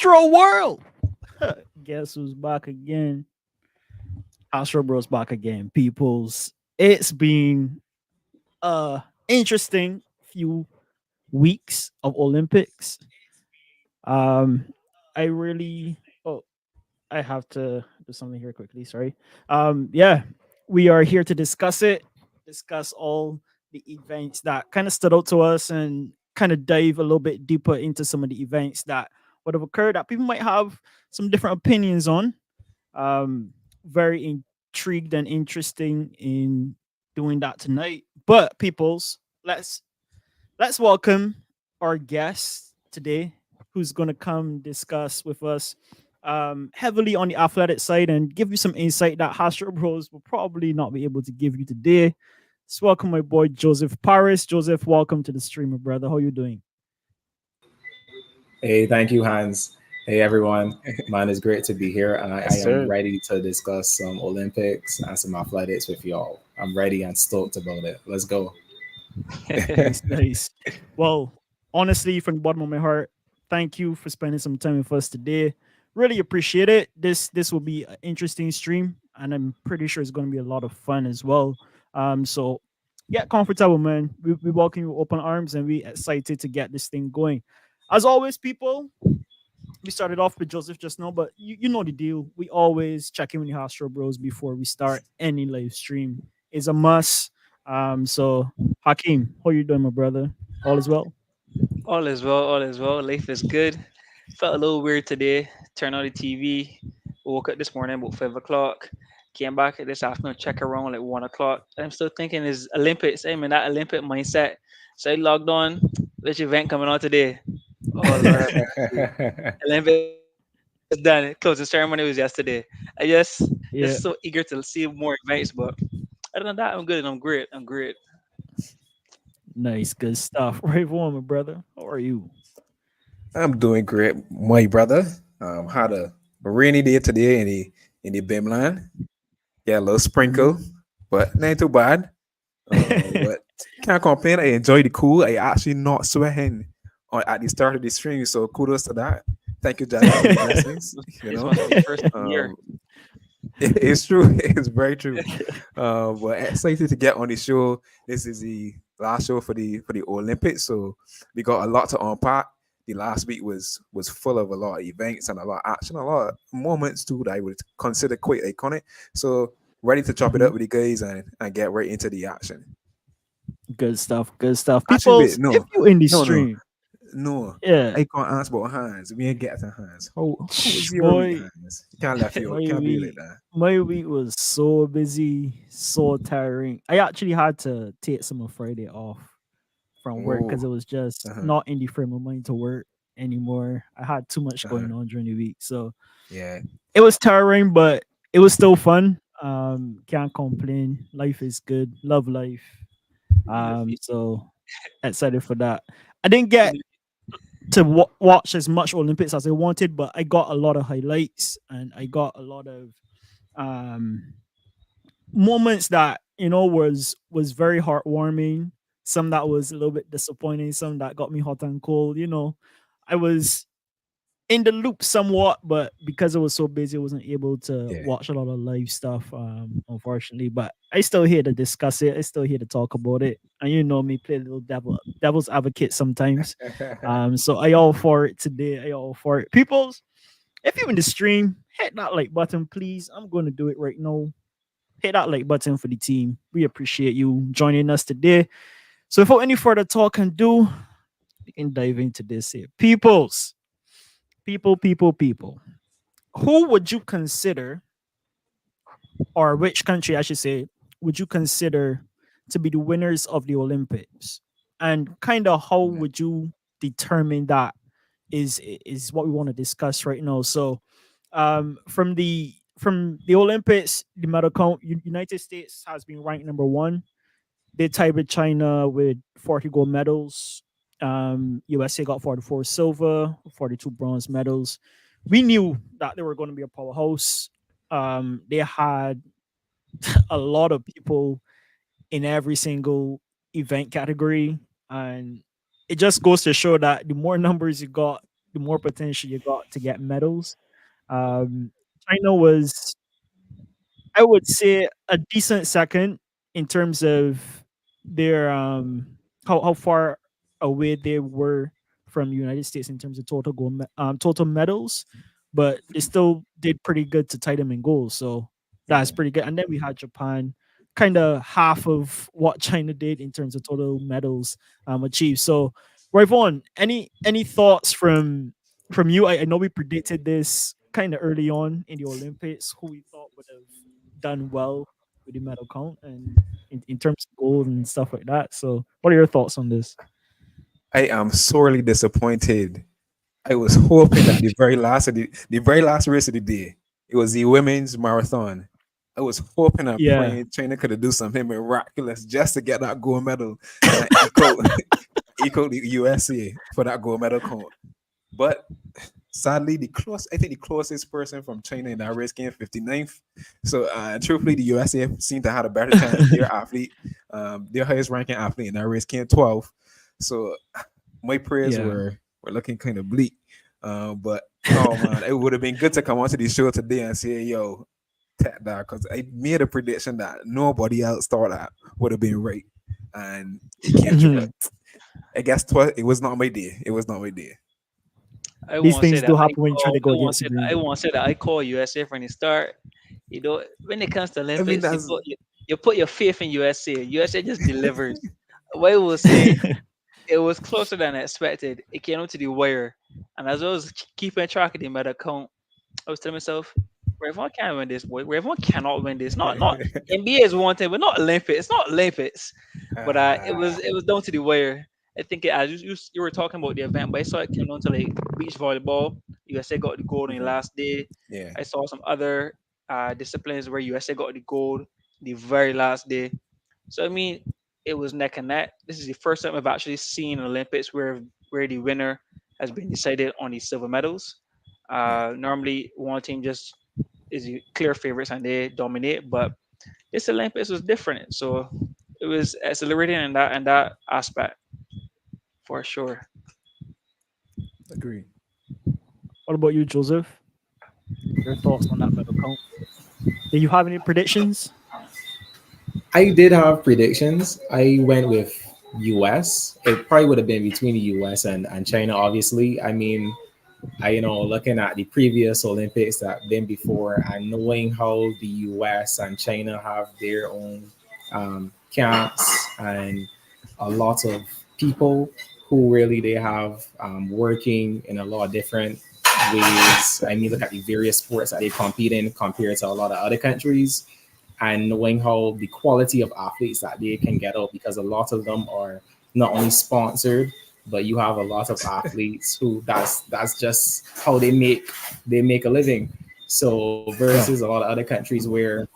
Astro World. Guess who's back again? Astro Bros back again, peoples. It's been interesting few weeks of Olympics. Um, I really oh I have to do something here quickly. Sorry. Yeah, we are here to discuss it, discuss all the events that kind of stood out to us, and kind of dive a little bit deeper into some of the events that would have occurred that people might have some different opinions on. Um, very intrigued and interesting in doing that tonight. But peoples, let's welcome our guest today, who's going to come discuss with us heavily on the athletic side and give you some insight that Astro Bros will probably not be able to give you today. Let's welcome my boy Joseph Parris. Joseph, welcome to the streamer, brother. How you doing? Hey, thank you, Hans. Hey, everyone. Man, it's great to be here. And I Yes, am sir. ready to discuss some Olympics and some athletics with y'all. I'm ready and stoked about it. Let's go. Nice, nice. Well, honestly, from the bottom of my heart, thank you for spending some time with us today. Really appreciate it. This will be an interesting stream, and I'm pretty sure it's going to be a lot of fun as well. So get comfortable, man. We welcome you with open arms, and we excited to get this thing going. As always, people, we started off with Joseph just now, but you know the deal. We always check in with the Astro Bros before we start any live stream. It's a must. So Hakeem, how you doing, my brother? All is well. All is well, all is well. Life is good. Felt a little weird today. Turned on the TV. Woke up this morning about 5 o'clock. Came back this afternoon, check around like 1 o'clock. I'm still thinking is Olympics. I'm in that Olympic mindset. So I logged on. Which event coming on today? Oh Lord, have mercy. Olympics done. Closing ceremony was yesterday. I just Yeah, so eager to see more events, but other than that, I'm good and I'm great. I'm great. nice, good stuff. Right on, my brother. How are you? I'm doing great, my brother. Had a rainy day today in the Bimland. Yeah, a little Mhm. sprinkle, but not too bad. But can't complain. I enjoy the cool. I actually not sweating at the start of the stream, so kudos to that. Thank you, Jaja, for the blessings. You This know, must be the first of the year. um, it's true. It's very true. But excited to get on the show. This is the last show for the Olympics, so we got a lot to unpack. The last week was full of a lot of events and a lot of action, a lot of moments too that I would consider quite iconic. So ready to chop it Mhm. up with you guys and get right into the action. Good stuff. Good stuff. Actually, People, wait, if no, you in the no, no, stream, no. yeah, I can't ask about hands. We ain't get to hands. How was your week, boy, hands? You can't left you. my Can't be like week, that. my week was so busy, so tiring. I actually had to take some of Friday off from work because Oh, it was just uh-huh, not in the frame of mind to work anymore. I had too much uh-huh. going on during the week, so Yeah. it was tiring, but it was still fun. Can't complain. Life is good. Love life. You know, So excited for that. I didn't get you to watch as much Olympics as I wanted, but I got a lot of highlights and I got a lot of um moments that was very heartwarming. Some that was a little bit disappointing. Some that got me hot and cold. I was in the loop somewhat, but because I was so busy, I wasn't able to Yeah. watch a lot of live stuff, unfortunately. But I still here to discuss it. I still here to talk about it. And you know me, play a little devil's advocate sometimes. So I all for it today. I all for it. Peoples, if you're in the stream, hit that like button, please. I'm gonna do it right now. Hit that like button for the team. We appreciate you joining us today. So without any further talk and do, we can dive into this here. People. Who would you consider, or which country, I should say, would you consider to be the winners of the Olympics? And kind of how would you determine that is what we want to discuss right now. So, from the Olympics, the medal count, United States has been ranked number one. They tied with China with 40 gold medals. USA got 44 silver, 42 bronze medals. We knew that they were going to be a powerhouse. They had a lot of people in every single event category. And it just goes to show that the more numbers you got, the more potential you got to get medals. Um, China was, I would say, a decent second in terms of their how far away they were from United States in terms of total medals, but they still did pretty good to tie them in goals. So that's Yeah. pretty good. And then we had Japan, kind of half of what China did in terms of total medals achieved. So, Rayvon, any thoughts from you? I know we predicted this kind of early on in the Olympics, who we thought would have done well with the medal count and in terms of gold and stuff like that. So, what are your thoughts on this? I am sorely disappointed. I was hoping that the very last race of the day, it was the women's marathon. I was hoping and Yeah. praying China could have do something miraculous just to get that gold medal and equal equal the USA for that gold medal count. But sadly, I think the closest person from China in that race came 59th. So truthfully, the USA seemed to have a better chance. Their athlete, their highest ranking athlete in that race came 12th. So my prayers Yeah. were looking kind of bleak. But oh man, it would have been good to come onto the show today and say, yo, tap that, because I made a prediction that nobody else thought that would have been right. And it came true. But I guess it was not my day. It was not my day. I These won't say things that do happen when you try to go I won't against say the that grain. I won't say that I call USA from the start. You know, when it comes to I mean, Olympics, that's you put your faith in USA. USA just delivers. What I will say, it was closer than I expected. It came up to the wire, and as I was keeping track of the medal count, I was telling myself, Rayvon can't win this, boy. Rayvon cannot win this. Not NBA is one thing, but not Olympics. It's not Olympics. But it was down to the wire. I think as you were talking about the event, but I saw it came down to like beach volleyball. USA got the gold on the okay. last day. Yeah. I saw some other disciplines where USA got the gold the very last day. So I mean, it was neck and neck. This is the first time I've actually seen an Olympics where the winner has been decided on the silver medals. Yeah. Normally, one team just is the clear favorites and they dominate, but this Olympics was different. So it was accelerating in that aspect for sure. Agree. What about you, Joseph? Your thoughts on that medal count? Do you have any predictions? I did have predictions. I went with US. It probably would have been between the US and China, obviously. I mean, looking at the previous Olympics that been before and knowing how the US and China have their own camps and a lot of people who really they have working in a lot of different ways. I mean, look at the various sports that they compete in compared to a lot of other countries and knowing how the quality of athletes that they can get out because a lot of them are not only sponsored but you have a lot of athletes who that's just how they make a living. So Yeah. versus a lot of other countries where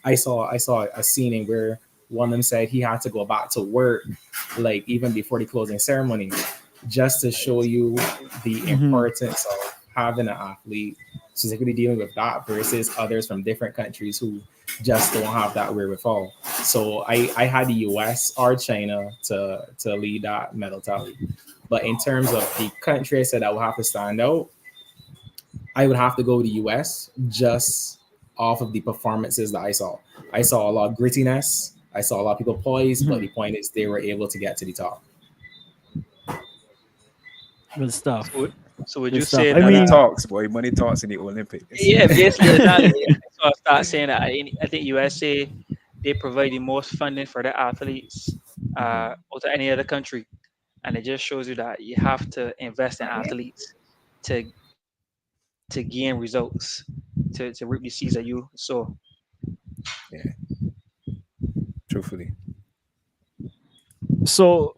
I saw a scene in where one of them said he had to go back to work like even before the closing ceremony just to show you the Hmm. importance of having an athlete specifically dealing with that versus others from different countries who just don't have that wherewithal. So I had the US or China to lead that medal tally. But in terms of the country I said I would have to stand out, I would have to go with the US just off of the performances that I saw. I saw a lot of grittiness. I saw a lot of people poised, but Hmm. the point is they were able to get to the top. Good So, stuff. so would Good you stuff. say I that? Money mean, talks, boy. Money talks in the Olympics. Yeah, basically exactly. So I start saying that I think USA they provide the most funding for their athletes Mhm. out of any other country, and it just shows you that you have to invest in athletes to to gain results to reap the seeds that you sow. Yeah, truthfully. so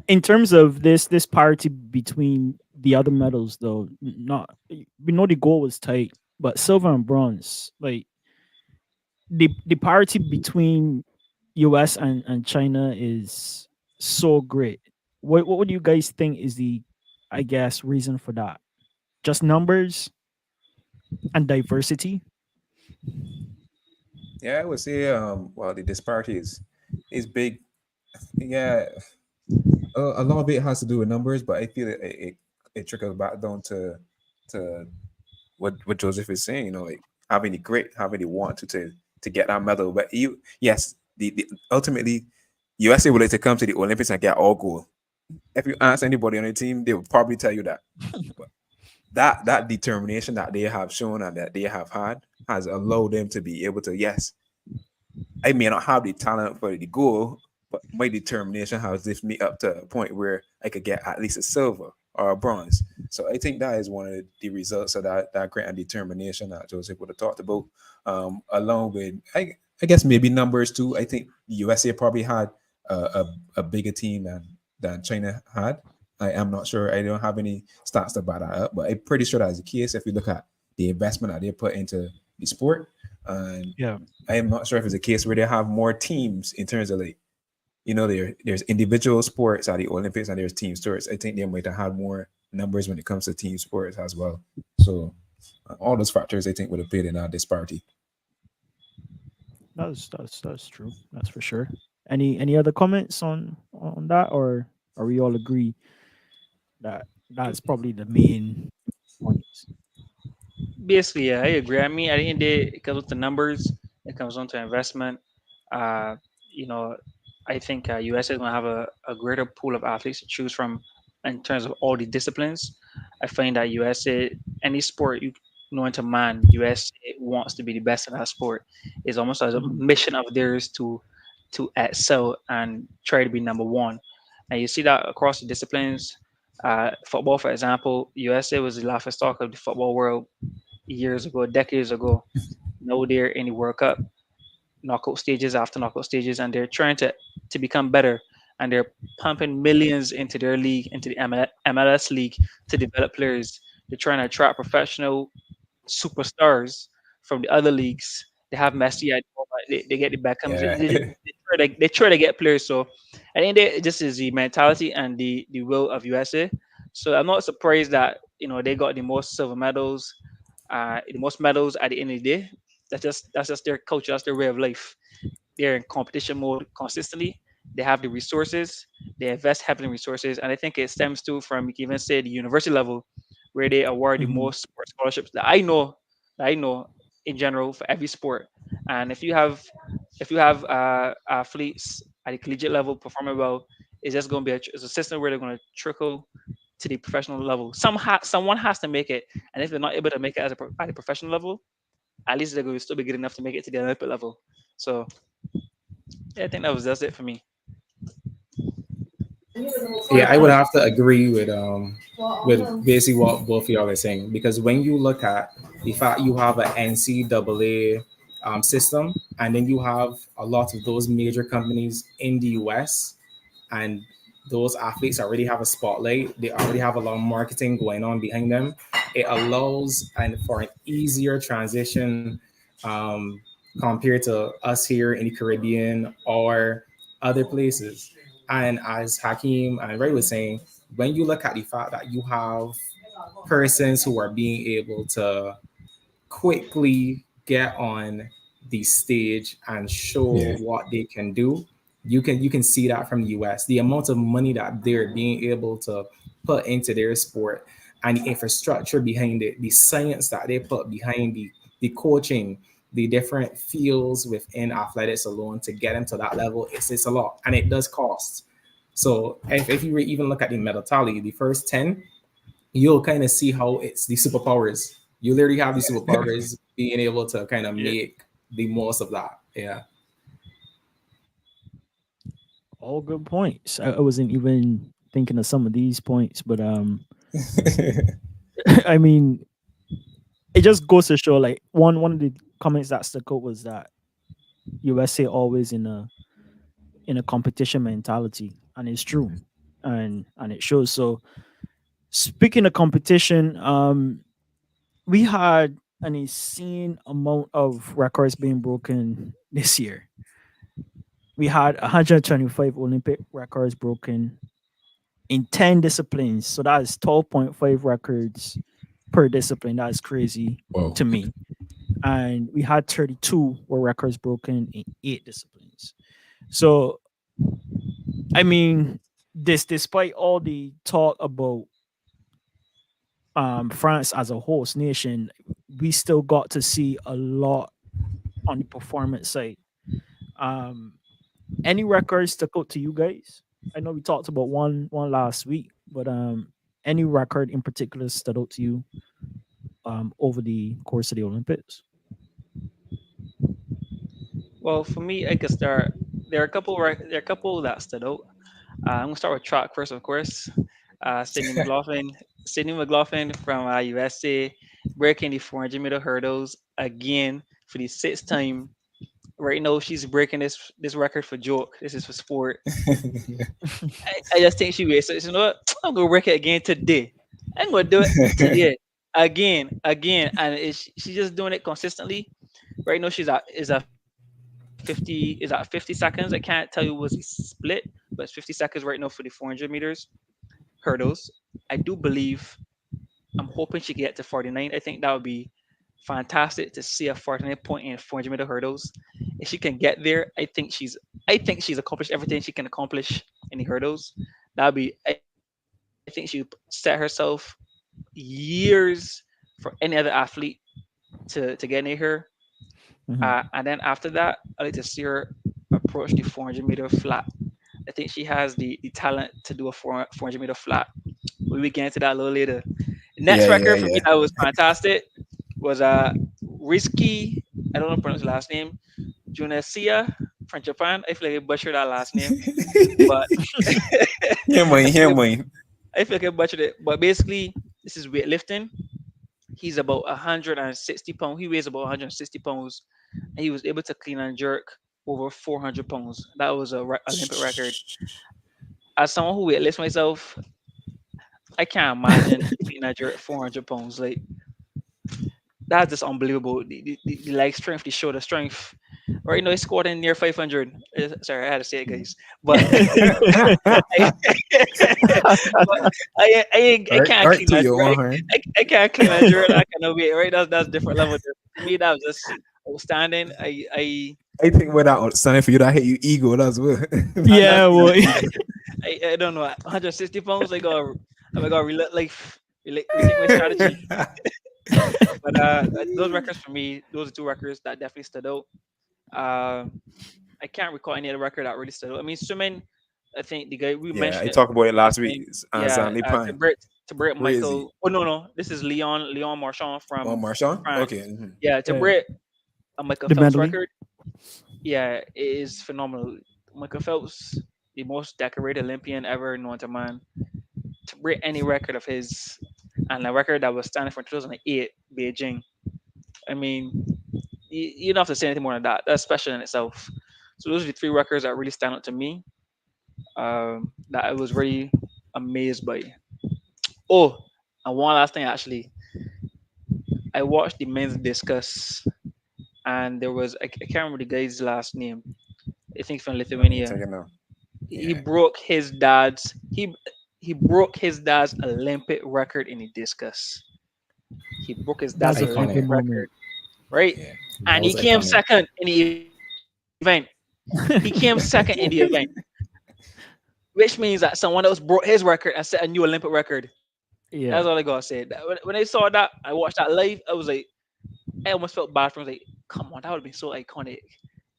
in terms of this parity between the other medals, though, not we know the goal was tight, but silver and bronze, like the parity between US and China is so great. What would you guys think is the, I guess, reason for that? Just numbers and diversity? Yeah, I would say well the disparity is big. Yeah, a lot of it has to do with numbers, but I feel it it trickles back down to what Joseph is saying. You know, like having the grit, having the want to get that medal. But you, yes, the ultimately USA would like to come to the Olympics and get all gold. If you ask anybody on the team, they will probably tell you that. But that determination that they have shown and that they have had has allowed them to be able to, yes, I may not have the talent for the goal, but my determination has lifted me up to a point where I could get at least a silver or a bronze. So I think that is one of the results of that great and determination that Joseph would have talked about. Along with, I guess maybe numbers too. I think the USA probably had a bigger team than China had. I am not sure. I don't have any stats to back that up, but I'm pretty sure that's the case if you look at the investment that they put into the sport. And Yeah. I am not sure if it's a case where they have more teams in terms of like, there's individual sports at the Olympics and there's team sports. I think they might have had more numbers when it comes to team sports as well. So all those factors I think would have played in that disparity. That's true. That's for sure. Any other comments on that, or are we all agree that that's probably the main points? Basically, yeah, I agree. I mean, at the end of the day, it comes down to numbers. It comes down to investment. Uh, you know, I think USA is going to have a greater pool of athletes to choose from in terms of all the disciplines. I find that USA, any sport you know into man, USA wants to be the best in that sport. It's almost as a Mhm. mission of theirs to excel and try to be number one. And you see that across the disciplines. Football, for example, USA was the laughing stock of the football world years ago, decades ago. Now they're in the World Cup, knockout stages after knockout stages, and they're trying to become better. And they're pumping millions into their league, into the MLS league, to develop players. They're trying to attract professional superstars from the other leagues. They have Messi, they get the Beckhams. Yeah. They try to get players. So I think it just is the mentality and the will of USA. So I'm not surprised that they got the most silver medals, the most medals at the end of the day. That's just their culture. That's their way of life. They're in competition mode consistently. They have the resources. They invest heavily in resources, and I think it stems to from you can even say the university level, where they award the Mhm. most sports scholarships that I know in general for every sport. And if you have athletes at the collegiate level performing well, it's just going to be it's a system where they're going to trickle to the professional level. Someone has to make it, and if they're not able to make it at the professional level, at least they're going to still be good enough to make it to the Olympic level. So yeah, I think that's it for me. Yeah, Good I would point. have to agree with basically what both of y'all are saying, because when you look at the fact you have an NCAA system, and then you have a lot of those major companies in the US, and those athletes already have a spotlight, they already have a lot of marketing going on behind them. It allows and for an easier transition, um, compared to us here in the Caribbean or other places. And as Hakeem and Ray was saying, when you look at the fact that you have persons who are being able to quickly get on the stage and show Yeah. what they can do, you can see that from the US. The amount of money that they're being able to put into their sport, and the infrastructure behind it, the science that they put behind the coaching, the different fields within athletics alone to get them to that level, it's a lot, and it does cost. So if you even look at the medal tally, the first 10, you'll kind of see how it's the superpowers. You literally have the superpowers being able to kind of Yeah. make the most of that. Yeah. All good points. I wasn't even thinking of some of these points, but I mean, it just goes to show like one of the comments that stuck out was that USA always in a competition mentality, and it's true, and it shows. So speaking of competition, we had an insane amount of records being broken this year. We had 125 Olympic records broken in 10 disciplines. So that is 12.5 records per discipline. That is crazy Whoa. to me. And we had 32 were records broken in 8 disciplines. So, I mean, this despite all the talk about France as a host nation, we still got to see a lot on the performance side. Um, any records stuck out to you guys? I know we talked about one last week, but any record in particular stood out to you over the course of the Olympics? Well, for me, I could start. There are a couple that stood out. I'm gonna start with track first, of course. Sydney McLaughlin from USA, breaking the 400-meter hurdles again for the sixth time. Right now, she's breaking this record for joke. This is for sport. I just think she will. So you know what? I'm gonna break it again today. I'm gonna do it today, again, and she's just doing it consistently. Right now, she's at 50 seconds. I can't tell you was the split, but it's 50 seconds right now for the 400 meters hurdles. I do believe. I'm hoping she can get to 49. I think that would be fantastic to see a 49 point in 400-meter hurdles. If she can get there, I think she's accomplished everything she can accomplish in the hurdles. That'd be I think she set herself years for any other athlete to get near her. Mhm. And then after that, I like to see her approach the 400-meter flat. I think she has the talent to do a 400-meter flat. We'll get into that a little later. Next Yeah, yeah, record for me yeah. that was fantastic was Risky. I don't know how to pronounce the last name. Junesia from Japan. I feel like I butchered that last name, but Here, man, here, I man. feel like I butchered it. But basically, this is weightlifting. He's about 160 pounds. He weighs about 160 pounds, and he was able to clean and jerk over 400 pounds. That was a Olympic record. As someone who weightlifts myself, I can't imagine clean and jerk 400 pounds. Like that's just unbelievable. The leg strength, the shoulder strength. Right now, he's squatting near 500. Sorry, I had to say it, guys. But I, but I Art, can't art clean to that. your own Right? hand. I can't clean that dirt. That kind of weight. Right? That's different level. To me, that was just outstanding. I think without standing for you, that hit you ego as well. I not Yeah, well, I don't know. 160 pounds. I got rethink my strategy. But those records for me, those are two records that definitely stood out. Uh, I can't recall any other record that really stood out. I mean, swimming. I think the guy we Yeah, I mentioned it talked about it last last week. time. Yeah, Zanli To Brit crazy. Michael. Oh no, this is Leon Marchand Oh, from Marshawn? Okay. France. Mhm. Yeah, to yeah, Brit Michael the Phelps medley. record. Yeah, it is phenomenal. Michael Phelps, the most decorated Olympian ever known to man. To break any record of his, and a record that was standing for 2008 Beijing. I mean, you don't have to say anything more than that. That's special in itself. So those are the three records that really stand out to me. That I was really amazed by. Oh, and one last thing actually, I watched the men's discus, and there was I can't remember the guy's last name. I think from Let me Lithuania. take it now. He Yeah. broke his dad's he broke his dad's Olympic record in the discus. He broke his dad's That's a Olympic Iconic. freaking record, moment. right? Yeah, that And he was came iconic. second in the event. He came second in the event, which means that someone else broke his record and set a new Olympic record. That's Yeah. all I gotta say. When I saw that, I watched that live. I was like, I almost felt bad for him. I was like, come on, that would have been so iconic.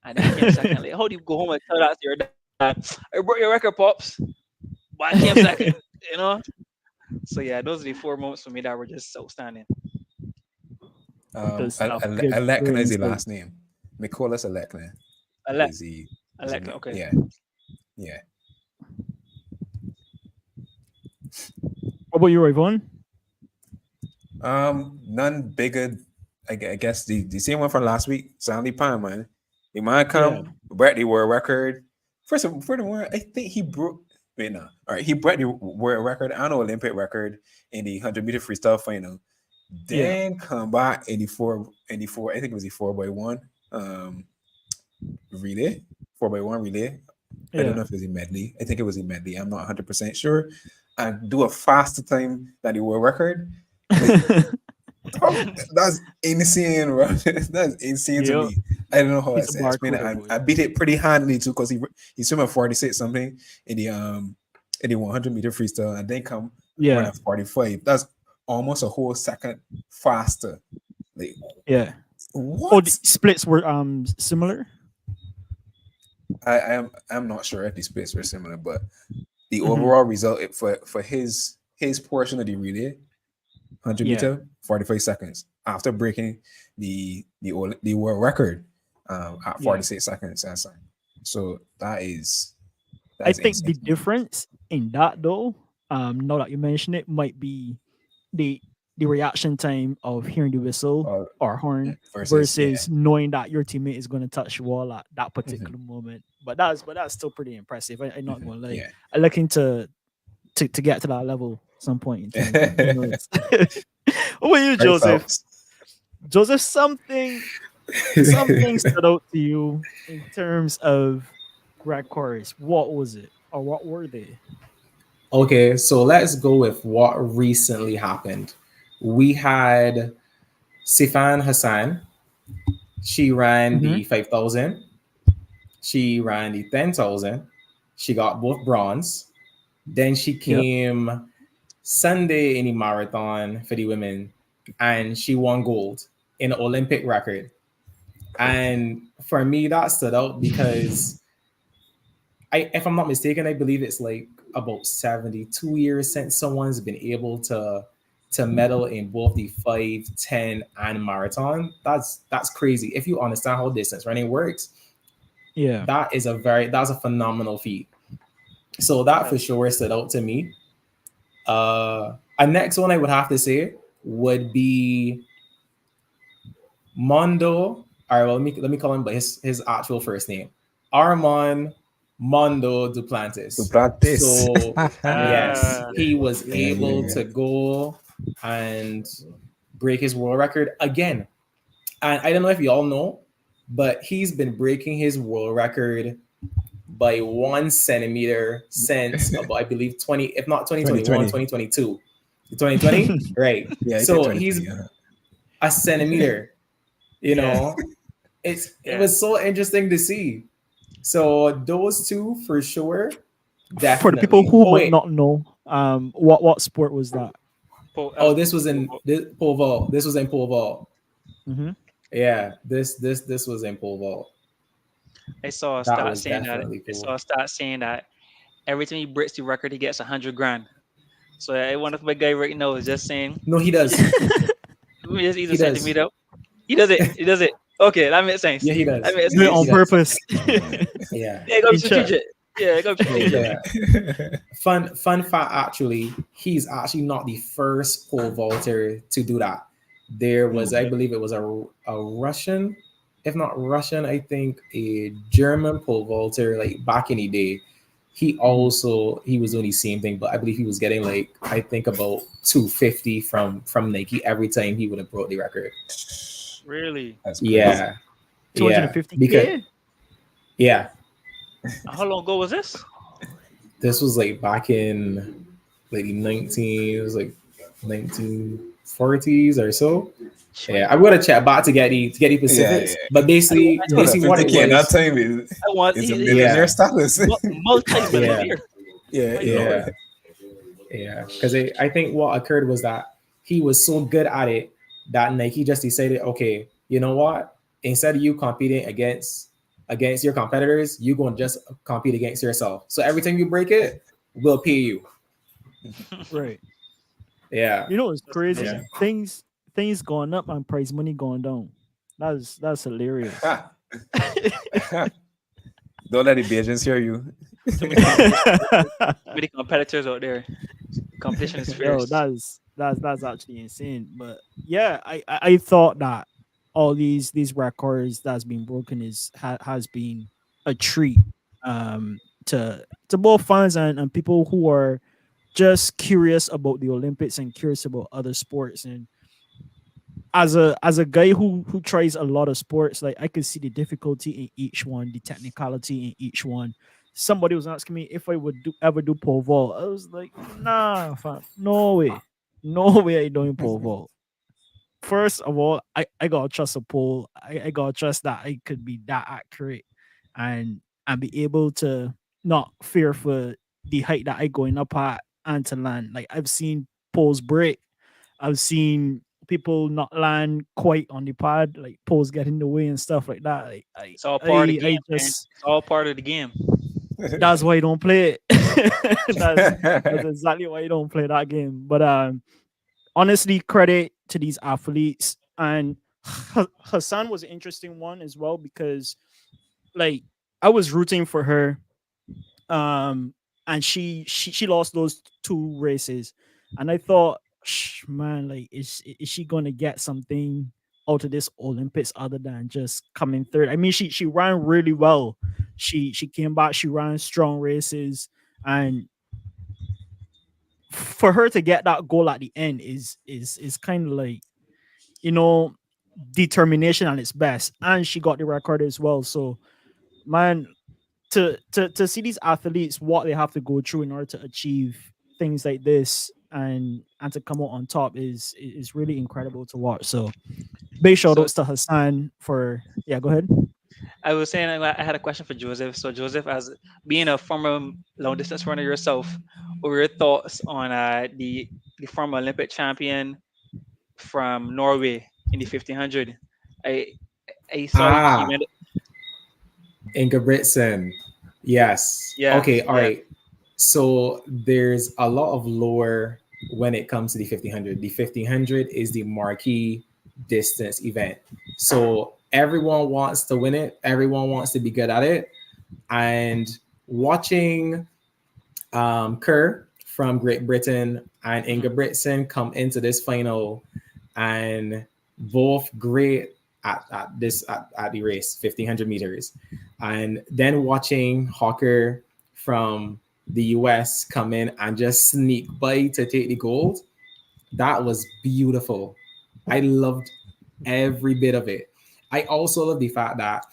And then he came second. Like, how do you go home and tell that to your dad? I broke your record, pops, but I came second. You know. So yeah, those are the four moments for me that were just outstanding. Good stuff. Good, Alekna great is the insight. last name. Nicholas Alekna I like, is the I is the like. name. Okay. Yeah, yeah. What about you, Yvonne? None bigger. I guess the same one from last week. Sandy Pan, man. The man Yeah. come break the world record. Furthermore, I think he broke. Wait, no. All right, he broke the world record and Olympic record in the 100-meter freestyle final. Yeah. Then come back in the four. I think it was the 4x1 relay. 4x1 relay. I don't Yeah. know if it was a medley. I think it was a medley. I'm not 100% sure. And do a faster time than the world record. Like, that's insane, bro. That's insane to Yeah. me. I don't know how He's a to explain it. barcoder boy. I beat it pretty handily too because he swam at 46 something in the 100-meter freestyle and then come run Yeah. at 45. That's almost a whole second faster. Like Yeah. Oh, the what? splits were similar. I'm not sure if the splits were similar, but the Hmm. overall result for his portion of the relay, 100 Yeah. meter, 45 seconds after breaking the world record at Yeah. 46 seconds. So I that's think insane the to me. difference in that though, now that you mention it, might be the the reaction time of hearing the whistle Uh, or horn versus versus knowing that your teammate is going to touch the wall at that Mhm. particular moment. But that's still pretty impressive. I'm not going to lie. Yeah. I'm looking to get to that level some point in time. Who knows? What about you, Right, Joseph? Phelps. Joseph, something stood out to you in terms of records. What was it, or what were they? Okay, so let's go with what recently happened. We had Sifan Hassan. She ran Hmm. the 5,000. She ran the 10,000. She got both bronze. Then she Yep. came Sunday in the marathon for the women, and she won gold in the Olympic record. And for me, that stood out because if I'm not mistaken, I believe it's like about 72 years since someone's been able to medal in both the 5, 10, and marathon. That's crazy. If you understand how distance running works, Yeah. that's a phenomenal feat. So that for That's sure stood out to me. A next one I would have to say would be Mondo. All right, well, let me call him by his actual first name, Armand Mondo Duplantis. Duplantis. So yes, uh, he was Yeah, able yeah, to go and break his world record again. And I don't know if you all know, but he's been breaking his world record by 1 centimeter since yeah. about, I believe, 20, if not 2021, 2020. 2022. 2020, right? Yeah, he did So 2020. he's a centimeter. You Yeah. know, it yeah. was so interesting to see. So those two for sure, For the people definitely. who Oh might wait, not know, what sport was that? oh this was in Po- this pole vault. This was in pole vault. Hmm. Yeah, this was in pole vault. I saw a That stat was saying that definitely I saw cool. a stat saying that every time he breaks the record, he gets 100 grand. So I wonder if my guy right now is just saying, No, he let me just, does. let me just ease a He does. centimeter. He does it. He does it. Okay, that makes sense. Yeah, he That does. makes Do it sense. He on does. purpose. Yeah. Yeah, go In chat. strategic. Yeah, go strategic. Yeah. Fun fact actually, he's actually not the first pole vaulter to do that. There was, I Mm. believe it was a Russian, if not Russian, I think a German pole vaulter like back in the day. Mhm. He was doing the same thing, but I believe he was getting like I think about 250 from Nike every time he would have broke the record. Really? That's crazy. Yeah. Yeah. Because 250K. yeah, How long ago was this? this was like back in like the 19 it was like 1940s or so. Yeah, I'm 20. gonna chat back to get the Yeah, specifics, yeah. but I want, basically I want, basically what it 250K in that was. time I want is a he's millionaire Yeah, status. yeah, multi-millionaire. Yeah, My yeah. lord. yeah, yeah. Because I think what occurred was that he was so good at it that Nike just decided, okay, you know what? Instead of you competing against your competitors, you going to just compete against yourself. So every time you break it, we'll pay you. Right. Yeah, You know it's That's crazy. yeah. amazing. Things going up and prize money going down. That's hilarious. Don't let the Bajans hear you. Too many competition. Too many competitors out there. Competition is Yo, fierce. that's actually insane. But yeah, I thought that all these records that's been broken has been a treat to both fans and people who are just curious about the Olympics and curious about other sports. And as a guy who tries a lot of sports, like I could see the difficulty in each one, the technicality in each one. Somebody was asking me if I would ever do pole vault. I was like, nah, fam, no way, no way I doing pole vault. First of all, I gotta trust a pole. I gotta trust that I could be that accurate and be able to not fear for the height that I going up at and to land. Like I've seen poles break I've seen people not land quite on the pad, like poles get in the way and stuff like that. Like It's all part of the game, I man. just It's all part of the game. that's why you don't play it. That's exactly why you don't play that game. But honestly, credit to these athletes. And Hassan was an interesting one as well because like I was rooting for her. And she lost those two races. And I thought, man, like is she gonna get something out of this Olympics other than just coming third? I mean, she ran really well. She came back, she ran strong races, and for her to get that goal at the end is kind of like, you know, determination at its best. And she got the record as well. So man, to see these athletes what they have to go through in order to achieve things like this and to come out on top is really incredible to watch. So big shout So outs to Hassan for yeah, go ahead. I was saying I had a question for Joseph. So Joseph, as being a former long distance runner yourself, what were your thoughts on the former Olympic champion from Norway in the 1500? I I saw he Ah, made it. Ingebrigtsen. Yes. Yeah, Okay. All yeah, right. So there's a lot of lore when it comes to the 1500. The 1500 is the marquee distance event. So everyone wants to win it. Everyone wants to be good at it. And watching Kerr from Great Britain and hmm Ingebrigtsen come into this final, and both great at the race 1500 meters, and then watching Hawker from the US come in and just sneak by to take the gold. That was beautiful. I loved every bit of it. I also love the fact that,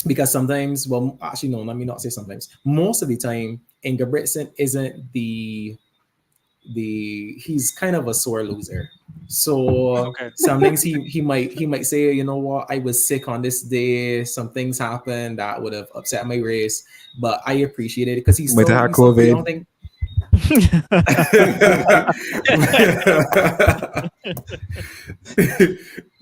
because sometimes, well, actually, no, let me not say sometimes. Most of the time, Ingebrigtsen isn't he's kind of a sore loser. So okay. some things he might say, you know what, I was sick on this day. Some things happened that would have upset my race, but I appreciate it because Might have he's still pretty young. COVID. Thing.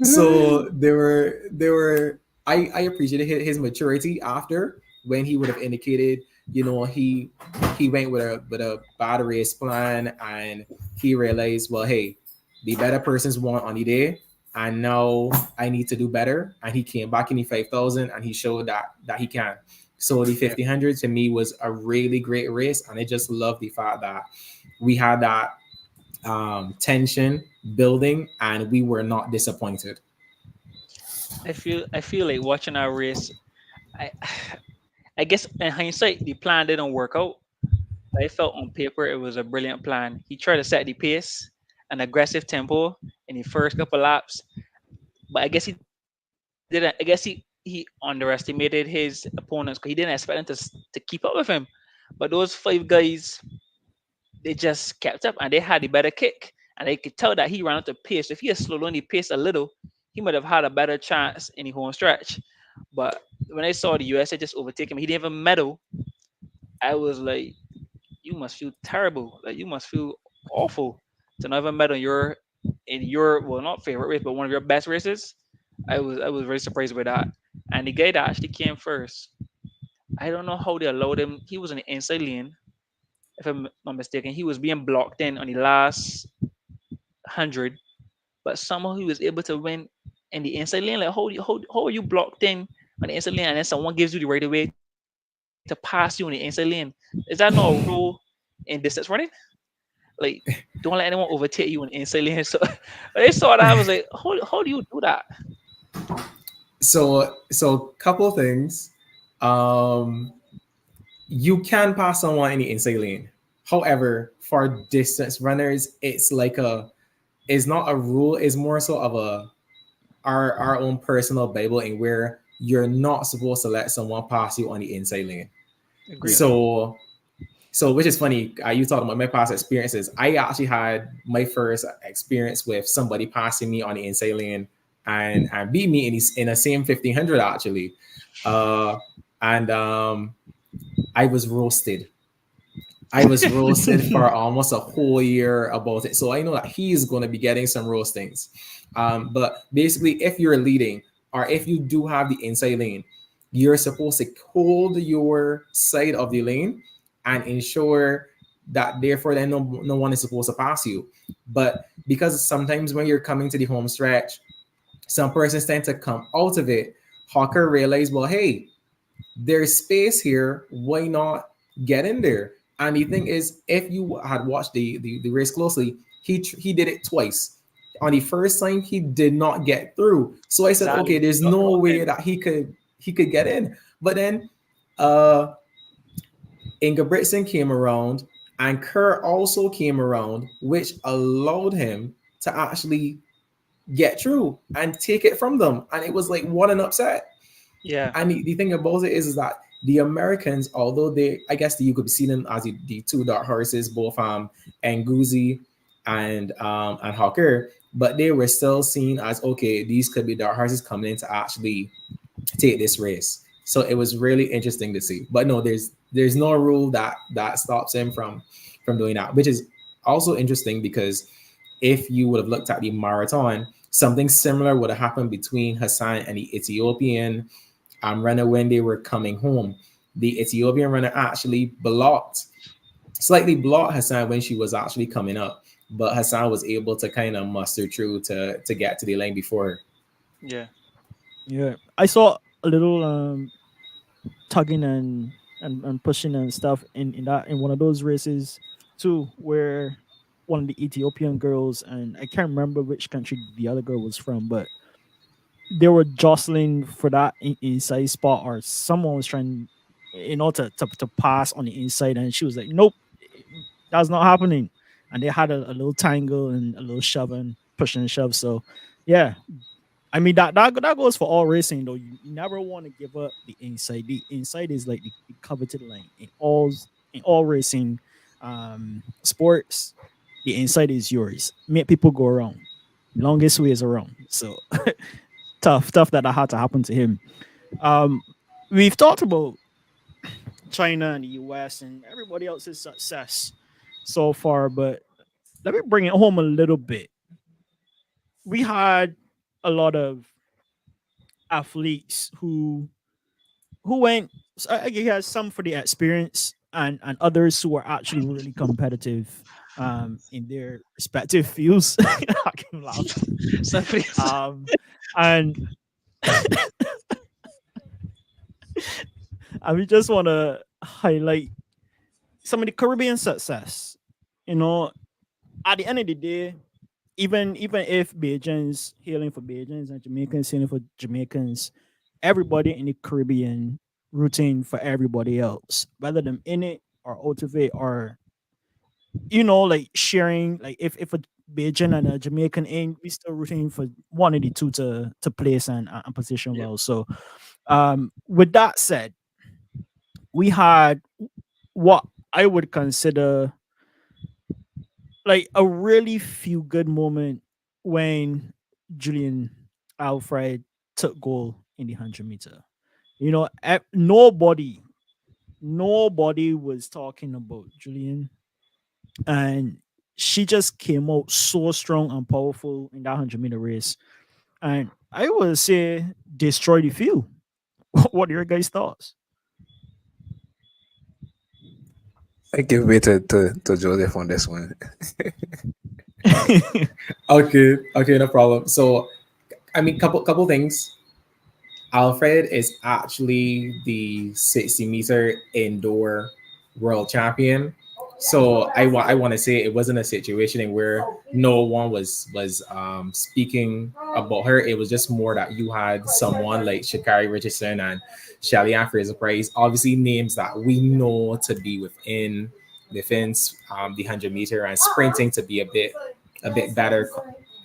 So there were I appreciated his maturity after, when he would have indicated, he went with a bad race plan, and he realized, well, hey, the better persons won on the day, and now I need to do better. And he came back in the 5,000 and he showed that he can. So the Yeah. 1500 to me was a really great race, and I just love the fact that we had that tension building, and we were not disappointed. I feel like watching our race. I I guess in hindsight, the plan didn't work out. I felt on paper it was a brilliant plan. He tried to set the pace, an aggressive tempo in the first couple laps, but I guess he didn't. I guess he underestimated his opponents because he didn't expect them to keep up with him. But those five guys, they just kept up and they had the better kick, and they could tell that he ran out of pace. If he had slowed down the pace a little, he might have had a better chance in the home stretch. But when I saw the USA just overtake him, he didn't even medal. I was like, you must feel terrible. Like you must feel awful to not even medal in your well not favorite race, but one of your best races. I was very surprised by that. And the guy that actually came first, I don't know how they allowed him. He was in the inside lane, if I'm not mistaken. He was being blocked in on the last 100, but somehow he was able to win in the inside lane. Like how are you blocked in on the inside lane and then someone gives you the right of way to pass you on the inside lane? Is that not a rule in distance running? Like, don't let anyone overtake you on the inside lane. So when I saw that, I was like, how do you do that? So couple of things. Um, you can pass someone in the inside lane. However, for distance runners, it's not a rule. It's more so of our own personal Bible, in where you're not supposed to let someone pass you on the inside lane. Agreed. Yeah. So which is funny. You talking about my past experiences. I actually had my first experience with somebody passing me on the inside lane, and beat me in the same 1500 actually. uh and I was roasted. I was roasted for almost a whole year about it. So I know that he's going to be getting some roastings. But basically, if you're leading or if you do have the inside lane, you're supposed to hold your side of the lane and ensure that therefore then no one is supposed to pass you. But because sometimes when you're coming to the home stretch, some persons tend to come out of it. Hawker realized, well, hey, there's space here. Why not get in there? And the thing is, if you had watched the race closely, he did it twice. On the first time, he did not get through. So I said, okay, Exactly. there's Not no going way in. that he could get in. But then uh Ingebrigtsen came around and Kerr also came around, which allowed him to actually get through and take it from them. And it was like, what an upset. Yeah. And the thing about it is that the Americans, although I guess you could see them as the two dark horses, both Nguzi and Hawker, but they were still seen as okay, these could be dark horses coming in to actually take this race. So it was really interesting to see. But no, there's no rule that stops him from doing that, which is also interesting because if you would have looked at the marathon, something similar would have happened between Hassan and the Ethiopian runner when they were coming home. The Ethiopian runner actually slightly blocked Hassan when she was actually coming up, but Hassan was able to kind of muster through to get to the lane before her. Yeah. Yeah, I saw a little tugging and pushing and stuff in one of those races too, where one of the Ethiopian girls, and I can't remember which country the other girl was from, but they were jostling for that inside spot, or someone was trying, to pass on the inside, and she was like, "Nope, that's not happening." And they had a little tangle and a little shove and push and shove. So, yeah, I mean that goes for all racing though. You never want to give up the inside. The inside is like the coveted lane in all racing sports. The inside is yours. Make people go around. Longest way is around. So tough that had to happen to him. Um, we've talked about China and the US and everybody else's success so far, but let me bring it home a little bit. We had a lot of athletes who went. So I guess some for the experience and others who were actually really competitive in their respective fields. I can laugh. So please. Um, and I we just want to highlight some of the Caribbean success. You know, at the end of the day, even if Bajans hailing for Bajans and Jamaicans hailing for Jamaicans, everybody in the Caribbean rooting for everybody else, whether them in it or out of it, or like sharing. Like if a Bajan and a Jamaican in, we still rooting for one of the two to place and position Yeah. well. So, with that said, we had what I would consider like a really feel good moment when Julien Alfred took goal in the 100 meter. Nobody was talking about Julien, and she just came out so strong and powerful in that 100 meter race. And I would say destroy the field. What are your guys' thoughts? I give way to Joseph on this one. Okay, no problem. So I mean, couple things. Alfred is actually the 60-meter indoor world champion. So I want to say it wasn't a situation in where no one was speaking about her. It was just more that you had someone like Shakari Richardson and Shelly Ann Fraser Price, obviously names that we know to be within the 100-meter and sprinting to be a bit better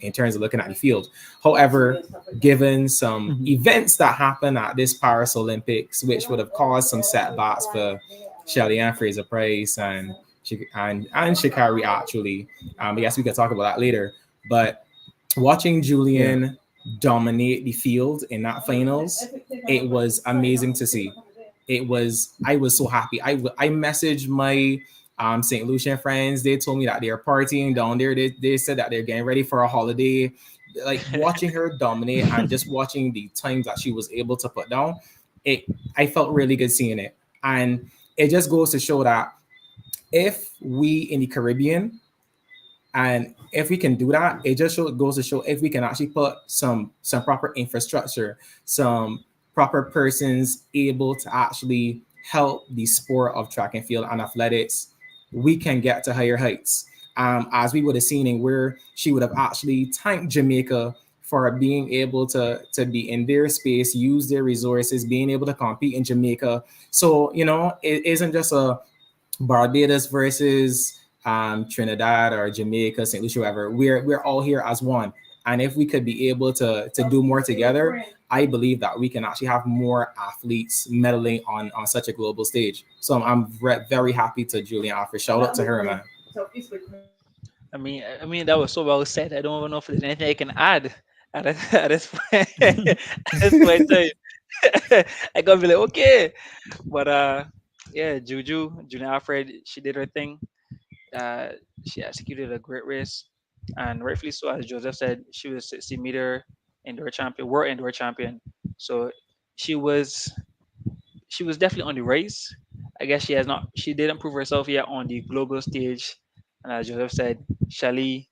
in terms of looking at the field. However, given some Mhm. events that happened at this Paris Olympics, which would have caused some setbacks for Shelly Ann Fraser Price and Shikari actually. I guess we could talk about that later. But watching Yeah. Julian dominate the field in that finals, it was amazing to see. I was so happy. I messaged my St. Lucia friends, they told me that they're partying down there. They said that they're getting ready for a holiday. Like watching her dominate and just watching the times that she was able to put down, it I felt really good seeing it. And it just goes to show that if we in the Caribbean and if we can do that, it just goes to show if we can actually put some proper infrastructure, some proper persons able to actually help the sport of track and field and athletics, we can get to higher heights. As we would have seen in where she would have actually thanked Jamaica for being able to be in their space, use their resources, being able to compete in Jamaica. So, it isn't just a Barbados versus Trinidad or Jamaica, St. Lucia, whatever. We're all here as one. And if we could be able to do more together, I believe that we can actually have more athletes medaling on such a global stage. So I'm very happy to Julien Alfred. Shout out to her, man. I mean that was so well said. I don't even know if there's anything I can add at this point. At this point in time. I gotta be like, okay. But yeah, Junior Alfred, she did her thing. Uh, she executed a great race, and rightfully so. As Joseph said, she was 60-meter indoor champion, world indoor champion. So she was she was definitely on the race. I guess she didn't prove herself yet on the global stage. And as Joseph said, Shelly,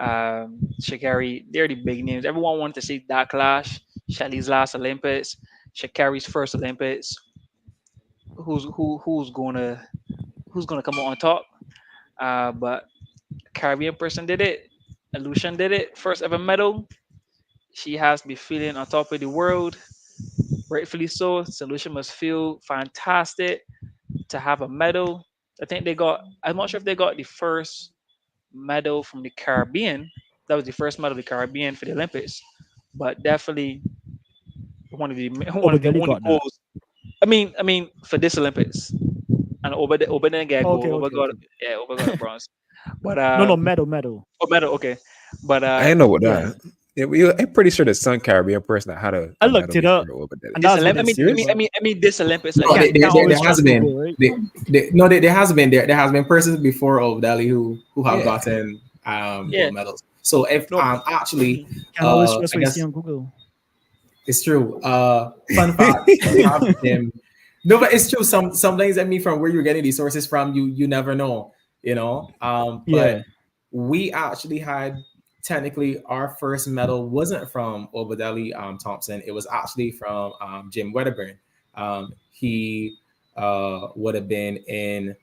Shakari, they're the big names. Everyone wanted to see that clash. Shelly's last Olympics, Shakari's first Olympics. Who's gonna come out on top? But Caribbean person did it. Lucian did it. First ever medal. She has to be feeling on top of the world. Rightfully so. Solution must feel fantastic to have a medal. I think they got. I'm not sure if they got the first medal from the Caribbean. That was the first medal of the Caribbean for the Olympics, but definitely one of the one of the Obadeli only got that. goals. I mean for this Olympics, and Oba didn't get a Okay, goal. Oba okay, got okay. Oba got a bronze, but No, no, medal. oh, medal, okay, but I ain't know what Yeah, that. Yeah, I'm pretty sure there's some Caribbean person that had I a medal looked it up, before over there. and this that's what Olymp. I it mean, I said. mean, But I mean, I mean, this Olympics, like No, yeah, can't there, can't there, always there has trust been. Google, right? There has been there has been persons before Obdali who have Yeah. gotten yeah, gold medals. So if no, actually Can't always trust I what you see guess on Google. it's true. Fun fact, we have them. No, but it's true. Some things, I mean, from where you're getting these sources from, you never know, Yeah. But we actually had technically our first medal wasn't from Obadeli Thompson. It was actually from Jim Wedderburn. He would have been in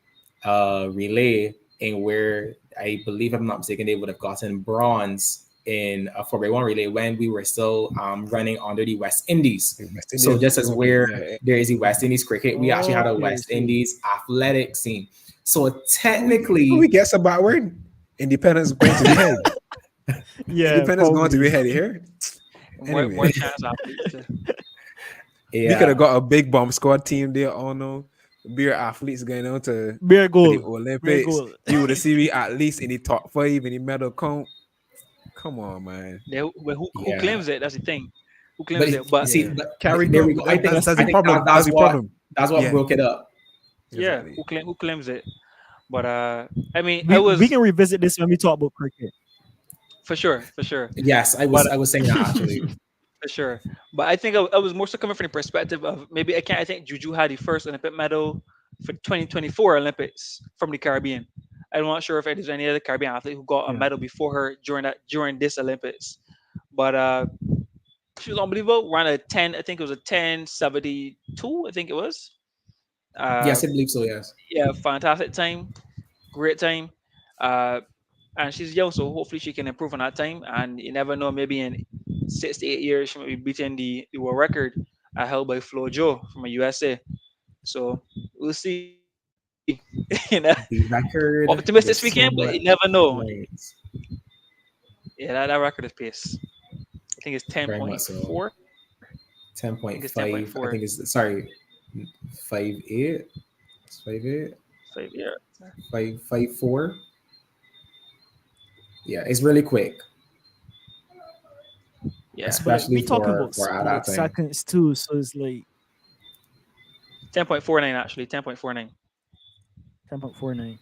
relay, in where I believe, if I'm not mistaken, they would have gotten bronze in a 4x1 relay when we were still running under the West Indies. West So Indian just as where yeah. there is a West Indies cricket, we actually had a Okay, I West see. Indies athletic scene. So Who we technically, guess about where Independence going to be headed? Yeah, Independence going to be probably. headed here. more Anyway, chance athletes to. we could yeah, have got a big bomb squad team there. Oh no, beer athletes going on Mere to the goal. Mere Olympics. goal. You would have seen me at least in the top 5 in the medal count. Come on, man. But who yeah. claims it? That's the thing. Who But claims it? But see, Yeah, but carry there go. we go. I think That's I the think problem. That's that's the what problem. Yeah, broke it up. yeah, exactly. who claims it? But I mean, I We was can revisit this when we talk about cricket. for sure. Yes, But I was saying that actually. for sure. But I think I was more so coming from the perspective of maybe I can't. I think Juju had the first Olympic medal for 2024 Olympics from the Caribbean. I'm not sure if there's any other Caribbean athlete who got a Yeah. medal before her during this Olympics. But she was unbelievable. Ran a 10. I think it was a 10:72. I think it was. Uh, Yes, I believe so. Yes. yeah, fantastic time, great time. Uh, and she's young, so hopefully she can improve on that time. And you never know, maybe in 6 to 8 years she might be beating the world record held by Flo Jo from the USA. So we'll see. You know, The record optimistic with so speaking, but much you never know. points. Yeah, that record is pace. I think it's ten Very much point so. four. Ten I think point it's ten point five. I four. think it's sorry, 5.8. It's 5.8. So yeah, 5.54. Yeah, it's really quick, yeah, But especially we talking about for at that split time. seconds too, so it's like 10.49 actually, 10.49. 10.49.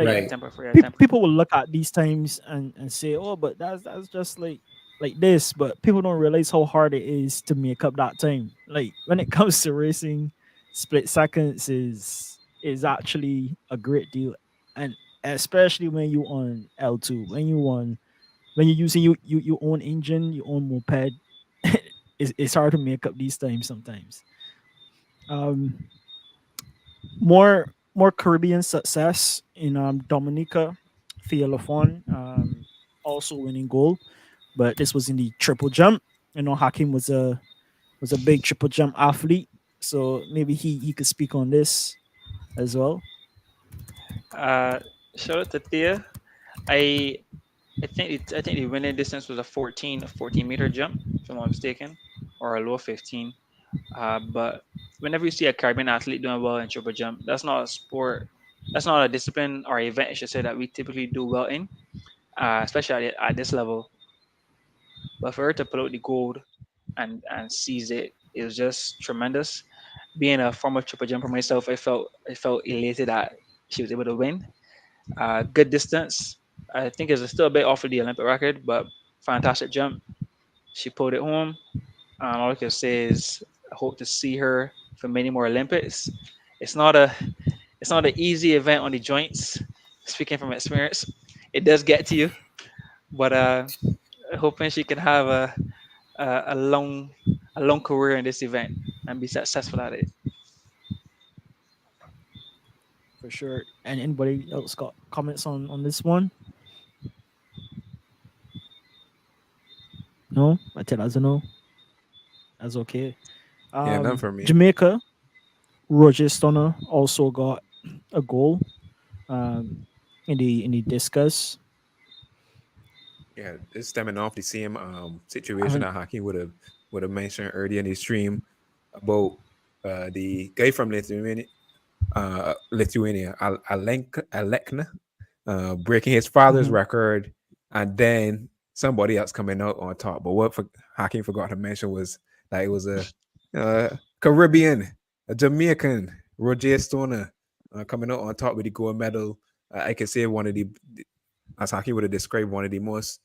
Like Yeah, Right. temper. people will look at these times and say, "Oh, but that's just like this." But people don't realize how hard it is to make up that time. Like when it comes to racing, split seconds is actually a great deal, and especially when you on L2, when you're using you own engine, your own moped, it's hard to make up these times sometimes. Um, more Caribbean success in Dominica, Thea LaFond, also winning gold, but this was in the triple jump. You know, Hakim was a big triple jump athlete, so maybe he could speak on this as well. Uh, Shout out to Thea. I I think the winning distance was a 14 meter jump, if I'm not mistaken, or a low 15. But whenever you see a Caribbean athlete doing well in triple jump, that's not a sport, that's not a discipline or event, I should say, that we typically do well in, especially at this level. But for her to pull out the gold and seize it, it was just tremendous. Being a former triple jumper myself, I felt elated that she was able to win. Good distance. I think it's still a bit off of the Olympic record, but fantastic jump. She pulled it home. All I can say is I hope to see her for many more Olympics. It's not a it's not an easy event on the joints. Speaking from experience, it does get to you. But hoping she can have a long career in this event and be successful at it. For sure. And anybody else got comments on this one? No, I tell as a no. That's okay. Yeah, none for me. Jamaica, Roje Stona also got a goal in the discus. Yeah, it's stemming off the same I situation haven't. that Haki would have mentioned earlier in the stream about the guy from Lithuania, Alekna, breaking his father's Mhm. record, and then somebody else coming out on top. But what Hakeem forgot to mention was that it was a Caribbean, a Jamaican, Roger Stona, coming out on top with the gold medal. I can say one of the, as Hakeem would have described, one of the most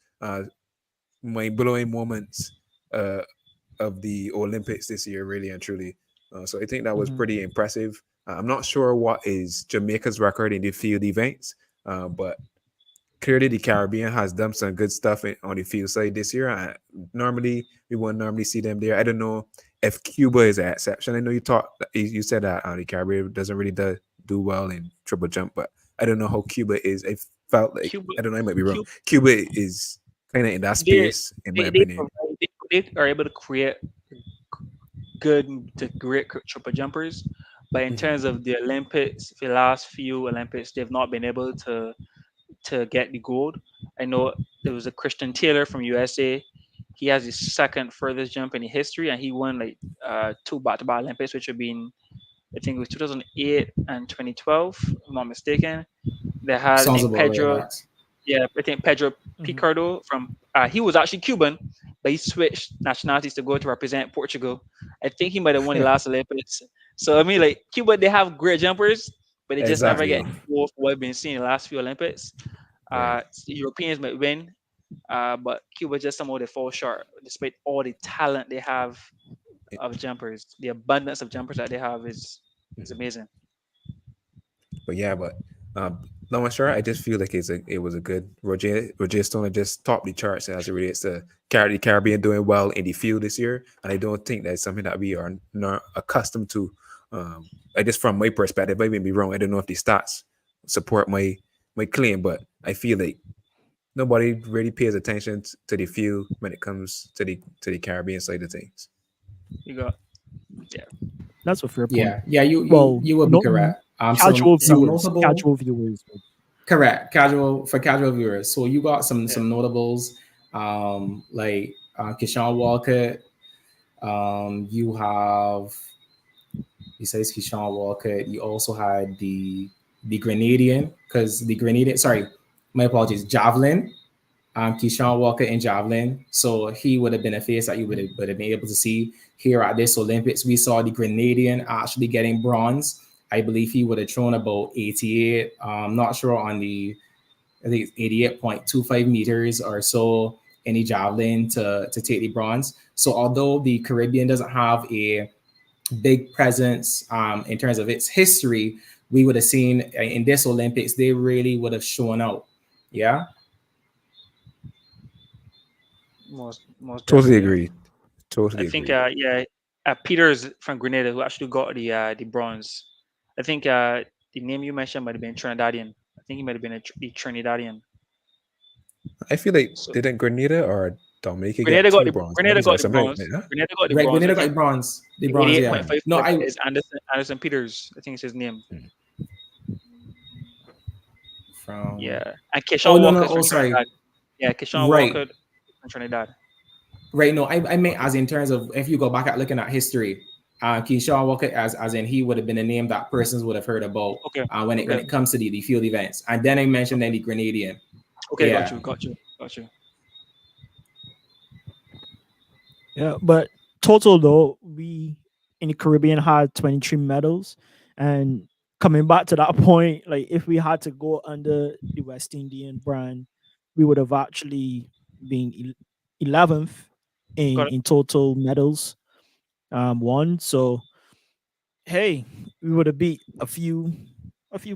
mind blowing moments uh, of the Olympics this year, really and truly. So I think that was Mhm. pretty impressive. I'm not sure what is Jamaica's record in the field events, but clearly the Caribbean has done some good stuff on the field side this year. Normally, we wouldn't normally see them there. I don't know if Cuba is an exception. I know you said that the Caribbean doesn't really do well in triple jump, but I don't know how Cuba is. I felt like Cuba, I don't know. I might be wrong. Cuba, Cuba is kind of in that they space, in my opinion. they are able to create good to great triple jumpers, but in Mhm. terms of the Olympics, the last few Olympics, they've not been able to get the gold. I know there was a Christian Taylor from USA. He has his second furthest jump in history, and he won like two back-to-back Olympics, which have been, I think it was 2008 and 2012, if I'm not mistaken. They had, I Sounds think, about right, Pedro. Max. Yeah, I think Pedro Mhm. Picardo from he was actually Cuban, but he switched nationalities to go to represent Portugal. I think he might have won the last Olympics. So I mean, like Cuba, they have great jumpers, but they just never get Exactly. the gold for what we've been seeing in the last few Olympics. Right. Europeans might win, but Cuba just somehow they fall short, despite all the talent they have of jumpers. The abundance of jumpers that they have is Mhm. amazing. But yeah, but long and short, I just feel like it was a good Roger Stone just topped the charts as it relates to the Caribbean doing well in the field this year, and I don't think that's something that we are not accustomed to. I just from my perspective, I may be wrong. I don't know if the stats support my claim, but I feel like nobody really pays attention to the field when it comes to the Caribbean side of things. You got yeah. That's a fair point. Yeah, you Well, you would be no, correct. casual Some viewers, notable casual viewers. correct casual viewers. So you got Yeah. some notables, like Kishan Walker. You have besides Kishan Walker, you also had the Grenadian because the Grenadian. Sorry, my apologies. Javelin. Keyshawn Walker in javelin. So he would have been a face that you would have been able to see here at this Olympics. We saw the Grenadian actually getting bronze. I believe he would have thrown about 88. Not sure on the, I think it's 88.25 meters or so in the javelin to take the bronze. So although the Caribbean doesn't have a big presence in terms of its history, we would have seen in this Olympics, they really would have shown out. Yeah. Most Totally definitely. agree. I Totally think agree. Peters from Grenada who actually got the bronze. I think the name you mentioned might have been Trinidadian. I think he might have been the Trinidadian. I feel like So didn't Grenada or Dominica get two bronze Grenada medals got or the something like bronze. that? Grenada got the Right. bronze. I Grenada got think the bronze. The the bronze, yeah. No, 88.55 I is Anderson Peters. I think it's his name. from. Yeah, and Oh Keyshawn no Walker no. is Oh from sorry. Trinidad. Yeah, Keyshawn Right. Walker is from Trinidad. Right. No, I meant Okay. as in terms of if you go back at looking at history, Keyshawn Walker as in he would have been a name that persons would have heard about Okay, when okay, it comes to the field events. And then I mentioned then okay, the Grenadian. okay. Got Yeah. you, got you, got you. Yeah, but total though, we in the Caribbean had 23 medals, and coming back to that point, like if we had to go under the West Indian brand, we would have actually been 11th Got it. in total medals won. So hey, we would have beat a few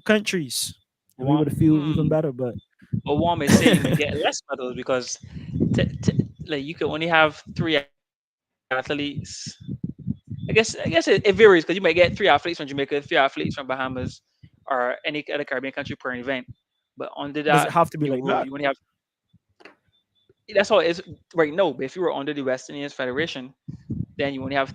countries, and we would One, have feel even better. But but one may say you may get less medals because like you can only have three athletes. I guess it varies because you might get three athletes from Jamaica, three athletes from Bahamas, or any other Caribbean country per event. But under does it that, have to be the like rule that? you only have. That's how it is right now. But if you were under the West Indies Federation, then you only have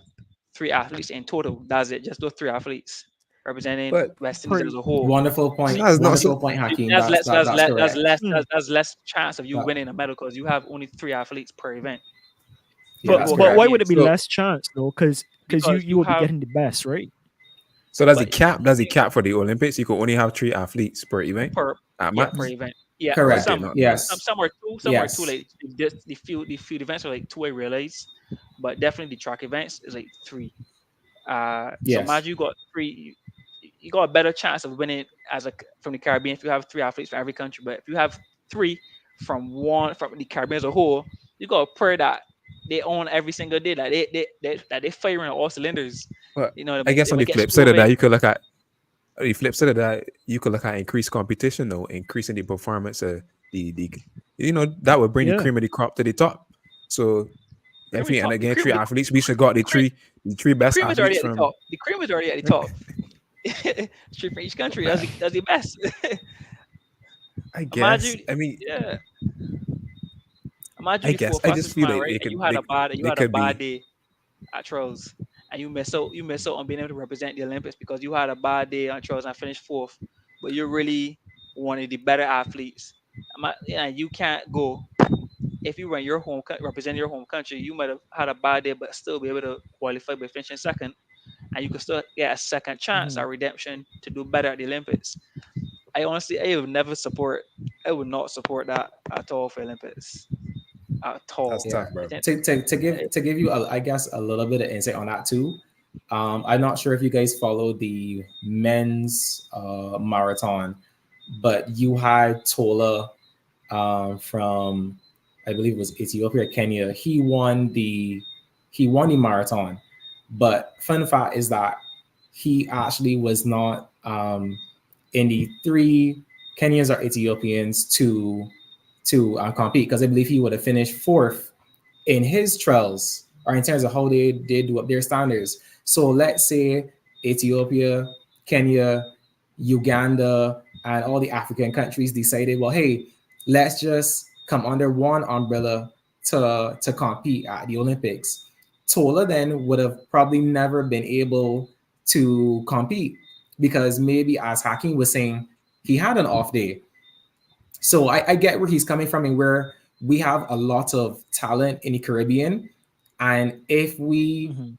three athletes in total. That's it. Just those three athletes representing But West Indies Per as a whole. Wonderful So point. that's not so. Wonderful point, Hakeem. that's less. That's That's less. That's correct. less. hmm, That's less chance of you That, winning a medal because you have only three athletes per event yeah, for that's both but why correct. would it be Caribbeans So less chance though? Because because you you will be have. getting the best, right? so that's the But cap. That's the cap for the Olympics. You could only have three athletes per event per at yeah per max. event. Yeah, Oh, I did Correct. not know that. Yes. some are two, some are two. Yes. Like the field events are like two-way relays, but definitely the track events is like three. So Yes. imagine you got three. You got a better chance of winning from the Caribbean if you have three athletes from every country. But if you have three from the Caribbean as a whole, you got a pair that they own every single day. Like they firing on all cylinders. But You know I guess they on might the get flip screwed side of that, away. you could look at the flip side of that. You could look at increased competition, though, increasing the performance of the that would bring the Yeah. cream of the crop to the top. So Cream is and top. again, three athletes. We should got the three The best cream is already athletes at the from. top. The cream is already at the top. Straight from each country. That's the best. I guess. Imagine, I mean, yeah. Imagine I the four guess. I just fastest feel man, like right? they And could. They, you they had a could bad be. day at trials, and you miss out on being able to represent the Olympics because you had a bad day on trials and finished fourth, but you're really one of the better athletes. Yeah, you can't go if you run your represent your home country. You might have had a bad day, but still be able to qualify by finishing second, and you could still get a second chance Mhm. at redemption to do better at the Olympics. I would not support that at all for Olympics at That's all. Yeah. tough, bro. I think To give you I guess a little bit of insight on that too. I'm not sure if you guys follow the men's marathon, but you had Tola from I believe it was Ethiopia or Kenya. He won the marathon. But fun fact is that he actually was not in the three Kenyans or Ethiopians to compete because I believe he would have finished fourth in his trials or in terms of how they did what their standards. So let's say Ethiopia, Kenya, Uganda, and all the African countries decided, well, hey, let's just come under one umbrella to compete at the Olympics. Tola then would have probably never been able to compete because maybe, as Hakim was saying, he had an off day. So I get where he's coming from and where we have a lot of talent in the Caribbean. And if we Mhm.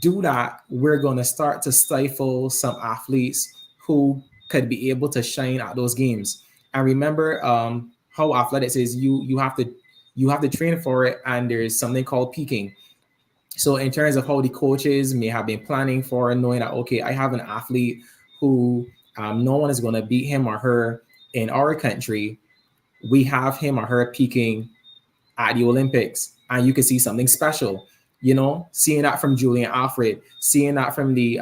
do that, we're going to start to stifle some athletes who could be able to shine at those games. And remember how athletics is you have to train for it, and there's something called peaking. So in terms of how the coaches may have been planning for knowing that okay, I have an athlete who no one is going to beat him or her in our country. We have him or her peaking at the Olympics, and you can see something special. Seeing that from Julien, Alfred, seeing that from the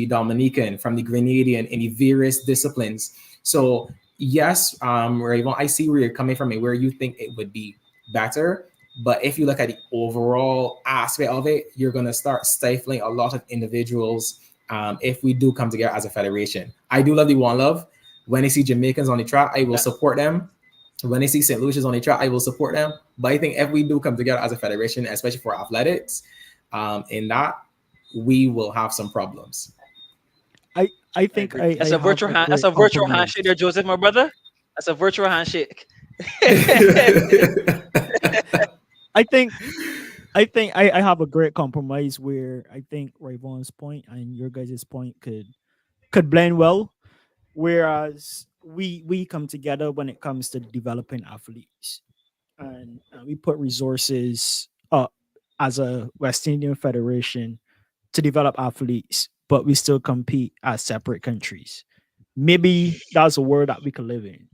Dominican, from the Grenadian in the various disciplines. So yes, Raven, I see where you're coming from and where you think it would be better. But if you look at the overall aspect of it, you're going to start stifling a lot of individuals if we do come together as a federation. I do love the One Love. When I see Jamaicans on the track, I will support them. When I see St. Lucia's on the track, I will support them. But I think if we do come together as a federation, especially for athletics, in that, we will have some problems. I think agree. I That's a have virtual a hand. That's great a virtual compromise. handshake there, Joseph, my brother. That's a virtual handshake. I think I have a great compromise where I think Rayvon's point and your guys' point could blend well. Whereas we come together when it comes to developing athletes, and we put resources up as a West Indian federation to develop athletes, but we still compete as separate countries. Maybe that's a world that we could live in.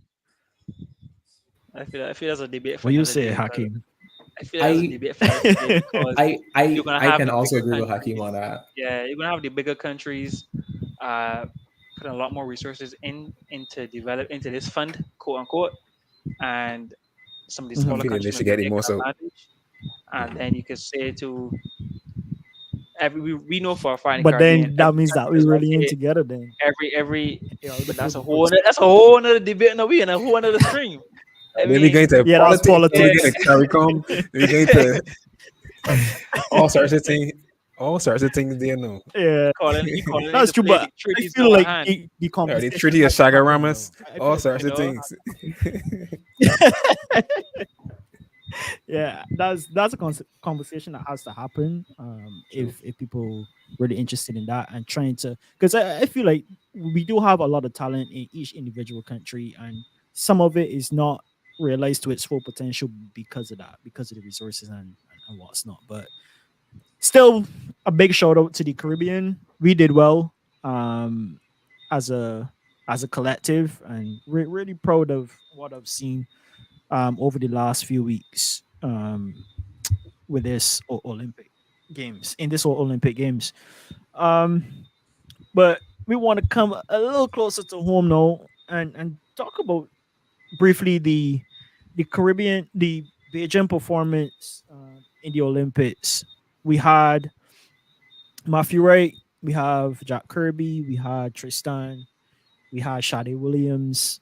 I feel that's a debate for What you another say, day. Because Hakim? I feel that's a I debate for another day because I you're I gonna I have can the also bigger agree with Hakim countries. on that. Yeah, you're gonna have the bigger countries uh, putting a lot more resources into this fund, quote unquote, and some of the I Mhm. smaller feel they countries should maybe get it take more so. advantage. And then you could say to we know for a fact in the But Caribbean, then that every means that country we is really ain't rotated. together then. Every The but that's a football whole coach. that's a whole another debate now we in a whole another stream. I Then we mean, going to Yeah, that's politics. Then we going politics. to CARICOM. Then we going to all sorts of things. All sorts of things there now. Yeah, you calling it that's to true. play But the I treaties feel go on like hand, the The conversation Treaty of has to happen Shagaramas, though. I feel all like the sorts you of know. things. yeah, that's a conversation that has to happen. True. If people really interested in that and trying to, because I feel like we do have a lot of talent in each individual country, and some of it is not realized to its full potential because of that, because of the resources and what's not. But still, a big shout out to the Caribbean. We did well, as a collective, and really proud of what I've seen over the last few weeks with this Olympic games in this Olympic games. Um, but we want to come a little closer to home now and talk about briefly the Caribbean, the Beijing performance in the Olympics. We had Matthew Wright, we have Jack Kirby, we had Tristan, we had Shade Williams.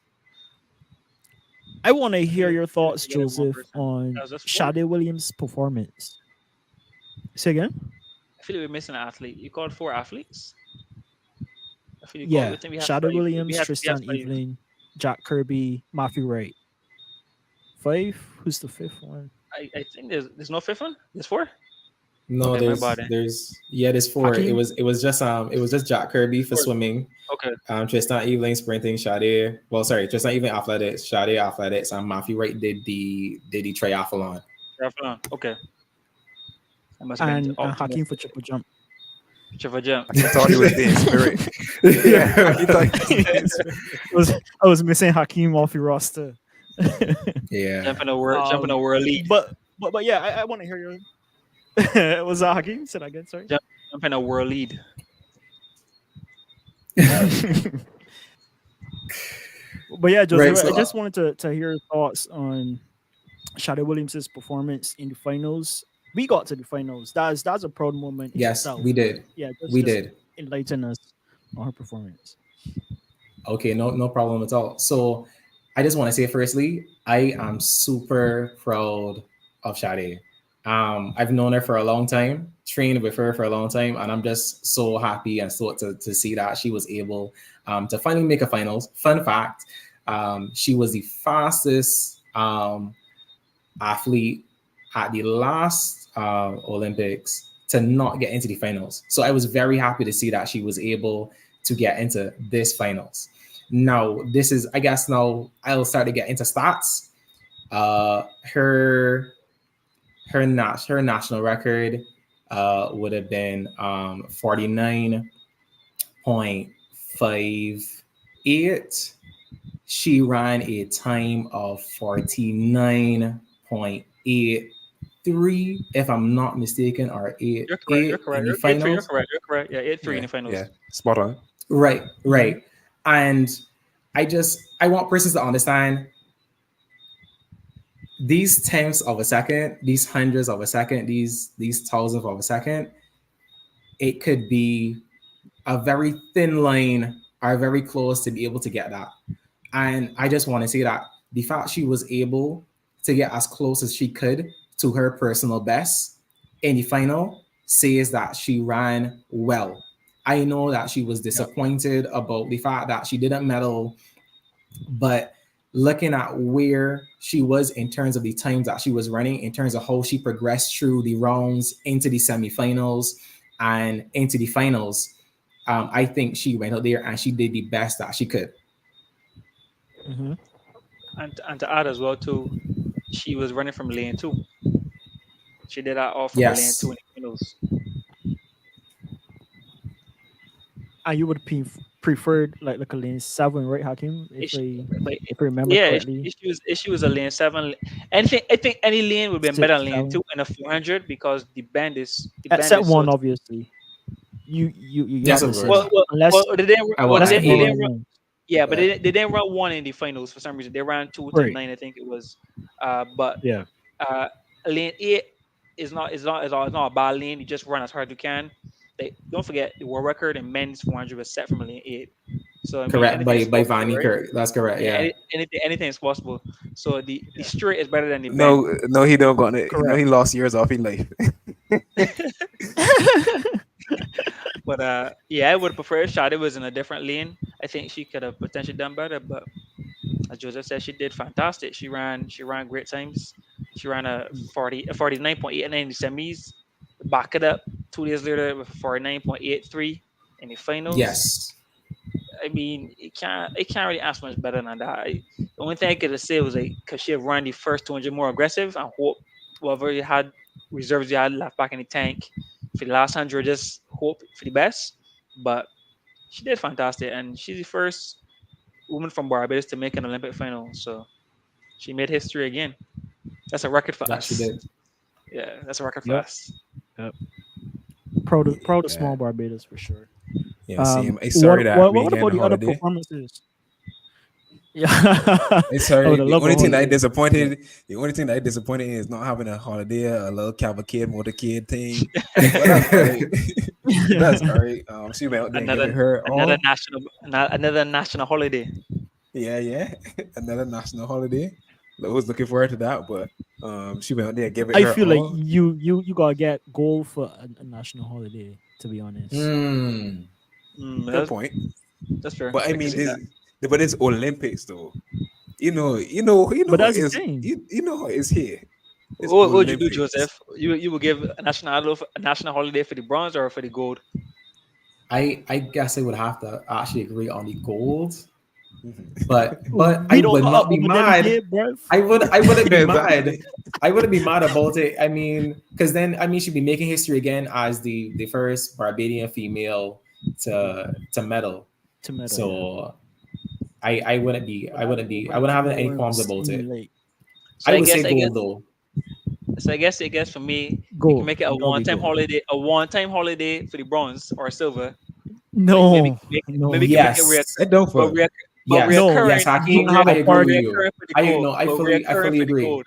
I want to I feel hear like your I feel like thoughts, forgetting one Joseph, person. That on was just four. Shade Williams' performance. Say again? I feel like we're missing an athlete. You called four athletes. I feel you called. We Yeah, think we have Shade five. Williams, We have Tristan five. Evelyn, Jack Kirby, Matthew Wright. Five? Who's the fifth one? I think there's no fifth one. There's four. No, Okay, my there's bad. Then. there's yeah, there's four. It Hakeem? was it was just Jack Kirby for Four. swimming. Okay. Tristan Eveling sprinting, Sade. Well, sorry, Tristan Eveling athletics, Sade athletics, and Matthew Wright did the triathlon. Triathlon. Okay. I must have been And Hakeem for optimistic. triple jump. Triple jump. He thought he was there in spirit. Yeah, he thought he was there in spirit. I was missing Hakeem off your roster. Yeah. Jumping a world lead. But yeah, I want to hear your. Was that Hakeem? Said again, sorry. Jumping a world lead. But yeah, Right. Joseph, I So just wanted to hear your thoughts on Shadow Williams's performance in the finals. We got to the finals. That's a proud moment in yes, itself. we But did. yeah, We just did. enlighten us on her performance. Okay, no problem at all. So I just want to say firstly, I am super proud of Sade. I've known her for a long time, trained with her for a long time, and I'm just so happy and so to see that she was able to finally make a finals. Fun fact, she was the fastest athlete at the last Olympics to not get into the finals. So I was very happy to see that she was able to get into this finals. Now, this is, I guess, now I'll start to get into stats. Uh, her her national record would have been 49.5 5'8". She ran a time of 49.83, if I'm not mistaken, or You're correct. You're 8 correct. in the 8-3. You're finals. correct. You're correct. Yeah, 8-3 in Yeah, the finals. yeah, spot on. Right, Mhm. right. And I want persons to understand these tenths of a second, these hundreds of a second, these thousandths of a second. It could be a very thin line or very close to be able to get that. And I just want to say that the fact she was able to get as close as she could to her personal best in the final says that she ran well. I know that she was Yep. disappointed about the fact that she didn't medal, but looking at where she was in terms of the times that she was running, in terms of how she progressed through the rounds into the semifinals and into the finals, I think she went out there and she did the best that she could. Mhm. And to add as well too, she was running from lane two. She did that all from lane two Yes. in the finals. And you would preferred like a lane 7, right, Hakim? If she, but If I remember yeah, correctly, if she was a lane seven, anything I think any lane would have been better six, than lane two seven. and a 400 because the At band set is so. one, obviously, you Yes, have of to say course. that. Unless They didn't I will unless they it's agree. one didn't on run, one. yeah, but Uh, they didn't run one in the finals for some reason. They ran two to Right. nine, I think it was. But Yeah. uh, lane eight is not a bad lane. You just run as hard as you can. They don't forget the world record in men's 400 was set from a lane eight. So I mean Correct anything is by possible, Vanny right? Kirk. That's correct. Yeah, Yeah. anything is possible. So the straight is better than the bend. No, no, he don't got it. No, Correct. he lost years off his life. But yeah, I would prefer if Shadi was in a different lane. I think she could have potentially done better. But as Joseph said, she did fantastic. She ran great times. She ran a 49.89 in the semis. Back it up 2 days later with 49.83 in the finals. Yes. I mean, it can't really ask much better than that. The only thing I could say was like, cause she had run the first 200 more aggressive and hope whatever you had reserves you had left back in the tank for the last 100, just hope for the best. But she did fantastic, and she's the first woman from Barbados to make an Olympic final. So she made history again. That's a record for That she us. did. Yeah, that's a record for Yep. us. Yep. Proud of Yeah, small Barbados for sure. yeah. See, I'm sorry that we What getting about a the other holiday. performances? Yeah. I'm I sorry. would The love a only thing that I holiday. Yeah. disappointed, the only thing that I disappointed in is not having a holiday, a little cavalcade motorcade thing. But that's all right. That's all right. She went out there and gave Another it her another all. another national holiday. Yeah, yeah. Another national holiday. I was looking forward to that, but she went out there and gave it I her feel like all. you gotta get gold for a national holiday. To be honest, Hmm. Fair That's, point. that's fair. But I I can mean, see that. but it's Olympics though. but How that's it the is. thing. You know how it's here. It's What would you do, Olympics. Joseph? You would give a national holiday for the bronze or for the gold? I guess I would have to actually agree on the gold, Mhm. but I We don't would got not a be medal mad. here, bruv. I wouldn't be mad. Exactly. I wouldn't be mad about it. I mean, because then I mean she'd be making history again as the first Barbadian female to medal. To medal, yeah. So I But wouldn't I have don't any want to qualms about it. stimulate So I I would say guess I guess gold though. so I guess for me, you can gold. make it Gotta be gold. a one-time holiday for the bronze or silver. Like No, maybe no, you can make it Yes. I don't but for reoc- but Yes. no. Yes, reoccurring You Hakeem, have I a agree but with party. you. reoccurring for the gold. I But fully reoccurring for the agree. gold.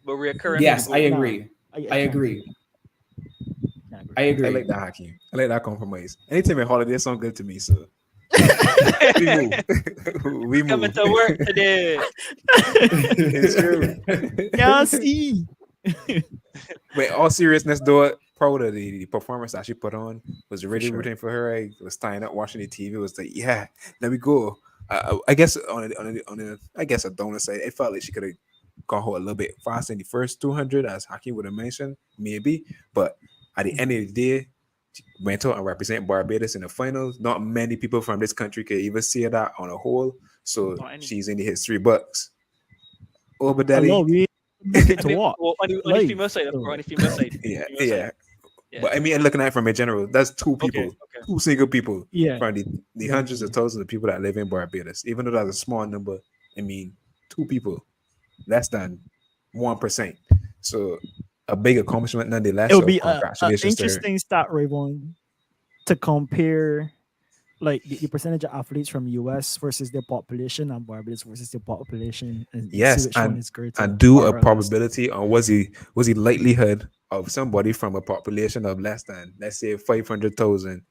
But reoccurring for the Yes, I gold. Nah, agree. I I can't agree. agree. Can't I agree. I agree. like that Hakeem. I like that compromise. Anytime a holiday sound good to me, so we move. We Coming move. to work today. It's true. Yeah, see. But all seriousness, though, proud of the performance that she put on. Was For really sure. rooting for her. I was standing up watching the TV. Was like, yeah, there we go. I guess I guess a donor side, it felt like she could have gone home a little bit faster in the first 200, as Hakeem would have mentioned, maybe. But at the end of the day, she went out and represent Barbados in the finals. Not many people from this country could even see that on a whole. So Not any. she's in the history books. Over Hello, Daddy, we make it I to mean, watch well, on the live. female side, of course, So on the female side, yeah, female side. yeah. Yeah. But I mean, looking at it from a general, that's two Okay. people, Okay. two single people Yeah, from the hundreds of exactly. thousands of people that live in Barbados. Even though that's a small number, I mean, two people, less than 1%. So a big accomplishment nonetheless. It'll So be a congratulations to her. interesting stat, Rayvon, to compare like the percentage of athletes from US versus their population and Barbados versus their population and see Yes, which one is greater and do a or less. probability on was he likelihood of somebody from a population of less than, let's say, 500,000.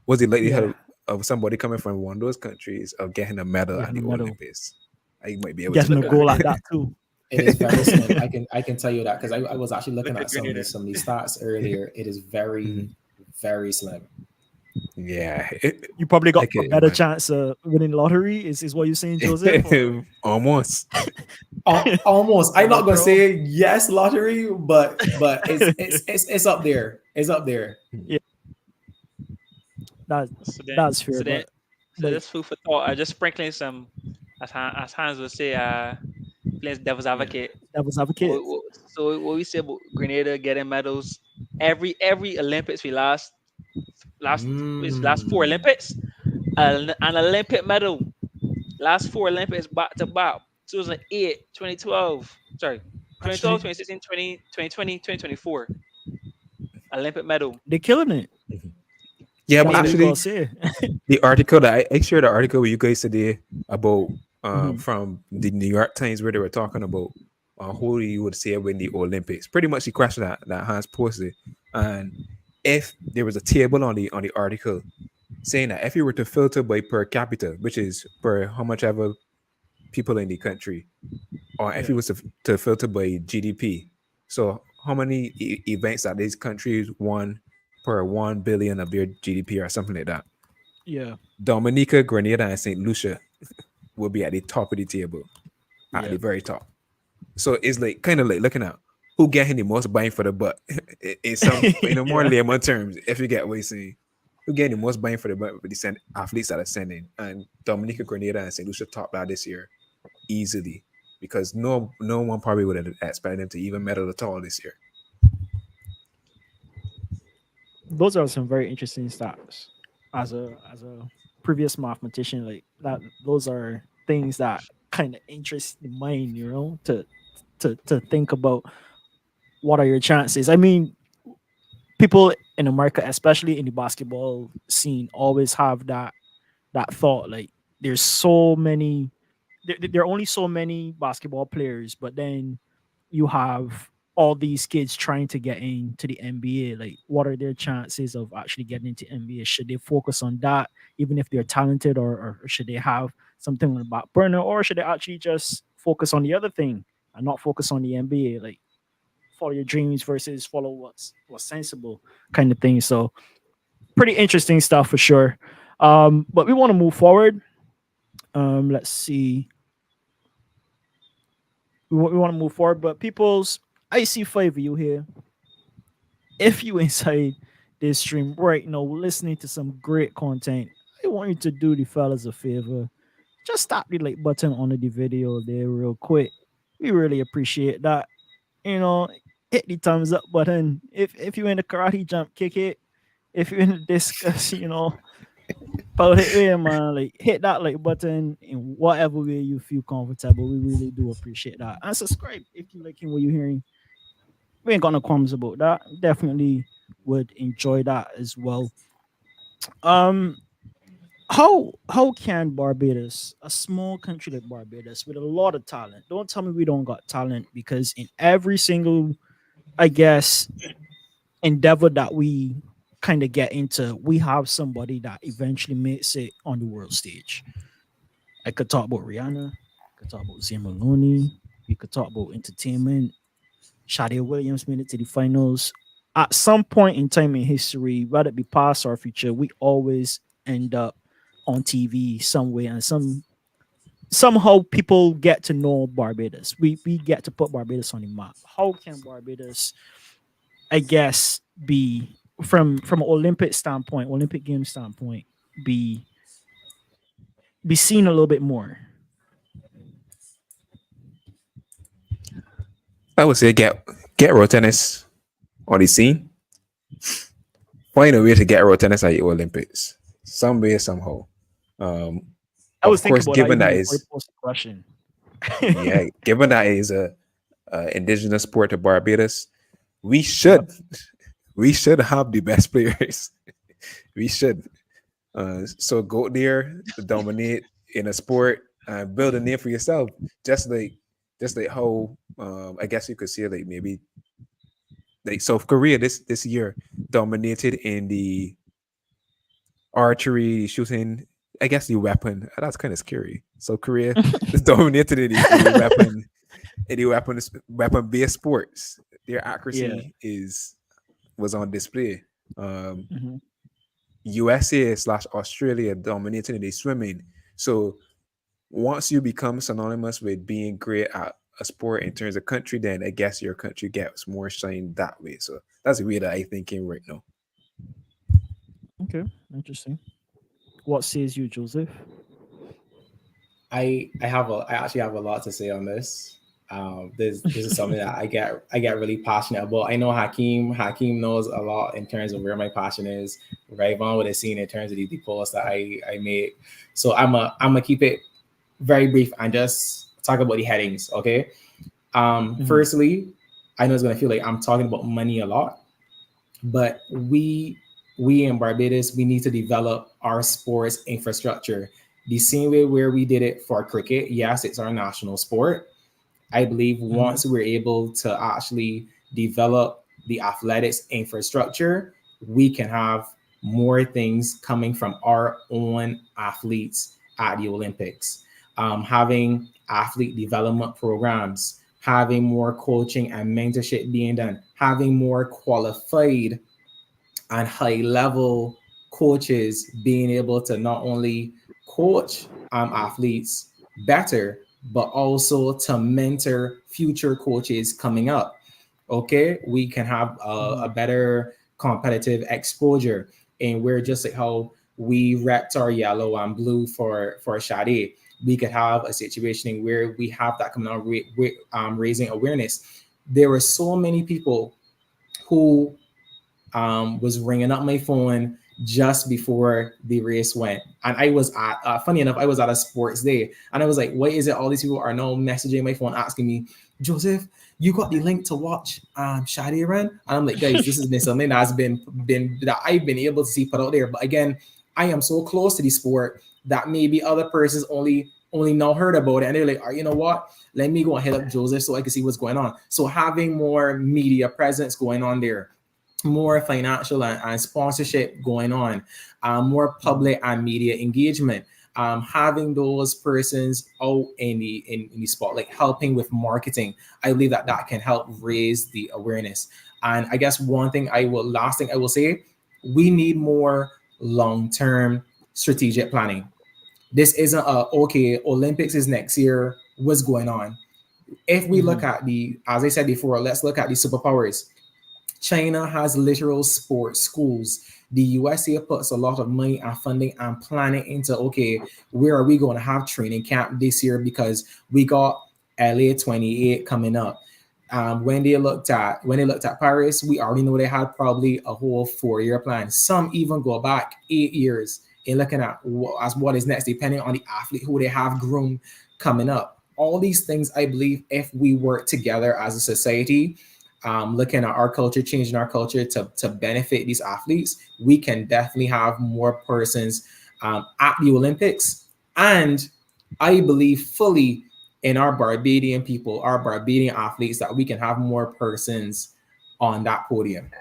Was the Yeah, likelihood of somebody coming from one of those countries of getting a medal at getting the a medal, Olympics? I might be able to getting a look at goal like it. that too. It is very slim. I can tell you that because I was actually Look looking at at some of Grenada. these stats earlier. It is very Mhm. very slim. Yeah, You probably I got a can better imagine. chance of winning lottery. Is what you're saying, Joseph? Or Almost. Almost. I'm semi not gonna pro? say yes lottery, but it's up there. It's up there. Yeah, that So then, that's fair. so then, so But that's food for thought. I just sprinkling some, as Hans would say, playing devil's yeah, advocate. devil's advocate. So what we say about Grenada getting medals every Olympics we last four Mm. Olympics, an Olympic medal. Last four Olympics back to back. 2008, 2012. Sorry, 2012, Actually, 2016, 2020, 2024. Olympic medal. they're killing it. Yeah, but That's what you Maybe gotta actually, say. the article that I shared the article with you guys today about Mhm. from the New York Times where they were talking about who you would say win the Olympics. Pretty much the question that Hans posted, and if there was a table on the article saying that if you were to filter by per capita, which is per how much ever people in the country, or if Yeah, you was to filter by GDP, so how many events that these countries won per 1 billion of their GDP or something like that. yeah, Dominica, Grenada, and St. Lucia will be at the top of the table, at yeah, the very top. So it's like kind of like looking at who getting the most bang for the buck in some more yeah, layman terms, if you get what you're saying. Who getting the most bang for the buck with the athletes that are sending. And Dominica, Grenada, and St. Lucia top that this year easily. Because no one probably would have expected them to even medal at all this year. those are some very interesting stats. As a previous mathematician, like that, those are things that kind of interest the mind, to think about what are your chances. I mean, people in America, especially in the basketball scene, always have that thought like there's so many there are only so many basketball players, but then you have all these kids trying to get into the NBA. Like, what are their chances of actually getting into NBA? Should they focus on that, even if they're talented, or should they have something on the back burner, or should they actually just focus on the other thing and not focus on the NBA? Like, follow your dreams versus follow what's sensible, kind of thing. So, pretty interesting stuff for sure. But we want to move forward. Let's see. We want to move forward, but people's, I see five of you here. If you inside this stream right now, listening to some great content, I want you to do the fellas a favor. Just tap the like button on the video there real quick. We really appreciate that. You know, hit the thumbs up button. If you're in the karate jump, kick it. If you're in the discuss, power it way, man. Like, hit that like button in whatever way you feel comfortable. We really do appreciate that. And subscribe if you liking what you're hearing. We ain't got no qualms about that. Definitely would enjoy that as well. Um, how can Barbados, a small country like Barbados with a lot of talent, don't tell me we don't got talent, because in every single, I guess, endeavor that we kind of get into, we have somebody that eventually makes it on the world stage. I could talk about Rihanna, I could talk about Zane Maloney, we could talk about entertainment. Shadi Williams made it to the finals. At some point in time in history, whether it be past or future, we always end up on TV some way, and somehow people get to know Barbados. We get to put Barbados on the map. How can Barbados, I guess, be from an Olympic standpoint, Olympic Games standpoint, be be seen a little bit more? I would say get road tennis on the scene. find a way to get road tennis at the Olympics, some way, somehow. Um, I was of thinking course, about that given even that before you is posed the question. yeah, given that is a indigenous sport to Barbados, we Yep. should we should have the best players. We should. So go there, dominate in a sport, build a name for yourself. Just like how I guess you could say like maybe like South Korea this year dominated in the archery shooting. I guess the weapon. That's kind of scary. So Korea dominated in the weapon based sports. Their Yeah. accuracy is was on display. Um, Hmm. USA/Australia dominating in the swimming. So once you become synonymous with being great at a sport in terms of country, then I guess your country gets more shine that way. So that's the way that I thinking right now. Okay. Interesting. What says you, Joseph? I actually have a lot to say on this. This is something that I get really passionate about. I know Hakeem knows a lot in terms of where my passion is. Right, Vaughn would have seen in terms of the posts that I made. So I'm gonna keep it very brief and just talk about the headings. Okay. Hmm. Firstly, I know it's gonna feel like I'm talking about money a lot, but we in Barbados, we need to develop our sports infrastructure the same way where we did it for cricket. Yes, it's our national sport. I believe Hmm. once we're able to actually develop the athletics infrastructure, we can have more things coming from our own athletes at the Olympics. Having athlete development programs, having more coaching and mentorship being done, having more qualified and high level coaches being able to not only coach athletes better, but also to mentor future coaches coming up. Okay, we can have Hmm. a better competitive exposure, and we're just like how we repped our yellow and blue for Shade. We could have a situation where we have that coming out, raising awareness. There were so many people who was ringing up my phone just before the race went. And I was at, funny enough, I was at a sports day. And I was like, what is it? All these people are now messaging my phone asking me, Joseph, you got the link to watch Shadi run? And I'm like, guys, this has been something that's been that I've been able to see put out there. But again, I am so close to the sport that maybe other persons only now heard about it. And they're like, you know what? Let me go and hit up Joseph so I can see what's going on. So having more media presence going on there, more financial and sponsorship going on, more public and media engagement, having those persons out in the spotlight, helping with marketing. I believe that that can help raise the awareness. And I guess last thing I will say, we need more long term strategic planning. This isn't okay, Olympics is next year. What's going on? If we look Hmm. at as I said before, let's look at the superpowers. China has literal sports schools. The USA puts a lot of money and funding and planning into, okay, where are we going to have training camp this year because we got LA 28 coming up. When they looked at Paris, we already know they had probably a whole 4 year plan. Some even go back 8 years in looking at what is next, depending on the athlete who they have groomed coming up. All these things, I believe, if we work together as a society, looking at our culture, changing our culture to benefit these athletes, we can definitely have more persons at the Olympics. And I believe fully in our Barbadian people, our Barbadian athletes, that we can have more persons on that podium.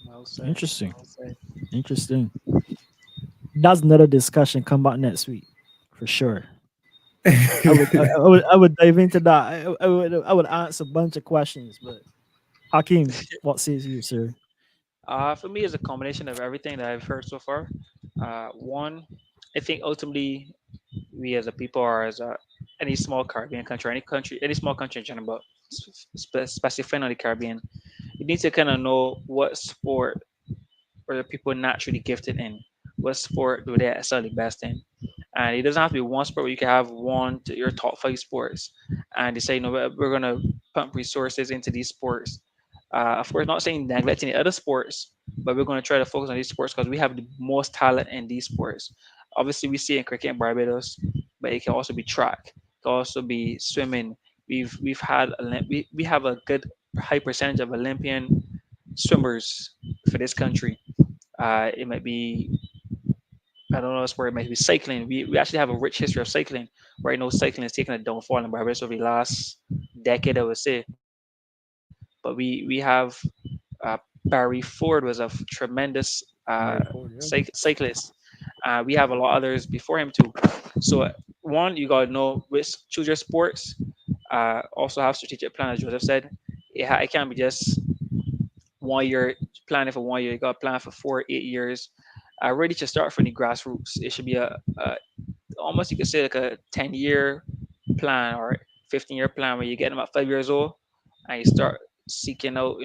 Well said. Interesting. Well said. Interesting. That's another discussion. Come back next week for sure. I would dive into that. I would answer a bunch of questions, but Hakeem, what says you, sir? For me, it's a combination of everything that I've heard so far. One, I think ultimately we as a people or as any small Caribbean country, any small country in general, but specifying on the Caribbean, you need to kind of know what sport are the people naturally gifted in. What sport do they excel the best in? And it doesn't have to be one sport, but you can have one to your top five sports, and they say, we're gonna pump resources into these sports Of course, not saying neglecting the other sports, but we're going to try to focus on these sports because we have the most talent in these sports. Obviously, we see in cricket in Barbados, but it can also be track, it can also be swimming. We've had we have a good high percentage of Olympian swimmers for this country. It might be, I don't know where it might be cycling. We actually have a rich history of cycling. Right now, cycling is taking a downfall in Barbados over the last decade, I would say. But we have uh, Barry Ford was a tremendous Very forward, yeah. cyclist. We have a lot of others before him too. So one, you gotta know which choose your sports. Also have strategic plan, as Joseph said. It can't be just 1 year planning for 1 year. You got to plan for 4, 8 years. Ready to start from the grassroots. It should be a almost, you could say, like a 10-year plan or 15-year plan where you get them at 5 years old and you start seeking out,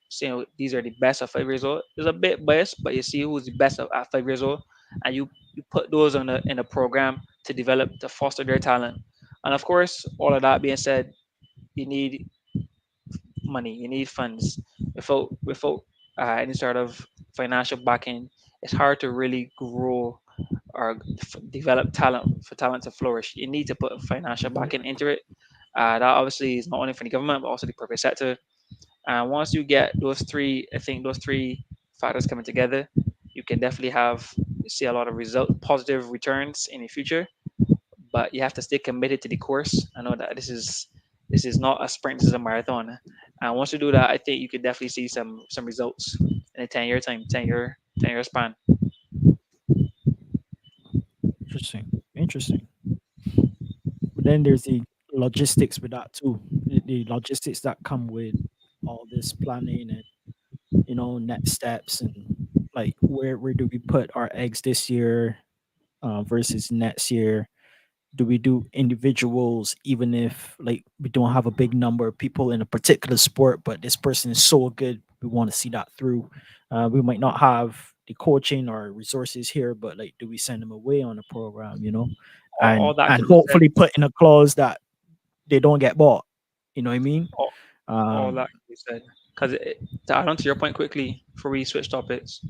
saying these are the best at 5 years old. It's a bit biased, but you see who's the best at 5 years old, and you put those on in a program to develop to foster their talent. And of course, all of that being said, you need money, you need funds. Without any sort of financial backing, it's hard to really grow or develop talent for talent to flourish. You need to put financial Mhm. backing into it. That obviously is not only for the government but also the private sector. And once you get those three, I think those three factors coming together, you can definitely see a lot of positive returns in the future. But you have to stay committed to the course. I know that this is not a sprint, this is a marathon. And once you do that, I think you could definitely see some results in a 10-year time, 10-year span. Interesting. Interesting. But then there's the logistics with that too. The logistics that come with all this planning and next steps and like where do we put our eggs this year versus next year? Do we do individuals even if like we don't have a big number of people in a particular sport, but this person is so good, we want to see that through. We might not have the coaching or resources here, but like do we send them away on a program, All that and could be said. hopefully put in a clause that they don't get bought. You know what I mean? All, all Um, that could be said. Because to add on to your point quickly, before we switch topics,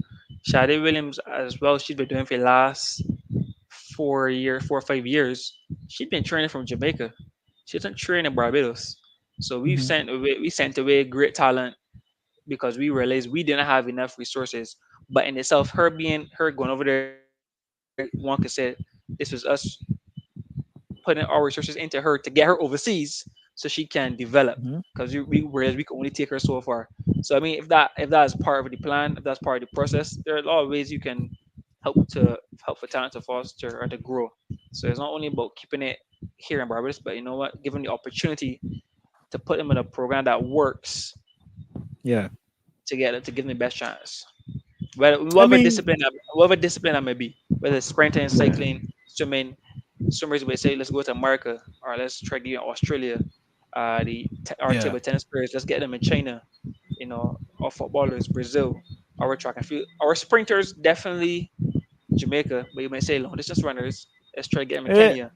Shade Williams as well. She's been doing for the last 4 or 5 years. She's been training from Jamaica. She doesn't train in Barbados. So mhm, we sent away great talent because we realized we didn't have enough resources. But in itself, her going over there, one could say this was us putting our resources into her to get her overseas so she can develop. mhm. Because whereas we can only take her so far. So I mean, if that is part of the plan, if that's part of the process, there are a lot of ways you can help for talent to foster or to grow. So it's not only about keeping it here in Barbados, but you know what, giving the opportunity to put them in a program that works Yeah. to give them the best chance. I mean, Whatever discipline that may be, whether it's sprinting, yeah, cycling, swimming. Swimmers would say, let's go to America or let's try to get in Australia. Our yeah. table tennis players, let's get them in China. Our footballers, Brazil. Our track and field, our sprinters, definitely Jamaica. But you might say long distance runners, let's try to get them in Eh, Kenya.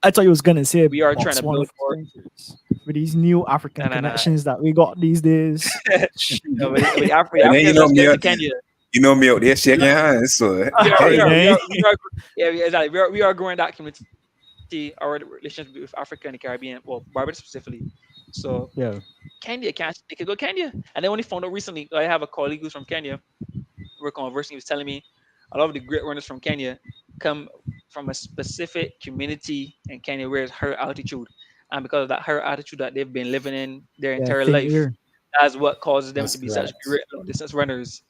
I thought you was gonna say We are trying to Botswana build for for. sprinters with these new African Nah, nah, nah. connections that we got these days. No, Shoot. with the And then Africans, let's get them to Kenya. you know me out there shaking hands. So We are, we hey, are, we Alright, are, eh? we are, yeah, exactly. We are growing that community, our relationship with Africa and the Caribbean, well, Barbados specifically. So Yeah. Kenya, they could go Kenya, and they only found out recently. I have a colleague who's from Kenya. We're conversing. He was telling me a lot of the great runners from Kenya come from a specific community in Kenya where it's higher altitude, and because of that higher altitude that they've been living in their Yeah, entire thin life, ear. that's what causes them That's to be such correct. great long distance runners.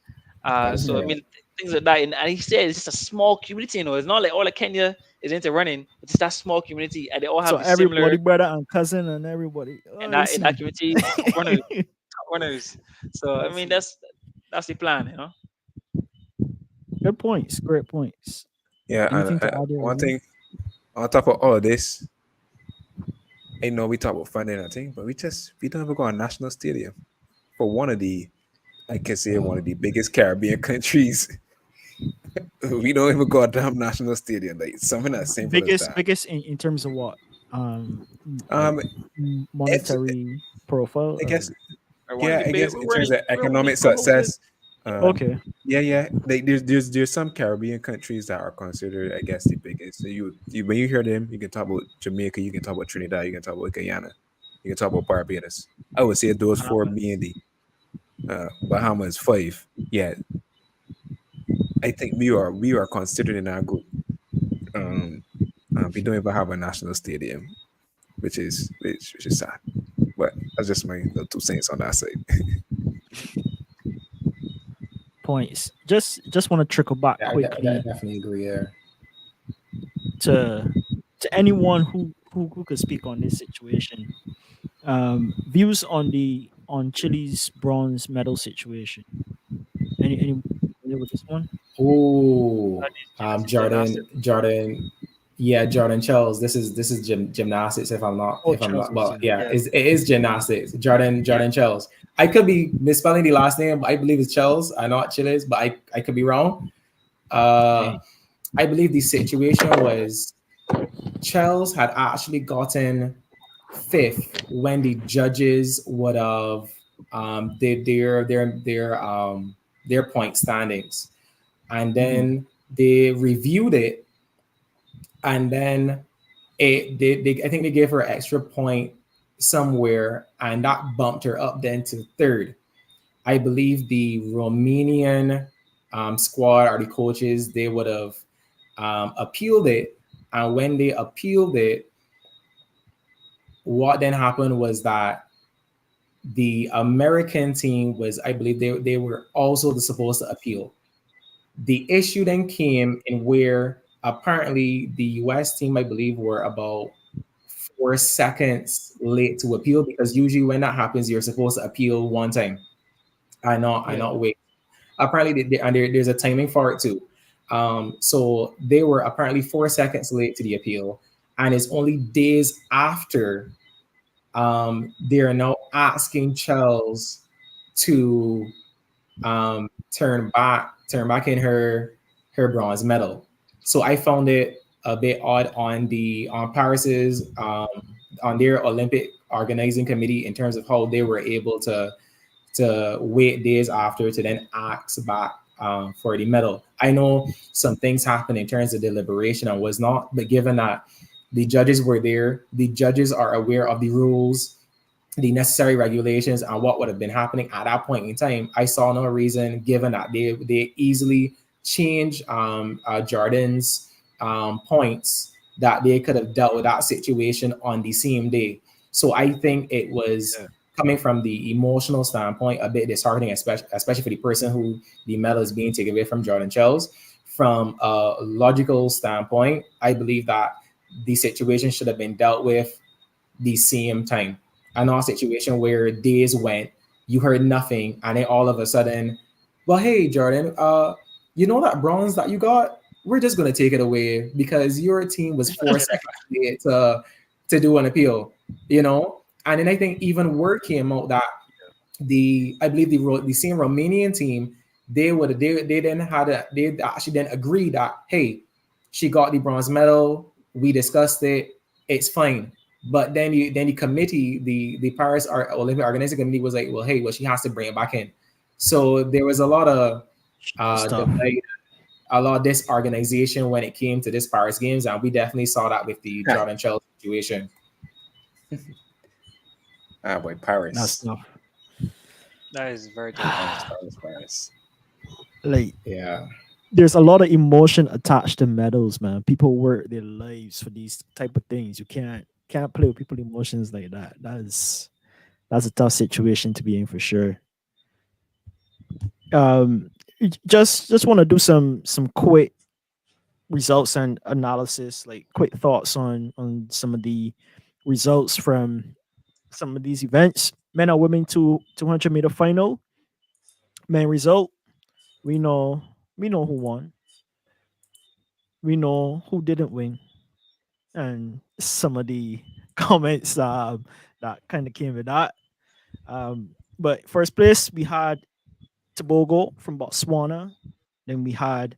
That is So I Mhm. mean, correct. things like that, and he said it's just a small community. It's not like all of Kenya is into running. It's just that small community, and they all So have the similar. everybody, brother and cousin and everybody. And Oh, that listen. community is top runners, top runners. So I mean, Listen. that's the plan. Good points. Great points. yeah, and Anything to add there, one Julien? thing on top of all this, I know we talk about funding and thing, but we don't even got a national stadium for one of the, I can say, one of the biggest Caribbean countries. We don't even got a damn national stadium. Like something as simple as that. Biggest in terms of what? Like Um, it's monetary profile I or guess Or wanted Yeah, to I play. guess in terms of We're willing economic to promote it. success, um, Okay. yeah, yeah. Like there's some Caribbean countries that are considered, I guess, the biggest. So you when you hear them, you can talk about Jamaica, you can talk about Trinidad, you can talk about Guyana, you can talk about Barbados. I would say those four being the Bahamas five. Yeah, I think we are considered in our group. Um, we don't even have a national stadium, which is sad. But that's just my little 2 cents on that side. Points. Just want to trickle back Yeah, I quickly definitely agree there. to anyone who could speak on this situation. Views on Chile's bronze medal situation. Any familiar with this one? Oh, This is Jordan, gymnastics. yeah, Jordan Charles. This is gymnastics. Oh, If I'm not, Chelsea's, well, yeah. yeah, Yeah, it is gymnastics. yeah. Jordan Charles. I could be misspelling the last name, but I believe it's Charles. I know Chiles, but I could be wrong. Uh, Okay. I believe the situation was Charles had actually gotten fifth when the judges would have did their point standings, and Mhm. then they reviewed it, and then I think they gave her an extra point somewhere, and that bumped her up then to third. I believe the Romanian squad or the coaches, they would have appealed it, and when they appealed it, what then happened was that the American team was, I believe, they were also supposed to appeal. The issue then came in where apparently the US team, I believe, were about 4 seconds late to appeal, because usually when that happens, you're supposed to appeal one time. I Yeah. not wait. Apparently, and there's a timing for it too. So they were apparently 4 seconds late to the appeal, and it's only days after they are now asking Chels to turn back in her bronze medal. So I found it a bit odd on the on Paris's on their Olympic organizing committee in terms of how they were able to wait days after to then ask back for the medal. I know some things happened in terms of deliberation and was not, but given that the judges were there, the judges are aware of the rules, the necessary regulations, and what would have been happening at that point in time. I saw no reason, given that they easily change Jordan's points, that they could have dealt with that situation on the same day. So I think it was Yeah. coming from the emotional standpoint a bit disheartening, especially for the person who the medal is being taken away from, Jordan Chels. From a logical standpoint, I believe that the situation should have been dealt with the same time. I know a situation where days went, you heard nothing, and then all of a sudden, well, hey Jordan, you know that bronze that you got? We're just gonna take it away because your team was 4 seconds late to do an appeal, you know. And then I think even word came out that I believe the same Romanian team, they then they actually then agreed that, hey, she got the bronze medal, we discussed it, it's fine. But then the committee, the Paris Olympic organizing committee was like, well, hey, well, she has to bring it back in. So there was a lot of Stuff. debate, a lot of disorganization when it came to this Paris Games, and we definitely saw that with the Jordan Chelsea situation. Ah, boy, That Paris. stuff. That is very tough. Paris. Like Yeah. there's a lot of emotion attached to medals, man. People work their lives for these type of things. You can't play with people's emotions like that. That's a tough situation to be in for sure. Just want to do some quick results and analysis, like quick thoughts on some of the results from some of these events. Men or women 200-meter final. Men result. We know we know who won. We know who didn't win, and some of the comments that kind of came with that. But first place we had Tobago from Botswana. Then we had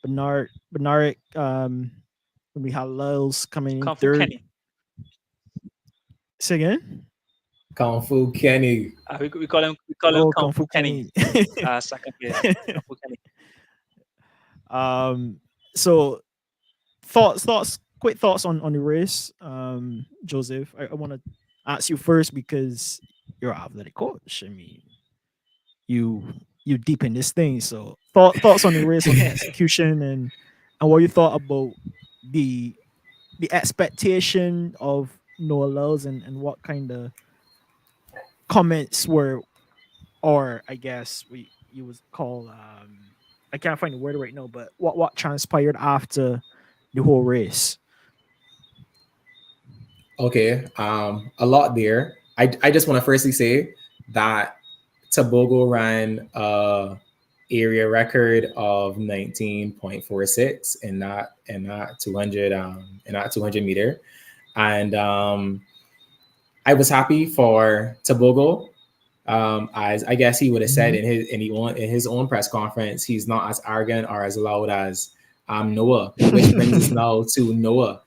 Bernard. Then we had Lyles coming in Kung Fu third. Kenny. Say again. Kung Fu Kenny. We call him We call him Oh, Kung Kung Fu Fu Kenny. Kenny. Second player. Kung Fu Kenny. So thoughts, quick thoughts on the race. Joseph, I want to ask you first because you're an athletic coach. I mean, you you deep in this thing. So thoughts on the race, on the execution, and what you thought about the the expectation of Noah Lyles, and what kind of comments were, or I guess we you would call, I can't find the word right now, but what transpired after the whole race. Okay, a lot there. I just want to firstly say that Tobago ran area record of 19.46 in that 200 meter, and I was happy for Tobago. As I guess he would have said Mhm. in his own press conference, he's not as arrogant or as loud as Noah, which brings us now to Noah.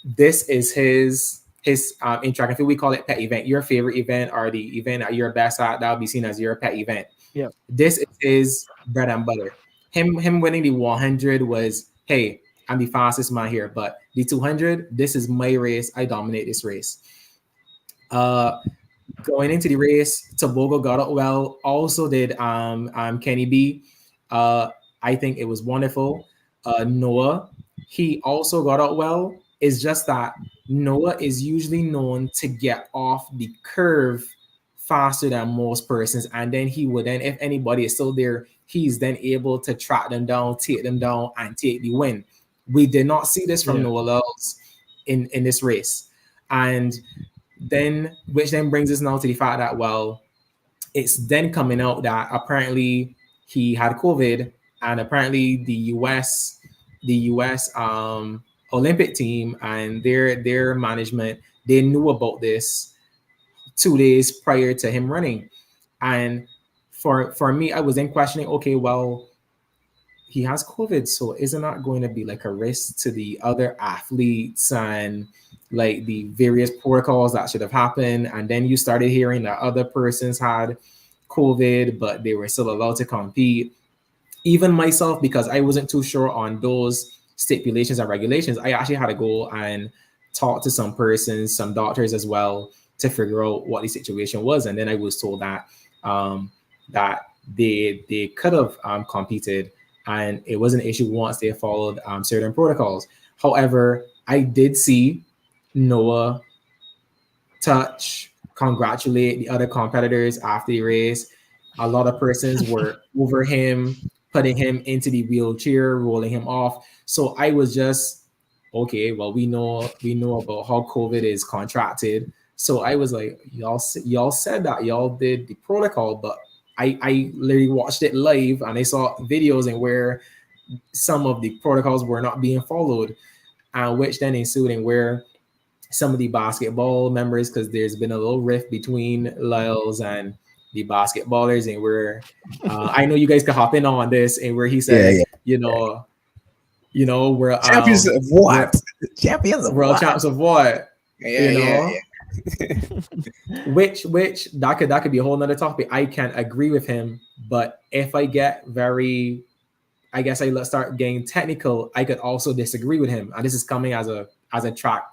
This is his in track and field we call it pet event. Your favorite event or the event that you're best at, that'll be seen as your pet event. Yeah. This is his bread and butter. Him winning the 100 was, hey, I'm the fastest man here, but the 200, this is my race. I dominate this race. Uh, Going into the race, Tobago got up well. Also did Kenny B. Uh, I think it was wonderful. Noah, he also got out well. It's just that Noah is usually known to get off the curve faster than most persons, and then he would then, if anybody is still there, he's then able to track them down, take them down, and take the win. We did not see this from Yeah. Noah Lyles in this race, and then which then brings us now to the fact that, well, it's then coming out that apparently he had COVID, and apparently the US Olympic team and their management, they knew about this 2 days prior to him running. And for me, I was then questioning, okay, well, he has COVID, so isn't that going to be like a risk to the other athletes and like the various protocols that should have happened? And then you started hearing that other persons had COVID, but they were still allowed to compete. Even myself, because I wasn't too sure on those stipulations and regulations, I actually had to go and talk to some persons, some doctors as well, to figure out what the situation was. And then I was told um, that they could have competed, and it was an issue once they followed certain protocols. However, I did see Noah touch, congratulate the other competitors after the race. A lot of persons were over him, putting him into the wheelchair, rolling him off. So I was just, okay, well, we know about how COVID is contracted. So I was like, y'all said that y'all did the protocol, but I literally watched it live and I saw videos and where some of the protocols were not being followed, and which then ensued in where some of the basketball members, because there's been a little rift between Lyles and the basketballers, and where I know you guys could hop in on this, and where he Yeah, says, yeah. we're Champions of we're what? Champions of world what? champs of what, Yeah, you yeah, know, which that could be a whole nother topic. I can agree with him, but if I get very, I guess I let's start getting technical, I could also disagree with him. And this is coming as a track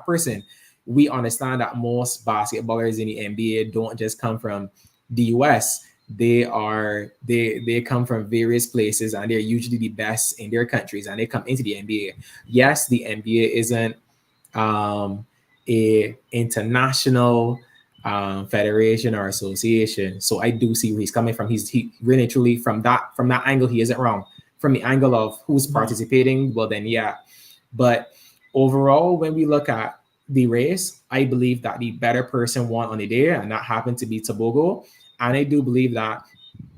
person. We understand that most basketballers in the NBA don't just come from the US. They come from various places, and they're usually the best in their countries, and they come into the NBA. Yes, the NBA isn't um, a international federation or association. So I do see where he's coming from. He really truly, from that angle, he isn't wrong. From the angle of who's Mhm. participating, well then yeah. But overall, when we look at the race, I believe that the better person won on the day, and that happened to be Tobago. And I do believe that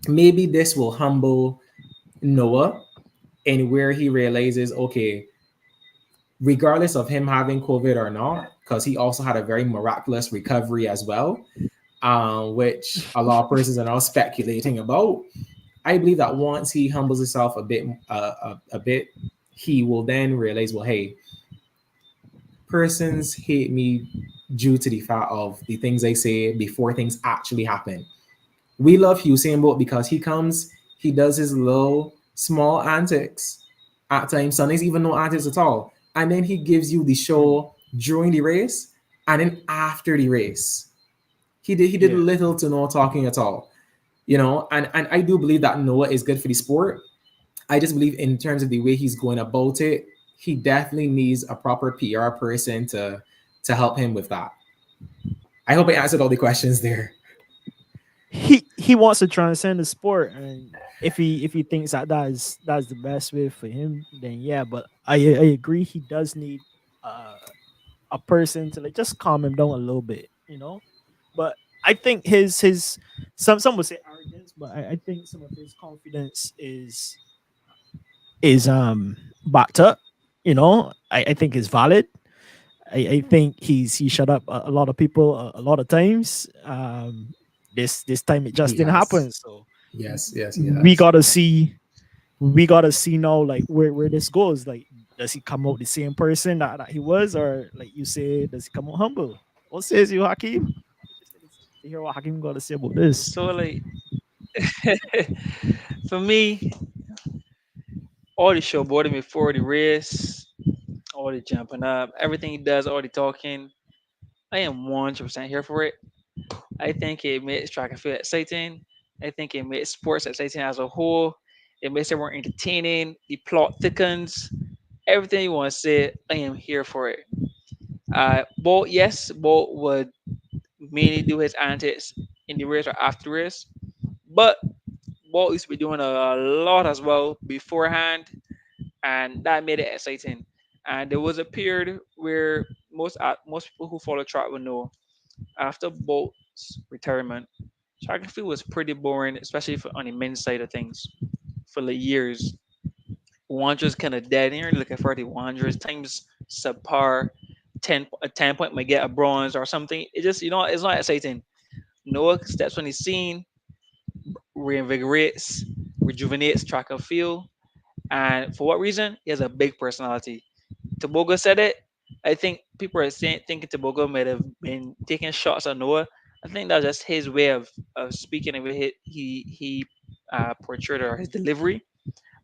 maybe this will humble Noah, and where he realizes, okay, regardless of him having COVID or not, because he also had a very miraculous recovery as well, which a lot of persons are now speculating about. I believe that once he humbles himself a bit, he will then realize, well, hey, persons hate me due to the fact of the things I say before things actually happen. We love Usain Bolt because he comes, he does his little small antics at times, sometimes even no antics at all. And then he gives you the Mm. show during the race and then after the race. He did Yeah. little to no talking at all. And I do believe that Noah is good for the sport. I just believe in terms of the way he's going about it, he definitely needs a proper PR person to help him with that. I hope I answered all the questions there. He wants to transcend the sport, and if he thinks that that's the best way for him, then yeah. But I agree, he does need uh, a person to like just calm him down a little bit, you know. But I think his some would say arrogance, but I think some of his confidence is backed up. You know, I think is valid. I think he shut up a lot of people a lot of times. This time it just He didn't has. happen. So Yes, yes, he we has. gotta see we gotta see now like where this goes. Like, does he come out the same person that he was, or like you say, does he come out humble? What says you, Hakeem? Interested to hear what Hakeem got to say about this. So like for me, all the showboating before the race, all the jumping up, everything he does, all the talking, I am 100% here for it. I think it makes track and field exciting. I think it makes sports exciting as a whole. It makes it more entertaining. The plot thickens. Everything you want to say, I am here for it. Bolt, yes, Bolt would mainly do his antics in the race or after the race, but Bolt used to be doing a lot as well beforehand, and that made it exciting. And there was a period where most people who follow track will know after Bolt's retirement, track and field was pretty boring, especially on the men's side of things. For the years, 100's kind of dead. And you're looking for the 100's times subpar. A 10 point might get a bronze or something. It just it's not exciting. Noah steps on the scene, reinvigorates, rejuvenates track and field, and for what reason? He has a big personality. Tobogo said it. I think people are thinking Tobogo might have been taking shots at Noah. I think that's just his way of speaking and way he portrayed or his delivery.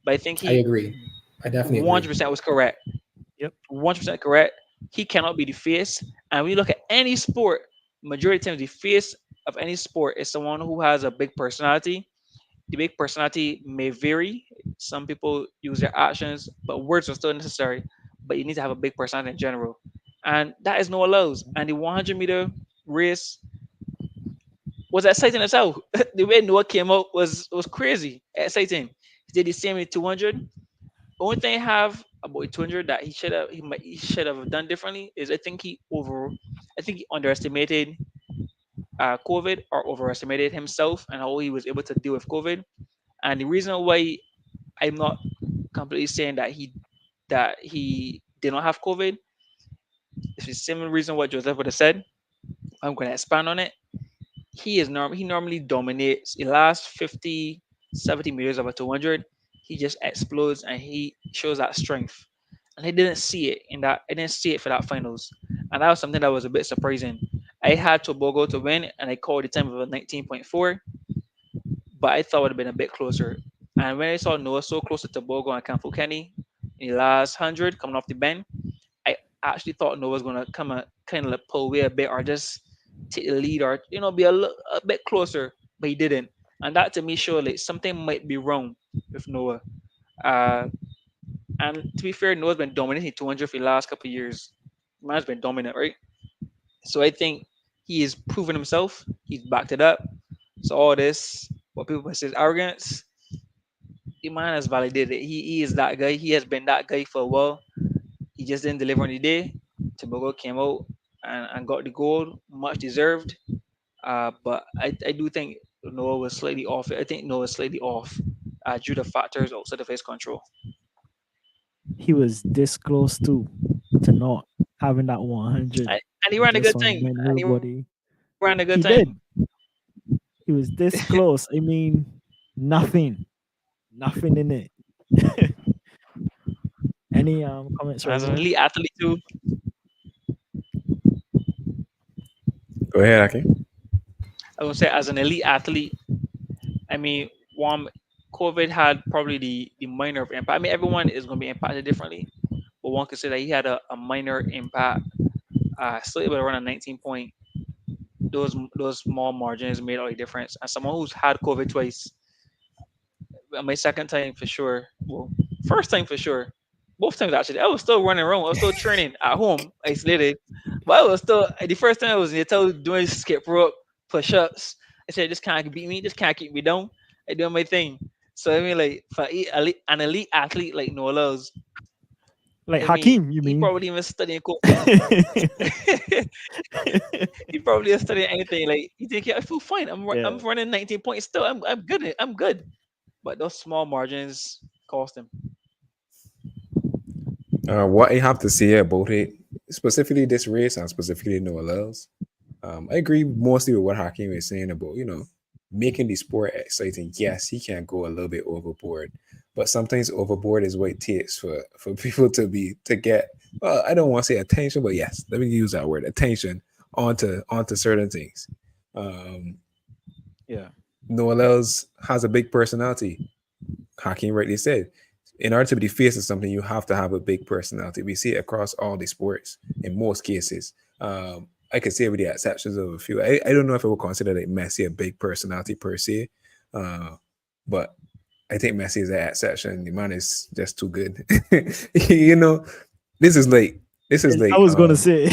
But I think I he agree. Mhm. I definitely agree. 100% was correct. Yep. 100% correct. He cannot be the face. And when you look at any sport, majority of times the face of any sport is someone who has a big personality. The big personality may vary. Some people use their actions, but words are still necessary. But you need to have a big personality in general. And that is no allows. And the 100-meter race was exciting as hell. The way Noah came out was crazy, exciting. He did the same in 200. Only thing I have about 200 that he should have done differently is I think he underestimated COVID or overestimated himself and how he was able to deal with COVID. And the reason why I'm not completely saying that he did not have COVID is the same reason what Joseph would have said. I'm going to expand on it. He normally dominates the last 50, 70 meters of a 200. He just explodes and he shows that strength. And I didn't see it for that finals. And that was something that was a bit surprising. I had Tobago to win and I called the time of a 19.4, but I thought it would have been a bit closer. And when I saw Noah so close to Tobago and Campo Kenny in the last 100 coming off the bend, I actually thought Noah was going to come a kind of like pull away a bit or just take the lead or be a bit closer, but he didn't. And that to me showed like something might be wrong with Noah. Uh, and to be fair, Noah's been dominating 200 for the last couple of years. Man's been dominant, right? So I think he has proven himself. He's backed it up. So all this, what people say is arrogance, the man has validated it. He is that guy. He has been that guy for a while. He just didn't deliver on the day. Tobago came out and got the gold, much deserved. But I do think Noah was slightly off. I think Noah was slightly off due to factors outside of his control. He was this close to not having that 100. And he He ran a just good want to thing. win And he ran a everybody. good thing. He did. He was this close. I mean, nothing, nothing in it. Any comments, As an Roje? elite athlete too, Go ahead, Aki. I would say as an elite athlete, I mean, one COVID had probably the minor of impact. I mean, everyone is going to be impacted differently, but one could say that he had a minor impact. Still able to run a 19 point. Those small margins made all the difference. And someone who's had COVID twice, my second time for sure. Well, first time for sure. Both times actually. I was still running around. I was still training at home, isolated. But I was still the first time I was in the hotel doing skip rope, push ups. I said, "This can't beat me. This can't keep me down." I doing my thing. So I mean, like for an elite athlete like Noah Lyles, Like I mean, Hakeem, you he mean? probably even studying. He probably is studying anything. Like you think, yeah, I feel fine. I'm Yeah. running 19 points still. I'm good. I'm good. But those small margins cost him. What I have to say about it, specifically this race and specifically Noah Lyles, I agree mostly with what Hakeem is saying about, making the sport exciting. Yes, he can go a little bit overboard, but sometimes overboard is what it takes for people to get. Well, I don't want to say attention, but yes, let me use that word, attention onto certain things. Um, Yeah. Noah Lyles has a big personality. Hakeem rightly said, in order to be the face of something, you have to have a big personality. We see it across all the sports in most cases. I could say with the exceptions of a few. I don't know if I would consider like Messi a big personality per se, uh, but I think Messi is an exception. The man is just too good. you know, this is like this is Yes, I like was gonna say.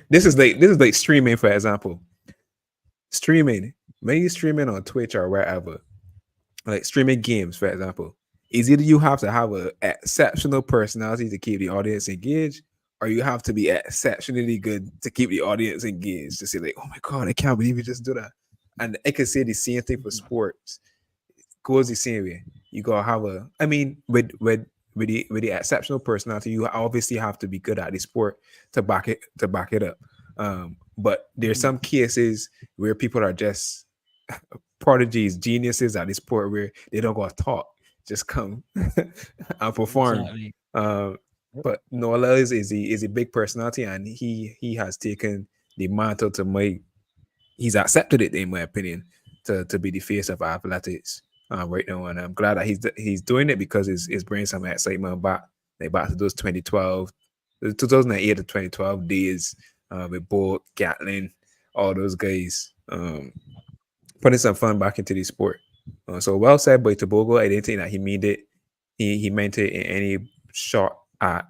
this is like streaming, for example. Streaming, maybe streaming on Twitch or wherever, like streaming games, for example, is either you have to have an exceptional personality to keep the audience engaged, or you have to be exceptionally good to keep the audience engaged. To say like, oh my god, I can't believe you just do that. And I can say the same thing for sports. Goes the same way. You gotta have a. I mean, with the exceptional personality, you obviously have to be good at the sport to back it up. But there's some cases where people are just prodigies, geniuses at this sport where they don't go to talk, just come and perform. Exactly. Um, Yep. but Nola is a big personality, and he has taken the mantle to make. He's accepted it, in my opinion, to be the face of athletics right now, and I'm glad that he's doing it because it's bringing some excitement back, like back to those 2012, the 2008 to 2012 days with Bolt, Gatlin, all those guys. Putting some fun back into the sport. So well said by Tobago. I didn't think that he meant it. He meant it in any shot at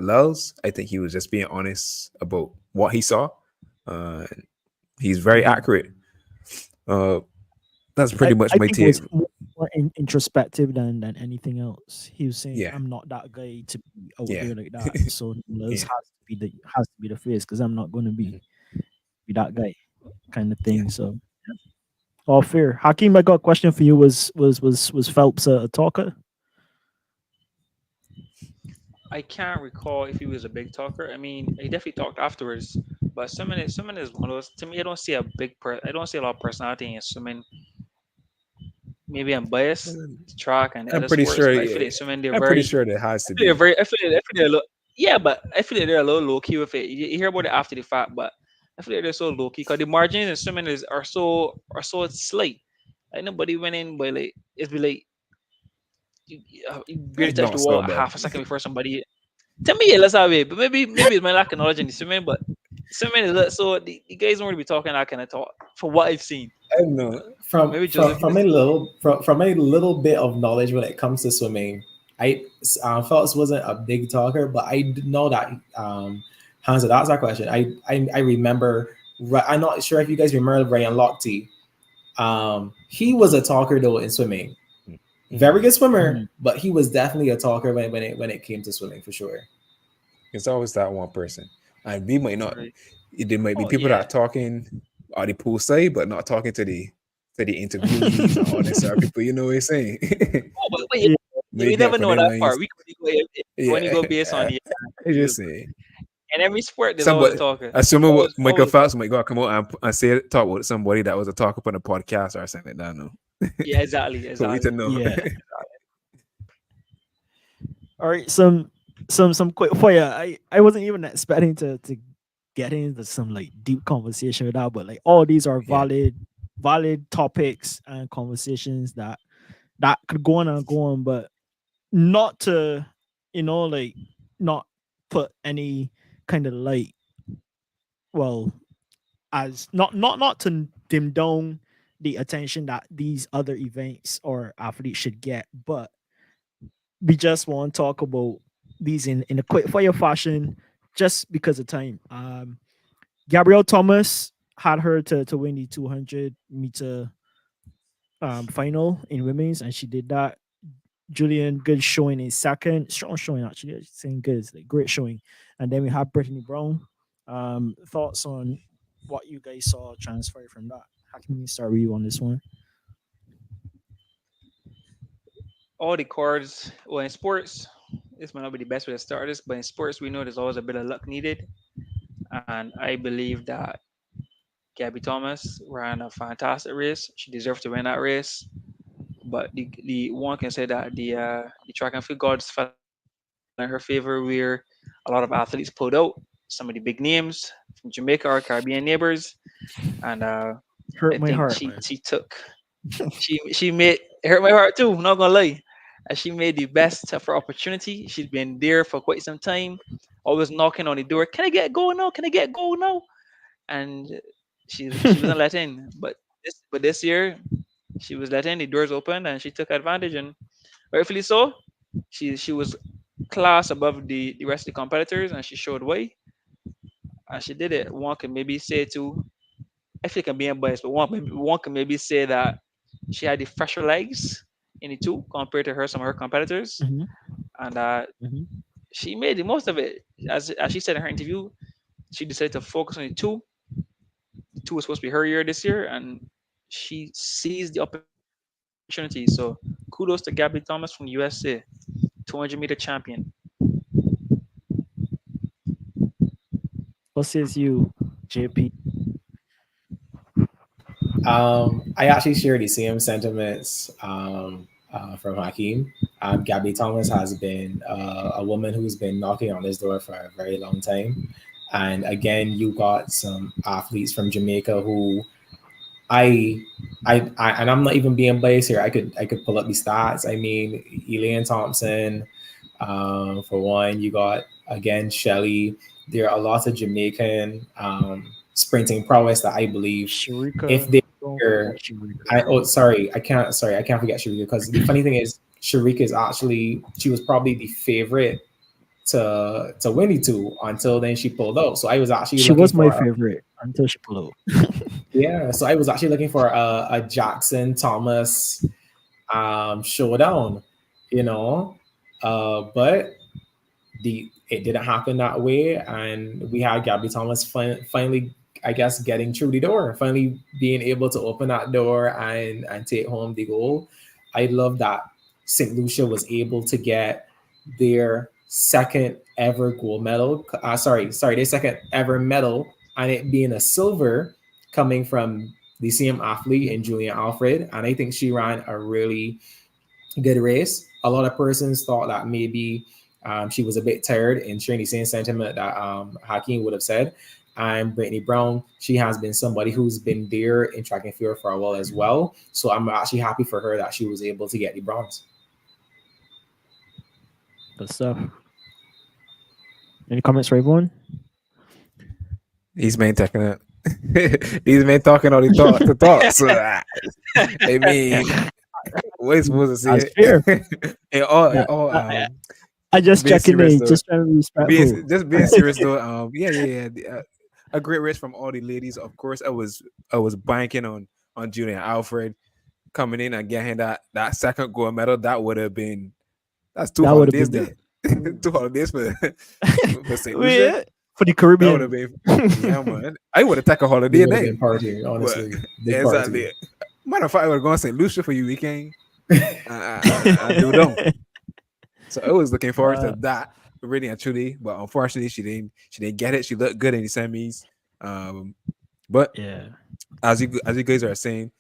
Lyles. I think he was just being honest about what he saw. Uh, he's very Mhm. accurate. Uh, that's I, pretty much I my think it take. was more introspective than anything else. He was saying, Yeah, "I'm not that guy to be out yeah, there like that." So Liz yeah, has to be the face because I'm not going to mhm, be that guy, kind of yeah. thing. So all fair. Hakeem, I got a question for you. Was Phelps a talker? I can't recall if he was a big talker. I mean, he definitely talked afterwards. But swimming is one of those. To me, I don't see a I don't see a lot of personality in swimming. Maybe I'm biased to track and I'm other pretty sports, sure. but I feel like swimming they're I'm pretty very. sure there has to I feel they're be. very. I feel they're a little. Yeah, but I feel like they're a little low key with it. You hear about it after the fact, but I feel like they're so low key because the margins in swimming are so slight. Like nobody went in, but like it's be like you barely It's touch the not wall so a bad. half a second before somebody. To me, let's have it. But maybe it's my lack of knowledge in the swimming, but swimming is so the guys don't really be talking that kind of talk for what I've seen. I don't know. from Maybe from Joseph. from a little bit of knowledge when it comes to swimming, I Phelps wasn't a big talker, but I know that Hansa, that's our question. I remember. I'm not sure if you guys remember Ryan Lochte. He was a talker though in swimming. Very Mhm. good swimmer, Mhm. but he was definitely a talker when it came to swimming for sure. It's always that one person, and we might not. Right. There might be Oh people that yeah. are talking on the pool side, but not talking to the interviewees and all this sort of people. You know what I'm saying? Oh, but wait, Yeah. May we get never for know them that part. lines. We only Yeah, go based on the I views. just say In every sport, there's always a somebody. talker. Assuming what Michael Always. Phelps might go come out and say talk with somebody that was a talk up on a podcast or something like that. No, Yeah, exactly, for we to exactly. know. Yeah. All right. Some quick for you. I wasn't even expecting to get into some like deep conversation with that, but like all these are Yeah, valid valid topics and conversations that could go on and go on, but not to, like, not put any kind of light, well, as not to dim down the attention that these other events or athletes should get, but we just want to talk about these in a quick fire fashion just because of time. Gabrielle Thomas had her to win the 200-meter final in women's, and she did that. Julien, good showing in second. Strong showing, actually. Saying good, it's like great showing. And then we have Brittany Brown. Thoughts on what you guys saw transfer from that? How can we start with you on this one? All the cards, well, in sports, this might not be the best way to start this, but in sports, we know there's always a bit of luck needed. And I believe that Gabby Thomas ran a fantastic race. She deserved to win that race. But the one can say that the track and field gods fell in her favor, where a lot of athletes pulled out. Some of the big names from Jamaica, our Caribbean neighbors, and I Hurt think my she heart, she man. took she made it hurt my heart too. Not gonna lie, and she made the best of her opportunity. She's been there for quite some time, always knocking on the door. Can I get going now? Can I get going now? And she wasn't let in. But this year she was let in. The doors opened and she took advantage, and rightfully so. She was class above the rest of the competitors, and she showed why, and she did it. One can maybe say too. I feel like I'm being biased, but one can maybe say that she had the fresher legs in the two compared to some of her competitors, Hmm. and Hmm. she made the most of it. As she said in her interview, she decided to focus on the two. The two was supposed to be her year this year, and she seized the opportunity. So kudos to Gabby Thomas from the USA, 200-meter champion. What says you, JP? I actually share the same sentiments from Hakeem. Gabby Thomas has been a woman who's been knocking on this door for a very long time. And again, you got some athletes from Jamaica who I, and I'm not even being biased here. I could pull up the stats. I mean, Elaine Thompson, for one, you got again Shelly. There are a lot of Jamaican sprinting prowess that I believe if Sharika. they Don't forget were, Sharika. I can't forget Sharika because the funny thing is Sharika is actually she was probably the favorite to win the two until then she pulled out. So I was actually She looking was my for favorite until she pulled out. yeah, so I was actually looking for a Jackson Thomas showdown, you know, but the it didn't happen that way, and we had Gabby Thomas finally, I guess, getting through the door, finally being able to open that door and take home the goal. I love that St. Lucia was able to get their second ever gold medal. Their second ever medal, and it being a silver coming from the same athlete in Julien Alfred, and I think she ran a really good race. A lot of persons thought that maybe she was a bit tired, in sharing the same sentiment that Hakeem would have said. And Brittany Brown, she has been somebody who's been there in track and field for a while as well. So I'm actually happy for her that she was able to get the bronze. Good stuff. Any comments for everyone? These men taking it. These men talking all the talk to talk. So I mean, what's supposed to That's say fair. it? Yeah, All I just being checking serious in, though. just trying to be respectful. Just being serious though. Yeah. A great race from all the ladies. Of course, I was banking on Julian Alfred coming in and getting that second gold medal. That would have been that's two That would have holidays been there. good. Two holidays for St. Lucia. Yeah, for the That would have Caribbean. been yeah, man. I would have taken a We holiday would have night. been partying, But honestly. Big party. exactly. Matter of fact, I would have gone to St. Lucia for you weekend. I do them. So I was looking forward to Uh, that, really and truly. But unfortunately, she didn't get it. She looked good in the semis. But yeah. as you guys are saying,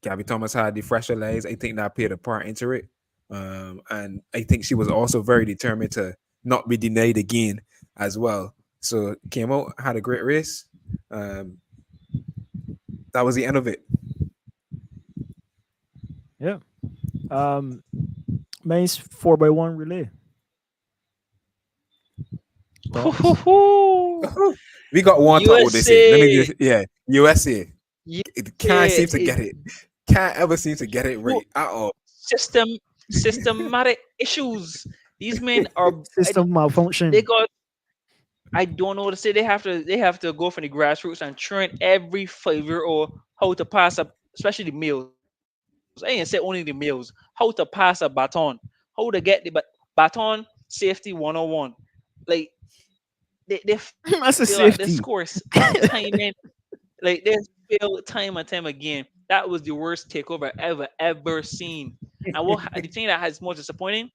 Gabby Thomas had the fresher legs. I think that played a part into it. And I think she was also very determined to not be denied again as well. So came out, had a great race. Um, that was the end of it. Yeah. Um, Mine's 4x1 relay. Thoughts? We got one top what they say. Let me USA, just USA. It can't USA seem to get is it. Can't ever seem to get it wo- right at all. system systematic issues. These men are System they malfunction. got I don't know what to say. They have to go from the grassroots and train every 5-year-old how to pass up, especially the males. I ain't say only the males, how to pass a baton, how to get the baton safety 101. Like they fail at this That's a course safety. time and like they fail time and time again. That was the worst takeover ever seen. And the thing that has most disappointing,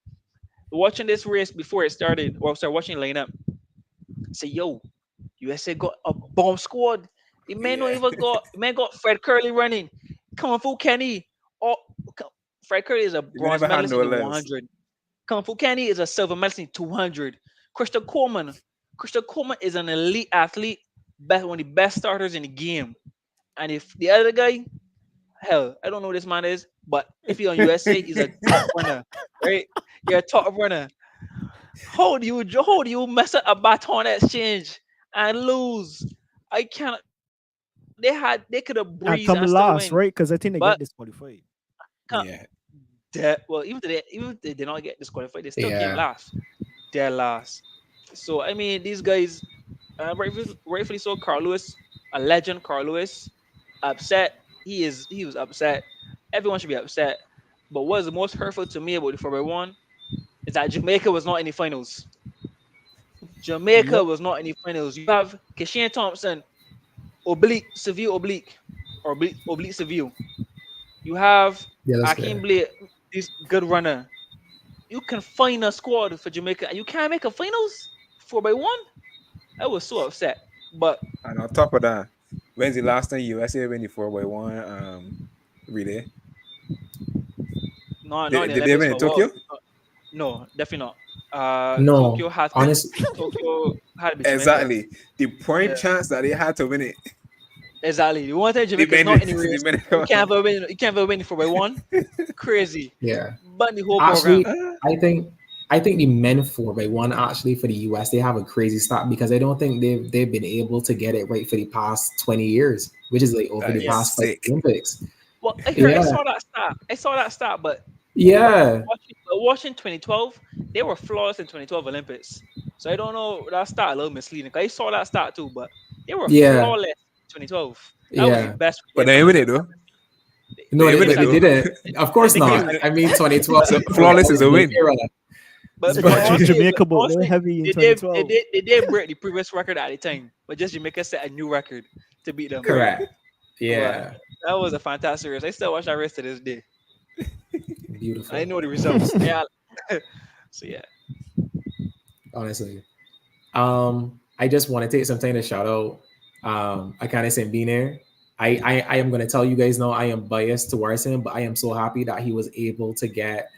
watching this race before it started, or sorry, watching the lineup, say yo, USA got a bomb squad. The man don't Yeah. even got man got Fred Curley running, Kung Fu Kenny. Oh, Fred Curley is a You bronze never had medalist no in the less. 100. Kung Fu Kenny is a silver medalist in 200. Christian Coleman, Christian Coleman is an elite athlete, best one of the best starters in the game. And if the other guy, hell, I don't know who this man is, but if he's on USA, he's a top runner, right? You're a top runner. How do you mess up a baton exchange and lose? I cannot. They could have breezed and And still come win, last, right? Because I think but they get disqualified. can't. Yeah. Well, even if they did not get disqualified, they still came Yeah. last. They're last. So I mean, these guys, rightfully so. Carl Lewis, a legend. Carl Lewis, upset. He was upset. Everyone should be upset. But what is the most hurtful to me about the 4x1 is that Jamaica was not in the finals. Jamaica Yep. was not in the finals. You have Keshane Thompson, oblique, Seville oblique, or oblique Seville. You have Yeah, that's Akeem fair. Blake, this good runner. You can find a squad for Jamaica, and you can't make a finals 4x1. I was so upset. But And on top of that, when's the last time USA win the 4x1 relay? not in Did, the did they Olympics win in for what? Tokyo? No, definitely not. No, honest. Tokyo had to be Jamaica. Exactly. The prime Yeah, chance that they had to win it, exactly. The one time they Jamaica is made not it. in the They race. made You can't it. ever win. You can't ever win 4x1. Crazy. Yeah. But the whole program. Actually, I think the men 4x1 actually for the US they have a crazy start because I don't think they've been able to get it right for the past 20 years, which is like over That the is Yeah. past five sick. Olympics. Well, I Yeah, saw that stat. I saw that stat, but yeah, watching 2012, they were flawless in 2012 Olympics. So I don't know, that stat a little misleading. I saw that stat too, but they were yeah, flawless in 2012. That was the yeah. best But relay they finals win I've it though. ever seen. No, They They win they, it could they have, though. didn't. Of course they could have, not. I mean, 2012. but Flawless That is was a the win. era. but But honestly, Jamaica boat they're honestly, heavy in they did they 2012. did they did break the previous record at the time, but just Jamaica set a new record to beat them. Correct. But Yeah, that was a fantastic race. I still watch that race to this day. I beautiful. know the results. Yeah. So yeah. Honestly. I just want to take some time to shout out I kind of being there. I am gonna tell you guys now I am biased towards him, but I am so happy that he was able to get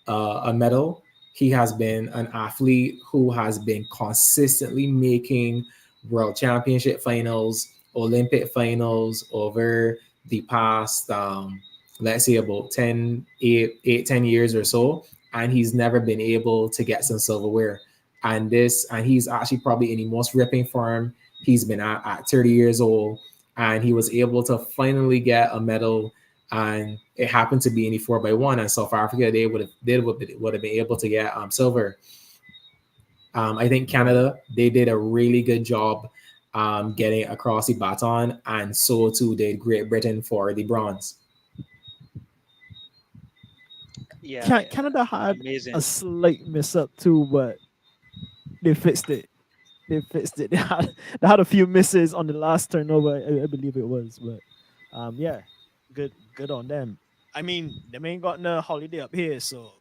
a medal. He has been an athlete who has been consistently making world championship finals, Olympic finals over the past let's say about 10 years or so, and he's never been able to get some silverware. And he's actually probably in the most ripping form he's been at 30 years old, and he was able to finally get a medal, and it happened to be in the 4x1, and South Africa they would have been able to get silver. I think Canada they did a really good job getting across the baton, and so too did Great Britain for the bronze. Yeah, yeah. Canada had a Amazing. slight mess up too, but they fixed it. They fixed it. They had a few misses on the last turnover, I believe it was. But yeah, good on them. I mean, they ain't got no holiday up here, so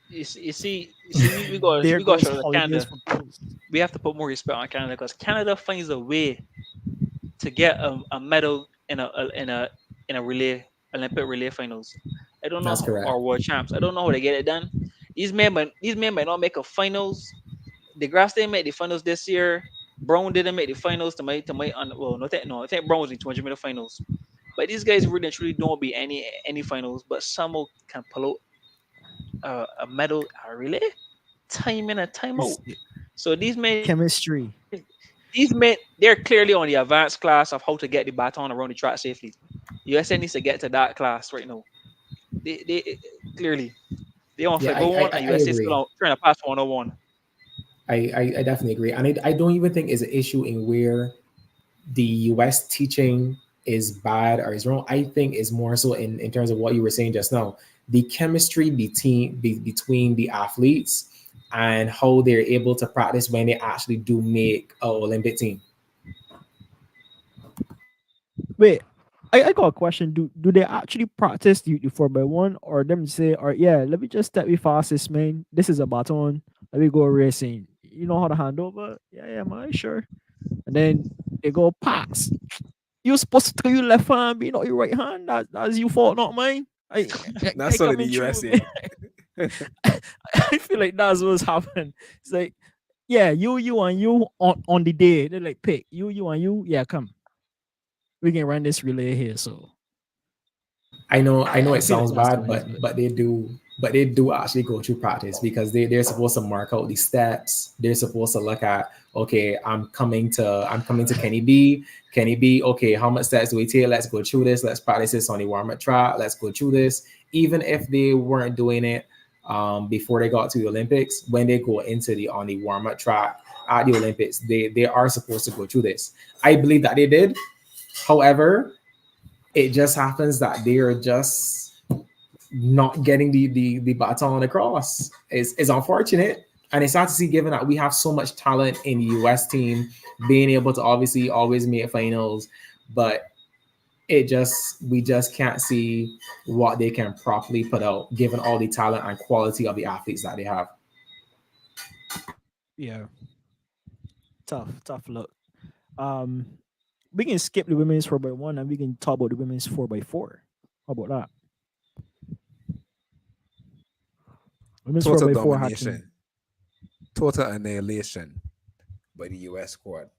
You see, there we got to goes show holidays Canada. for those. We have to put more respect on Canada because Canada finds a way to get a medal in a relay Olympic relay finals. I don't know That's how, correct. or world champs. I don't know how they get it done. These men might not make a finals. The grass didn't make the finals this year. Brown didn't make the finals to my well, no, I think Brown was in 200 meter finals. But these guys really and truly don't be any finals, but somehow can pull out a medal, a relay, time in and time out. It's So chemistry. these men, they're clearly on the advanced class of how to get the baton around the track safely. USA needs to get to that class right now. They clearly they on Yeah, Figure One and I USA still agree. on trying to pass 101. I definitely agree, and I don't even think is an issue in where the US teaching is bad or is wrong. I think is more so in terms of what you were saying just now, the chemistry between the athletes and how they're able to practice when they actually do make an Olympic team. Wait, I got a question. Do they actually practice the 4x1 or them say, or yeah, let me just step you fastest, man. This is a baton. Let me go racing. You know how to hand over? Yeah, yeah, man, sure. And then they go pass. You're supposed to throw your left hand, be not your right hand. That's your fault, not mine. I That's only the coming through. USA. I feel like that's what's happened. It's like, yeah, you, and you on the day. They're like, pick you, and you. Yeah, come. We can run this relay here. So I know I it feel like sounds that's the bad, way it is. But but they do actually go through practice because they're supposed to mark out the steps. They're supposed to look at, okay, I'm coming to Kenny B. Kenny B, okay, how much steps do we take? Let's go through this. Let's practice this on the warm-up track. Let's go through this. Even if they weren't doing it before they got to the Olympics, when they go into the on the warm-up track at the Olympics, they are supposed to go through this. I believe that they did. However, it just happens that they are just not getting the baton across. It's unfortunate. And it's sad to see given that we have so much talent in the US team being able to obviously always make finals, but it just we just can't see what they can properly put out given all the talent and quality of the athletes that they have. yeah, tough look. Um, we can skip the women's 4x1 and we can talk about the women's 4x4. How about that? Women's Total 4x4 had some. domination, total annihilation by the US squad.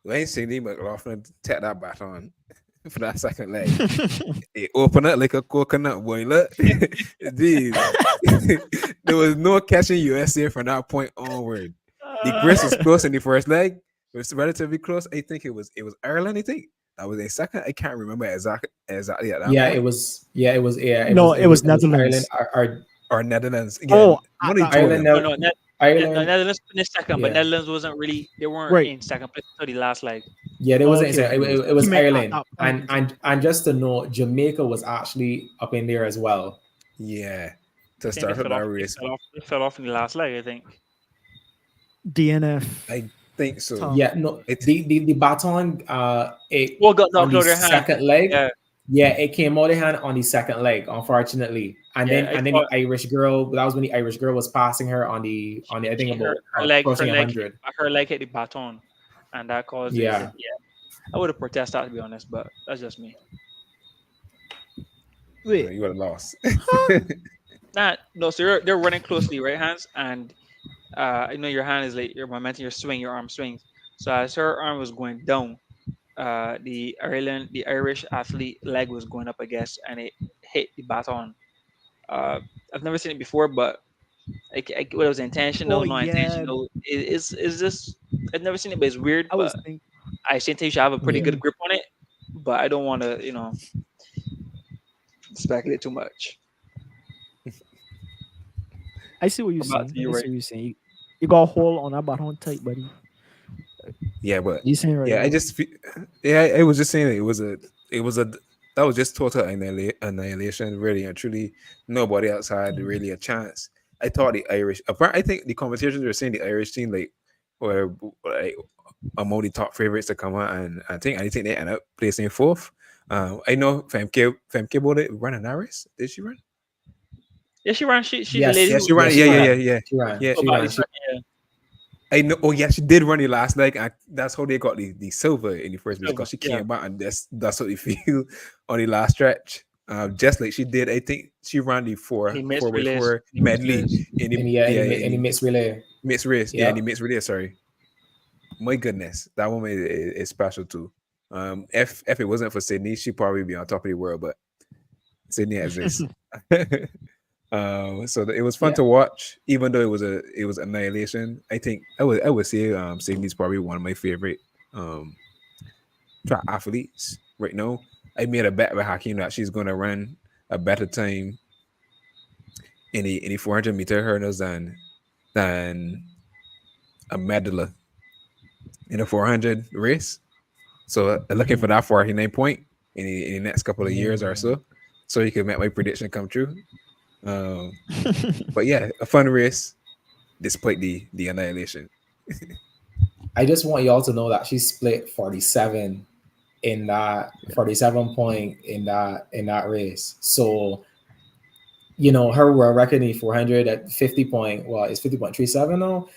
We ain't seen Lee McLaughlin take that baton for that second leg. It opened up like a coconut boiler. Dude, there was no catching USA from that point onward. The grist was close in the first leg. It was relatively close. I think it was Ireland. I think that was a second. I can't remember exactly at that Yeah, point. No, it was it was Ireland. Netherlands. Or Netherlands Oh, again. One at of the that two of Ireland point. them. No, now no, no, Ireland, Netherlands finished second, but yeah. Netherlands wasn't really they weren't Right. in second place until the last leg. Yeah, there wasn't. Okay, It, okay. it He was meant at Ireland, that point in time. and just to note, Jamaica was actually up in there as well. Yeah, I to think they start up fell that off. race. They fell off in the last leg. I think. DNF. I think so. Tough. Yeah, no, It's the baton, it Well, got on knocked the out of their hand. second leg. Yeah, Yeah, it came out of hand on the second leg, unfortunately, yeah. I and then thought the Irish girl. That was when the Irish girl was passing her on the I think she about her leg crossing 100. her leg hit the baton, and that caused it. Yeah, Yeah, I would have protested that to be honest, but that's just me. Wait, you would have lost. huh? Nah, no. So they're running closely, right hands, and I know your hand is like your momentum, your swing, your arm swings. So as her arm was going down, the Irish athlete leg was going up, I guess, and it hit the baton. Uh, I've never seen it before, but whether it was Oh intentional, not yeah, intentional, is this? I've never seen it, but it's weird. I was But thinking. I think you should have a pretty yeah. good Mhm. grip on it. But I don't want to, speculate too much. I see what you're About saying. you, I right? see what you're saying. You got a hole on that button tight, buddy. Yeah, but You saying right yeah, I now? just yeah, I was just saying it was a that was just total annihilation, really and truly. Nobody else had Mhm. really a chance. I thought the Irish. I think the conversations were saying the Irish team were like among the top favorites to come out, and I think they end up placing fourth. I know Femke bought it. Run an Aris? Did she run? Yeah, she ran. She's the lady Yes, Yeah, who. she ran. yes, Yeah, she yeah, Yeah. yeah, ran. yeah, She ran. yeah. Oh, She but ran. it's, She, yeah. I know. Oh, yeah, she did run the last leg, and that's how they got the silver in the first place Silver. because she Yeah. came back, and that's what they feel on the last stretch. Just like she did, I think she ran the And he four missed by relays. four He missed medley relays. in the and yeah and he in mixed relay. the mixed race. Yeah, in the Yep. mixed relay. Sorry, my goodness, that woman is special too. If it wasn't for Sydney, she'd probably be on top of the world. But Sydney exists. So it was fun Yeah. to watch, even though it was annihilation. I think I would say Sydney's probably one of my favorite um track athletes right now. I made a bet with Hakeem that she's going to run a better time in the 400-meter hurdles than a medal in a 400 race. So looking for that 49 point in the next couple of years or so you can make my prediction come true. Um, but yeah, a fun race despite the annihilation. I just want y'all to know that she split 47 in that 47 point in that race. So her world record in the 400 at 50 point. Well, it's 50.37 now.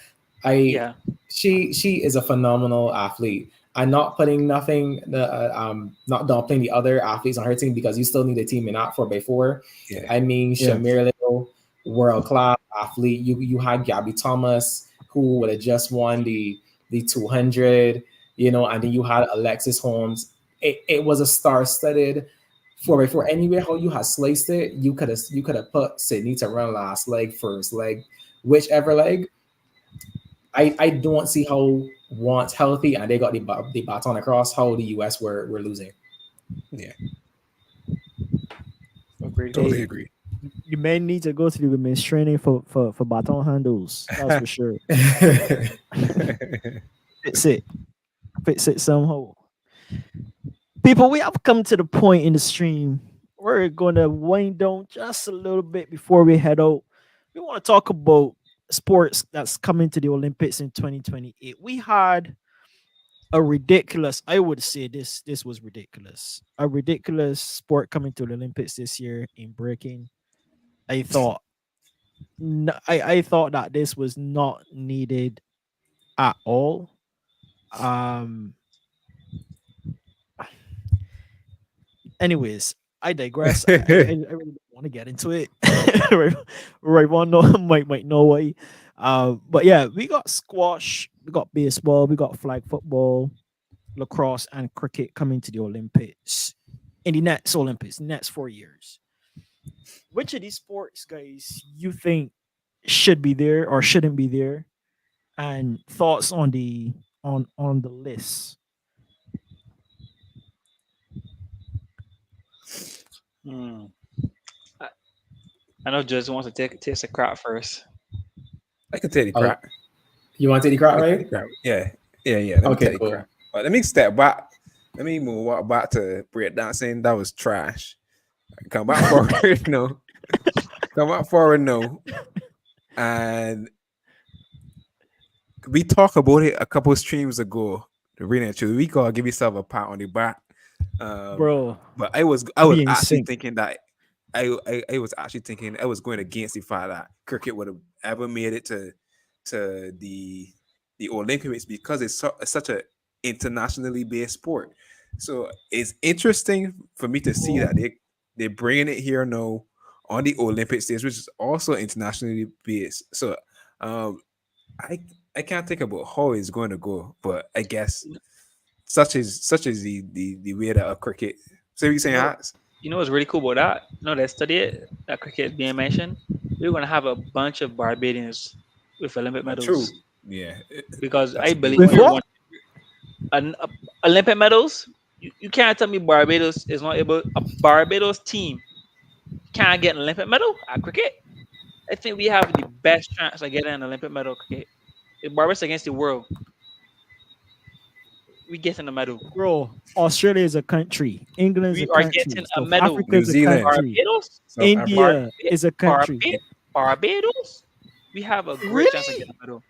I Yeah. she is a phenomenal athlete. I'm not putting nothing, not dumping the other athletes on her team because you still need a team in that 4x4. Yeah, I mean, Yeah. Shamir Little, world class athlete. You had Gabby Thomas who would have just won the 200, and then you had Alexis Holmes. It was a star-studded 4x4. Anyway, how you had sliced it, you could have put Sydney to run last leg, first leg, whichever leg. I don't see how once healthy and they got the baton across how the US were losing. yeah, Agreed. totally Hey, agree. you may need to go to the women's training for baton handles. That's for sure. Fix it. Fix it somehow. People, we have come to the point in the stream. We're going to wind down just a little bit before we head out. We want to talk about sports that's coming to the Olympics in 2028. We had a ridiculous, I would say this was ridiculous. A ridiculous sport coming to the Olympics this year in breaking. I thought I thought that this was not needed at all. Um anyways, I digress. I really don't want to get into it. Right one know might know why. But yeah, we got squash, we got baseball, we got flag football, lacrosse, and cricket coming to the Olympics in the next Olympics, next 4 years. Which of these sports, guys, you think should be there or shouldn't be there? And thoughts on the list? Hmm. I, I know Judge wants to taste a crap first. I can tell you Oh, crap. you want to take the crowd, right? Crap. Yeah. Let me Okay, tell you cool. crap. But let me step back. Let me move back to break dancing. That was trash. Come back forward, no. Come back forward, no. And we talked about it a couple streams ago. Really and truly, we gotta give yourself a pat on the back. Bro, But I was be in actually sync. thinking that I was actually thinking I was going against the fact that cricket would have ever made it to the Olympics because it's such a internationally based sport. So it's interesting for me to see that they're bringing it here now on the Olympic stage, which is also internationally based. So um, I I can't think about how it's going to go, but I guess such is the way that of cricket. So you saying You know, Hats? you know what's really cool about that? You know, that study it, that cricket is being mentioned. We're gonna have a bunch of Barbadians with Olympic True. medals Yeah, because that's I a big believe With one. we're what? one. Olympic medals. You can't tell me Barbados is not able. A Barbados team can't get an Olympic medal at cricket. I think we have the best chance of getting an Olympic medal at cricket. If Barbados against the world, we getting a medal. Bro, Australia is a country. England is a We are country. getting a South medal. Africa New is a Zealand, country. Barbados, South Africa. India is a country. Barbados, we have a great chance of Really? getting a medal.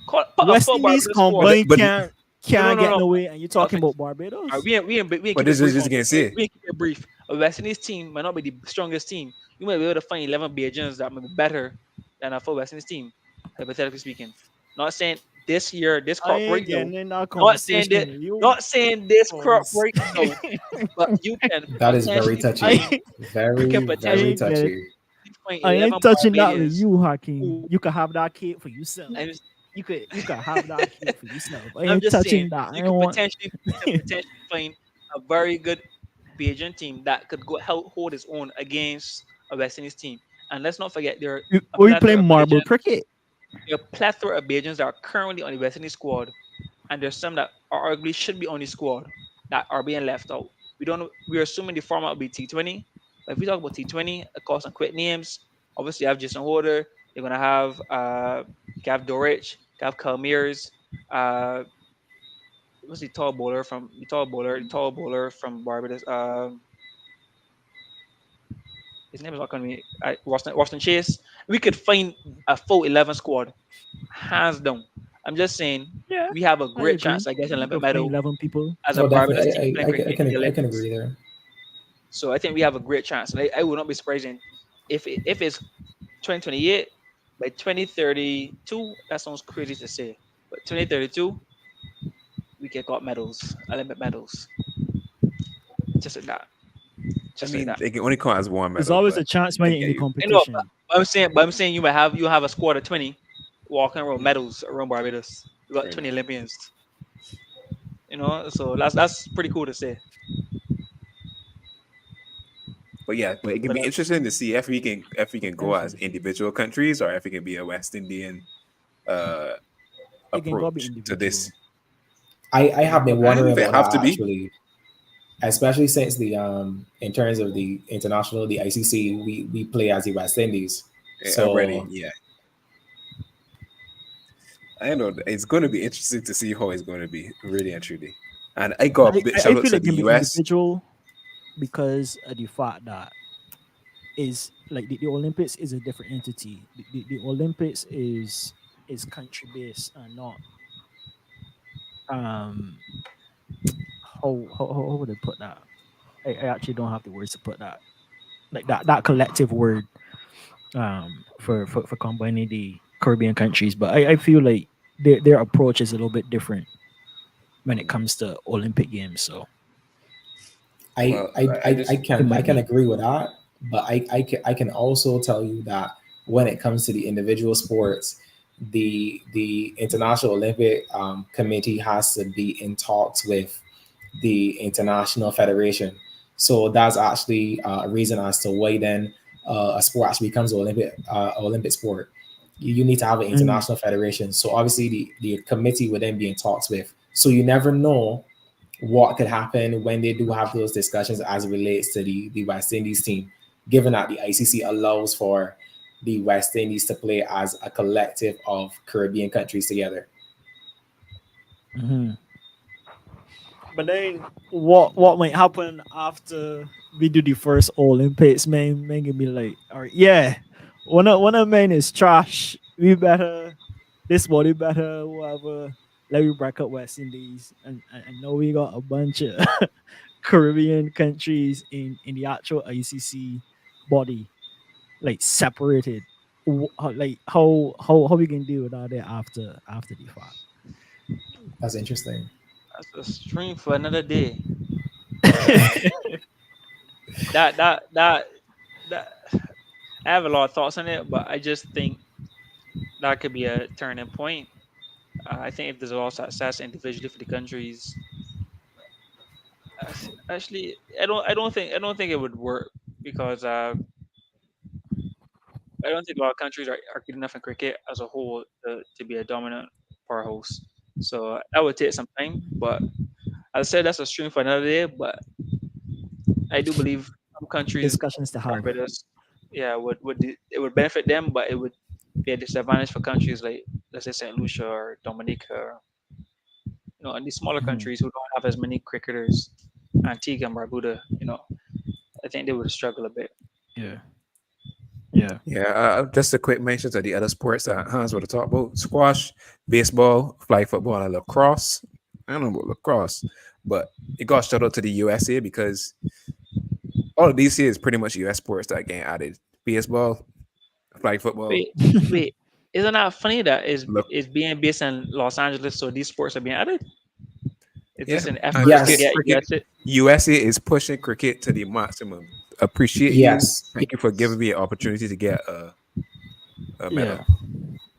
Put a West full Indies Barbados squad. But combined but can't No, get no. no way, and you're I'll talking finish. about Barbados? We ain't but keep it this is brief just on gonna this. say We ain't keep it brief. A West Indies team might not be the strongest team. You might be able to find 11 Bajans that might be better than a full West Indies team, hypothetically speaking. Not saying this year, this I crop right ain't now. getting in that Not saying conversation that. with you. Not saying this crop Cause right now. But you can That is very potentially touchy. find. I You can Very, I very potentially ain't get it. touchy. find I 11 ain't touching that with Barbadians you, Hakeem. who. You can have that cake for yourself. I'm, You could have that cake for yourself. I I'm ain't just saying touching that. I you don't could want. potentially find a very good Bajan team that could go hold its own against a West Indies team. And let's not forget there are a We play plethora of marble Bajan, cricket. there are a plethora of Bajans that are currently on the West Indies squad, and there's some that arguably should be on the squad that are being left out. We don't. We're assuming the format will be T20. But if we talk about T20, of course, some quick names. Obviously, you have Jason Holder. You're gonna have Gav Dorich, Gav Kalmiers, uh, what's the tall bowler from Barbados. His name is not going to be Washington Chase. We could find a full 11 squad, hands down. I'm just saying Yeah, we have a I great chance agree. at getting an You Olympic could find medal 11 people. as a Oh, Barbados definitely. team playing cricket in the I can Olympics. agree there. So I think we have a great chance. And I would not be surprising if it's 2028 by 2032. That sounds crazy to say, but 2032 we get got medals, Olympic medals, just like that, I just like mean, that. they can only count as one There's medal, always but a chance I when you're in get the you. I know, competition. but I'm saying you have a squad of 20 walking around medals around Barbados. You got Fair 20 enough. Olympians. So that's pretty cool to say. But yeah, but it can But be interesting to see if we can go as Definitely. individual countries or if it can be a West Indian uh It can go be approach to individual. this. I have been I don't wondering know if it about have to that be actually, especially since the in terms of the international, the ICC, we play as the West Indies. already. So Yeah, I know it's going to be interesting to see how it's going to be, really and truly. And I got a big I shout out feel to it the can be US. individual because of the fact that is like the Olympics is a different entity. The Olympics is country based and not um how would I put that? I actually don't have the words to put that. Like that collective word for combining the Caribbean countries. But I feel like their approach is a little bit different when it comes to Olympic games. So Well, I just it I might can be. agree with that, but I can also tell you that when it comes to the individual sports, the International Olympic Committee has to be in talks with the International Federation. So that's actually a reason as to why then a sport actually becomes an Olympic sport. You need to have an Mhm. international federation. So obviously the committee would then be in talks with. So you never know what could happen when they do have those discussions as it relates to the West Indies team, given that the ICC allows for the West Indies to play as a collective of Caribbean countries together. Mhm. But then what might happen after we do the first Olympics, man? Man, gonna be like, all right, yeah, one of men is trash. We better this body better, whatever. Let me break up West Indies, and I know we got a bunch of Caribbean countries in the actual ICC body, like separated. Like how we can deal with all that after the fact. That's interesting. that's a stream for another day. Uh, that that that that I have a lot of thoughts on it, but I just think that could be a turning point. I think if there's also success individually for the countries, actually, I don't think it would work because I don't think a lot of countries are good enough in cricket as a whole to be a dominant powerhouse. So that would take some time, but as I said, that's a stream for another day. But I do believe some countries, Discussions to have. Barbados, yeah, it would benefit them, but it would be a disadvantage for countries like let's say Saint Lucia or Dominica, or, and these smaller Mhm. countries who don't have as many cricketers, Antigua and Barbuda. I think they would struggle a bit. Yeah. Yeah. yeah, just a quick mention to the other sports that Hans would have talked about: squash, baseball, flag football, and lacrosse. I don't know about lacrosse, but it got shout out to the USA because all of these here is pretty much US sports that getting added. Baseball, flag football, Wait, wait, isn't that funny that look, is being based in Los Angeles, so these sports are being added? Is yeah, this an and effort to cricket, Yes, get cricket. US it? USA is pushing cricket to the maximum. Appreciate you. yes, Thank you for giving me an opportunity to get a medal. Yeah.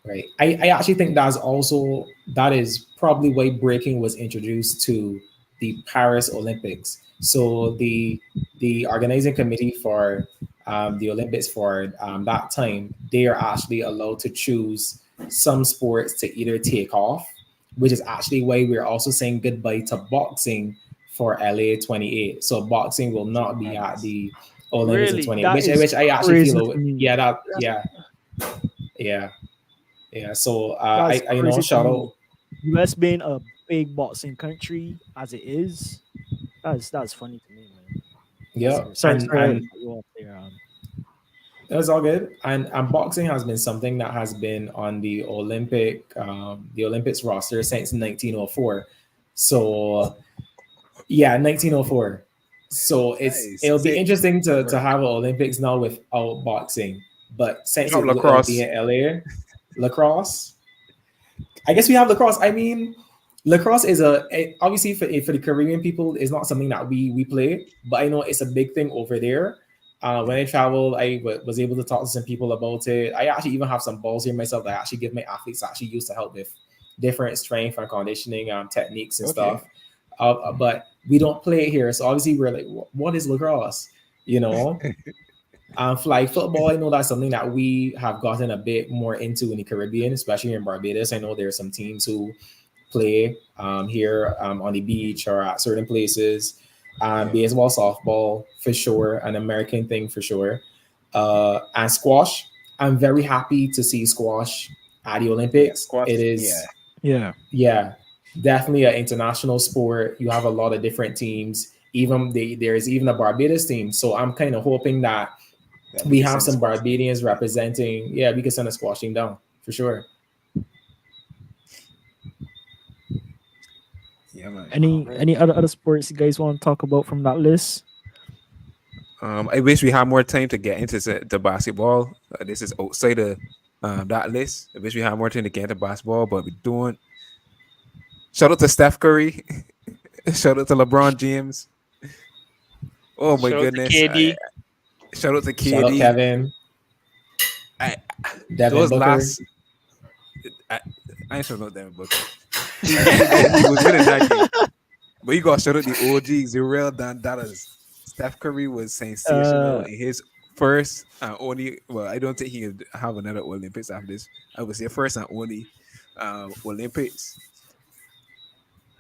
right. I actually think that is probably why breaking was introduced to the Paris Olympics. So the organizing committee for the Olympics for that time, they are actually allowed to choose some sports to either take off, which is actually why we're also saying goodbye to boxing for LA 28. So boxing will not be at Nice. the Olympics in Really, 28, that is which I actually crazy feel, to me. yeah, that, That's yeah, yeah. So that's I, you know, crazy to shout me. out, US being a big boxing country as it is, that's funny to me, man. That's yeah, crazy. Sorry to and cut you off there. it was all good. And boxing has been something that has been on the Olympics roster since 1904. So yeah, 1904. So Nice. it'll be See, interesting to right. have an Olympics now without boxing. But since Drop it'll be lacrosse. in LA, lacrosse. I guess we have lacrosse. I mean, lacrosse is obviously for the Caribbean people is not something that we play, but I know it's a big thing over there. When Yeah. I traveled, was able to talk to some people about it. I actually even have some balls here myself that I actually give my athletes actually use to help with different strength and conditioning techniques and Okay. stuff. But we don't play it here, so obviously we're like, what is lacrosse? You know, flag football, I know that's something that we have gotten a bit more into in the Caribbean, especially in Barbados. I know there are some teams who play here on the beach or at certain places. Yeah. Baseball, softball, for sure, an American thing for sure. And squash, I'm very happy to see squash at the Yeah. Olympics. It Squash. Yeah. is, Yeah. yeah, definitely an international sport. You have a lot of different teams. Even there is even a Barbados team. So I'm kind of hoping that Yeah. We we can have send a some squash team. Barbadians representing. Yeah, we can send a squash team down for sure. Yeah, man. All Any right. any other sports you guys want to talk about from that list? I wish we had more time to get into the basketball. This is outside of that list. I wish we had more time to get into basketball, but we don't. Shout out to Steph Curry. Shout out to LeBron James. Oh my Shout out to goodness. KD. Shout out to Shout out KD. Kevin, I, Devin those Booker. last. I, I ain't shouting out Devin Booker. He was winning that game. But you got to shout out the OGs, the real Dandadas. Steph Curry was sensational Uh, in his first and only. Well, I don't think he could have another Olympics after this. I would say first and only Olympics.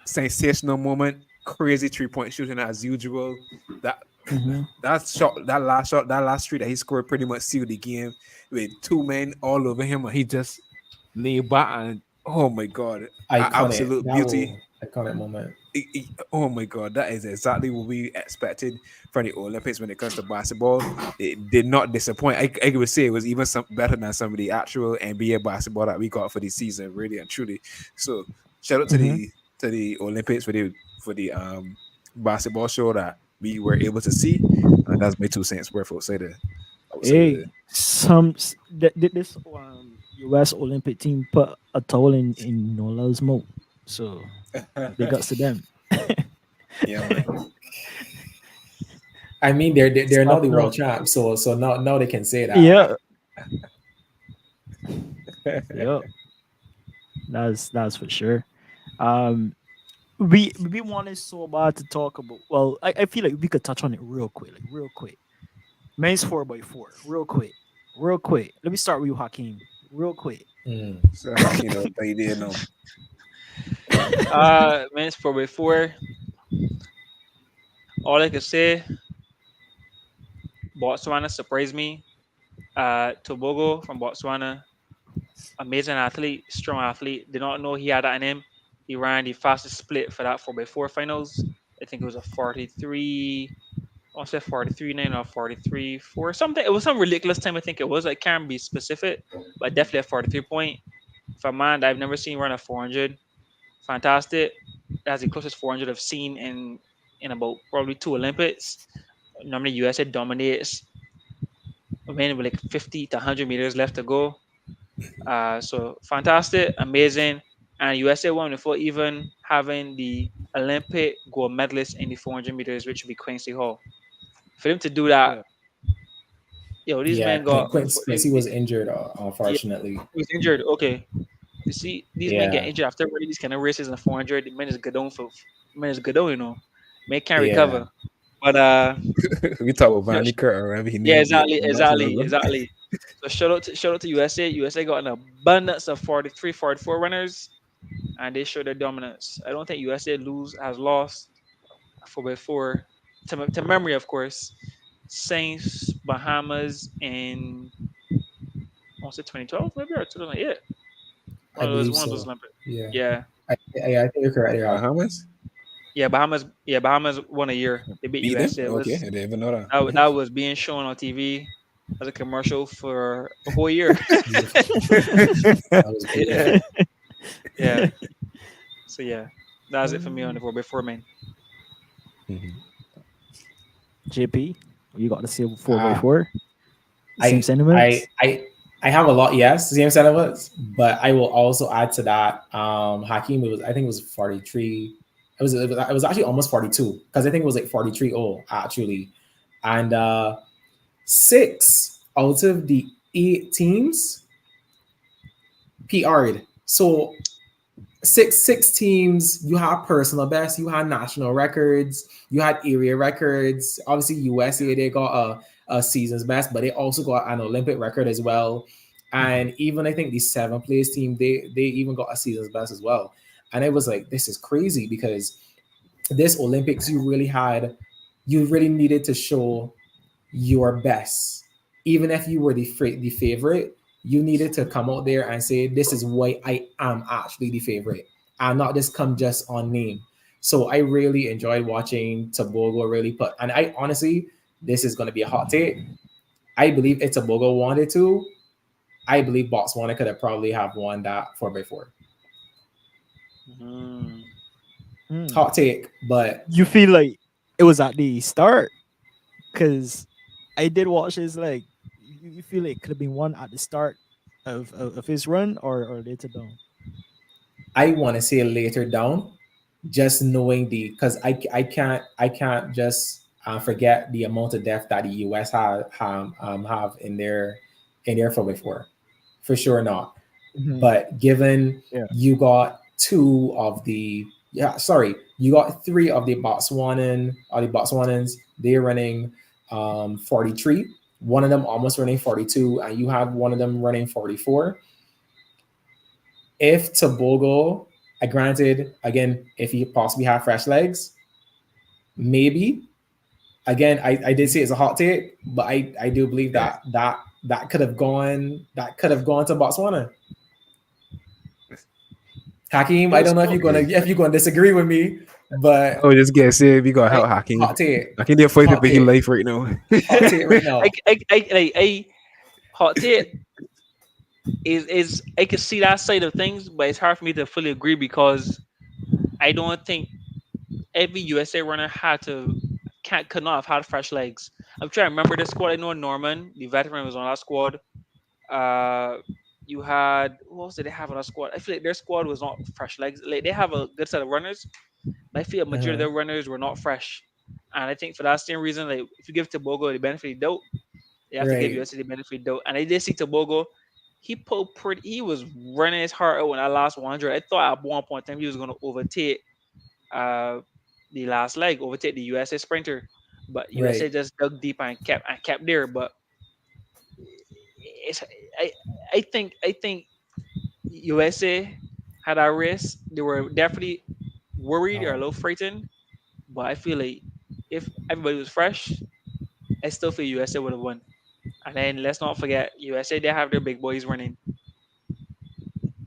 Sensational moment, crazy 3-point shooting as usual. That mhm. that last three that he scored pretty much sealed the game with two men all over him, and he just lay back and oh my god, Iconic. absolute That beauty. will iconic moment. Oh my god, that is exactly what we expected from the Olympics when it comes to basketball. It did not disappoint. I would say it was even better than some of the actual NBA basketball that we got for the season, really and truly. So shout out Mhm. to the Olympics for the basketball show that we were able to see. And that's my 2 cents worth outside of Hey, this US Olympic team put a towel in Nola's mouth, so big the ups to them. yeah, man. I mean, they're Stop not the now. world champs, so now they can say that. Yeah, yeah, that's for sure. Um, we wanted so bad to talk about. Well, I feel like we could touch on it real quick, like real quick. Men's 4x4, real quick. Let me start with you, Hakeem, real quick. Mm. So you know, they didn't know. Men's 4x4. All I can say, Botswana surprised me. Tobogo from Botswana, amazing athlete, strong athlete. Did not know he had that in him. He ran the fastest split for that 4x4 finals. I think it was a 43. I said 43.9 or 43.4 something. It was some ridiculous time. I think it was. I can't be specific, but definitely a 43 point. For a man that I've never seen run a 400, fantastic. That's the closest 400 I've seen in about probably two Olympics. Normally USA dominates. I mean, with like 50 to 100 meters left to go. So fantastic, amazing, and USA won before even having the Olympic gold medalist in the 400 meters, which would be Quincy Hall. For them to do that, Yeah. yo, these Yeah, men got Quincy was injured, yeah, unfortunately. he was injured. Okay, you see, these men get Yeah, injured after running these kind of races in the 400. The men is good on for Man, it's good though, you know. Man can't Yeah. recover. But We talk about you know, Vanity Kurt, wherever he yeah, need to be exactly, not too long exactly, ago. exactly. So shout out to USA. USA got an abundance of 43, 44 runners, and they show their dominance. I don't think USA has lost 4x4 to memory, of course. Saints, Bahamas, in I want to say 2012 maybe or 2008. I believe One of those so. Olympics. Yeah. Yeah, I think you're correct. Yeah. Bahamas yeah, Bahamas. Yeah, Bahamas won a year. They beat beat them. USA. It Okay, I was didn't even know that was being shown on TV as a commercial for a whole year. Beautiful. that. That was Yeah, beautiful. yeah. So yeah, that's it for me on the Um, 4x4 main. Mhm. JP, you got to say four by Uh, four. Same I I sentiments. I I have a lot, yes, same sentiments, but I will also add to that. Hakeem, I think it was 43. It was actually almost 42 because I think it was like 43 actually. And six out of the eight teams PR'd. So six teams, you have personal best, you had national records, you had area records. Obviously USA, they got a season's best, but they also got an Olympic record as well. And even I think the seventh place team, they even got a season's best as well. And it was like, this is crazy because this Olympics, you really needed to show your best. Even if you were the favorite, you needed to come out there and say, this is why I am actually the favorite, and not just come just on name. So I really enjoyed watching Tobago really put, and I honestly, this is going to be a hot take. I believe if Tobago wanted to, I believe Botswana could have probably have won that 4x4. Mm. Hmm. Hot take, but You feel like it was at the start because I did watch his like. You feel like it could have been one at the start of his run or later down. I want to say later down, just knowing the because I can't just forget the amount of depth that the US have in their 4x4, for sure not. Mhm. But given Yeah. you got two of the yeah sorry you got three of the Botswanans, they're running 43. One of them almost running 42, and you have one of them running 44. If Tobago, granted, again, if he possibly have fresh legs, maybe. Again, I did say it's a hot take, but I do believe that could have gone to Botswana. Hakeem, I Those don't know if so you're gonna disagree with me, but I was just gonna say we got help hot hacking. take, I can do fight hot people in take, life right now. hot take right I, now. I, I, I hot take is I can see that side of things, but it's hard for me to fully agree because I don't think every USA runner could not have had fresh legs. I'm trying to remember the squad. I know Norman, the veteran, was on that squad. Uh, you had who else did they have on that squad? I feel like their squad was not fresh legs. Like they have a good set of runners, but I feel a majority of Uh-huh. their runners were not fresh. And I think for that same reason, like if you give Tobago the benefit of the doubt, you have to give Right, USA the benefit of the doubt. And I did see Tobago. He pulled pretty. He was running his heart out in that last 100. I thought at one point in time he was going to overtake uh, the last leg, overtake the USA sprinter, but USA right. just dug deep and kept there. But it's I I think USA had a race. They were definitely worried or a Uh, little frightened, but I feel like if everybody was fresh, I still feel USA would have won. And then let's not forget USA. They have their big boys running.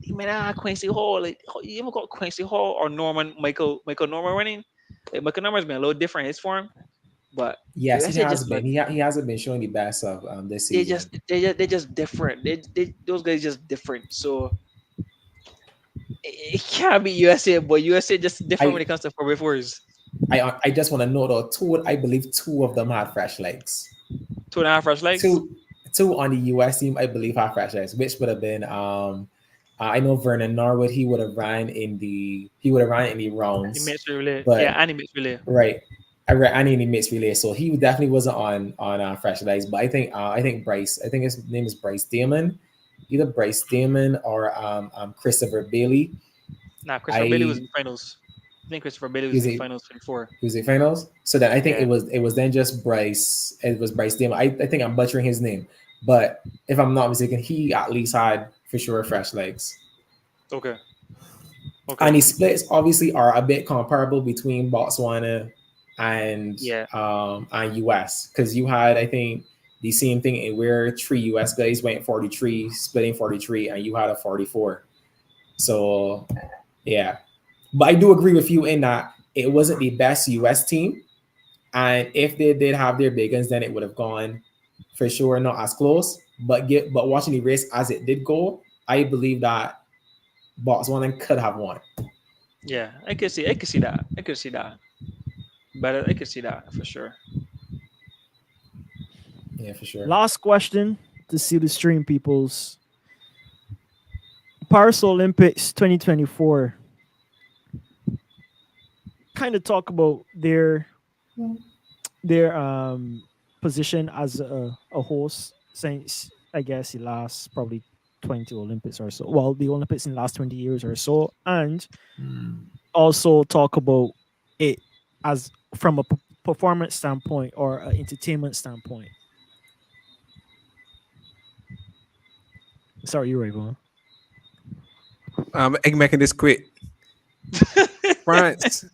Man, Quincy Hall. Like, you ever got Quincy Hall or Michael Norman running? Like, Michael Norman's been a little different in his form, but yes, he USA has just been. look. He hasn't been showing the best of this They season. just they're just different. They those guys just different. So it can't be USA, but USA just different when I it comes to 4x4s. I just want to note though, I believe two of them had fresh legs. 2.5 fresh legs. Two on the US team, I believe, have fresh legs, which would have been I know Vernon Norwood, he would have ran in the The rounds, mixed relay. Yeah, but and the mixed relay. right. I read and in the mixed relay, so he definitely wasn't on fresh legs. But I think his name is Bryce Damon, either Bryce Damon or Christopher Bailey. Nah, Christopher Bailey was I in finals. I think Christopher Bailey He was was in the a finals 24. he was a finals. So then I think Yeah. it was then just Bryce. It was Bryce Damon. I think I'm butchering his name, but if I'm not mistaken, he at least had for sure fresh legs. Okay. Okay. And the splits obviously are a bit comparable between Botswana Yeah. and US because you had I think the same thing where 3 US guys went 43, splitting 43, and you had a 44. So yeah, but I do agree with you in that it wasn't the best US team, and if they did have their big guns, then it would have gone for sure not as close. But watching the race as it did go, I believe that Botswana could have won. Yeah. I could see that. I could see that. But I could see that for sure. Yeah, for sure. Last question to see the stream peoples. Paris Olympics 2024. Kind of talk about their position as a host since I guess the last probably 20 Olympics or so. Well, the Olympics in the last 20 years or so, and also talk about it as from a performance standpoint or an entertainment standpoint. Sorry, you're right, Vaughn. I'm making this quick. France.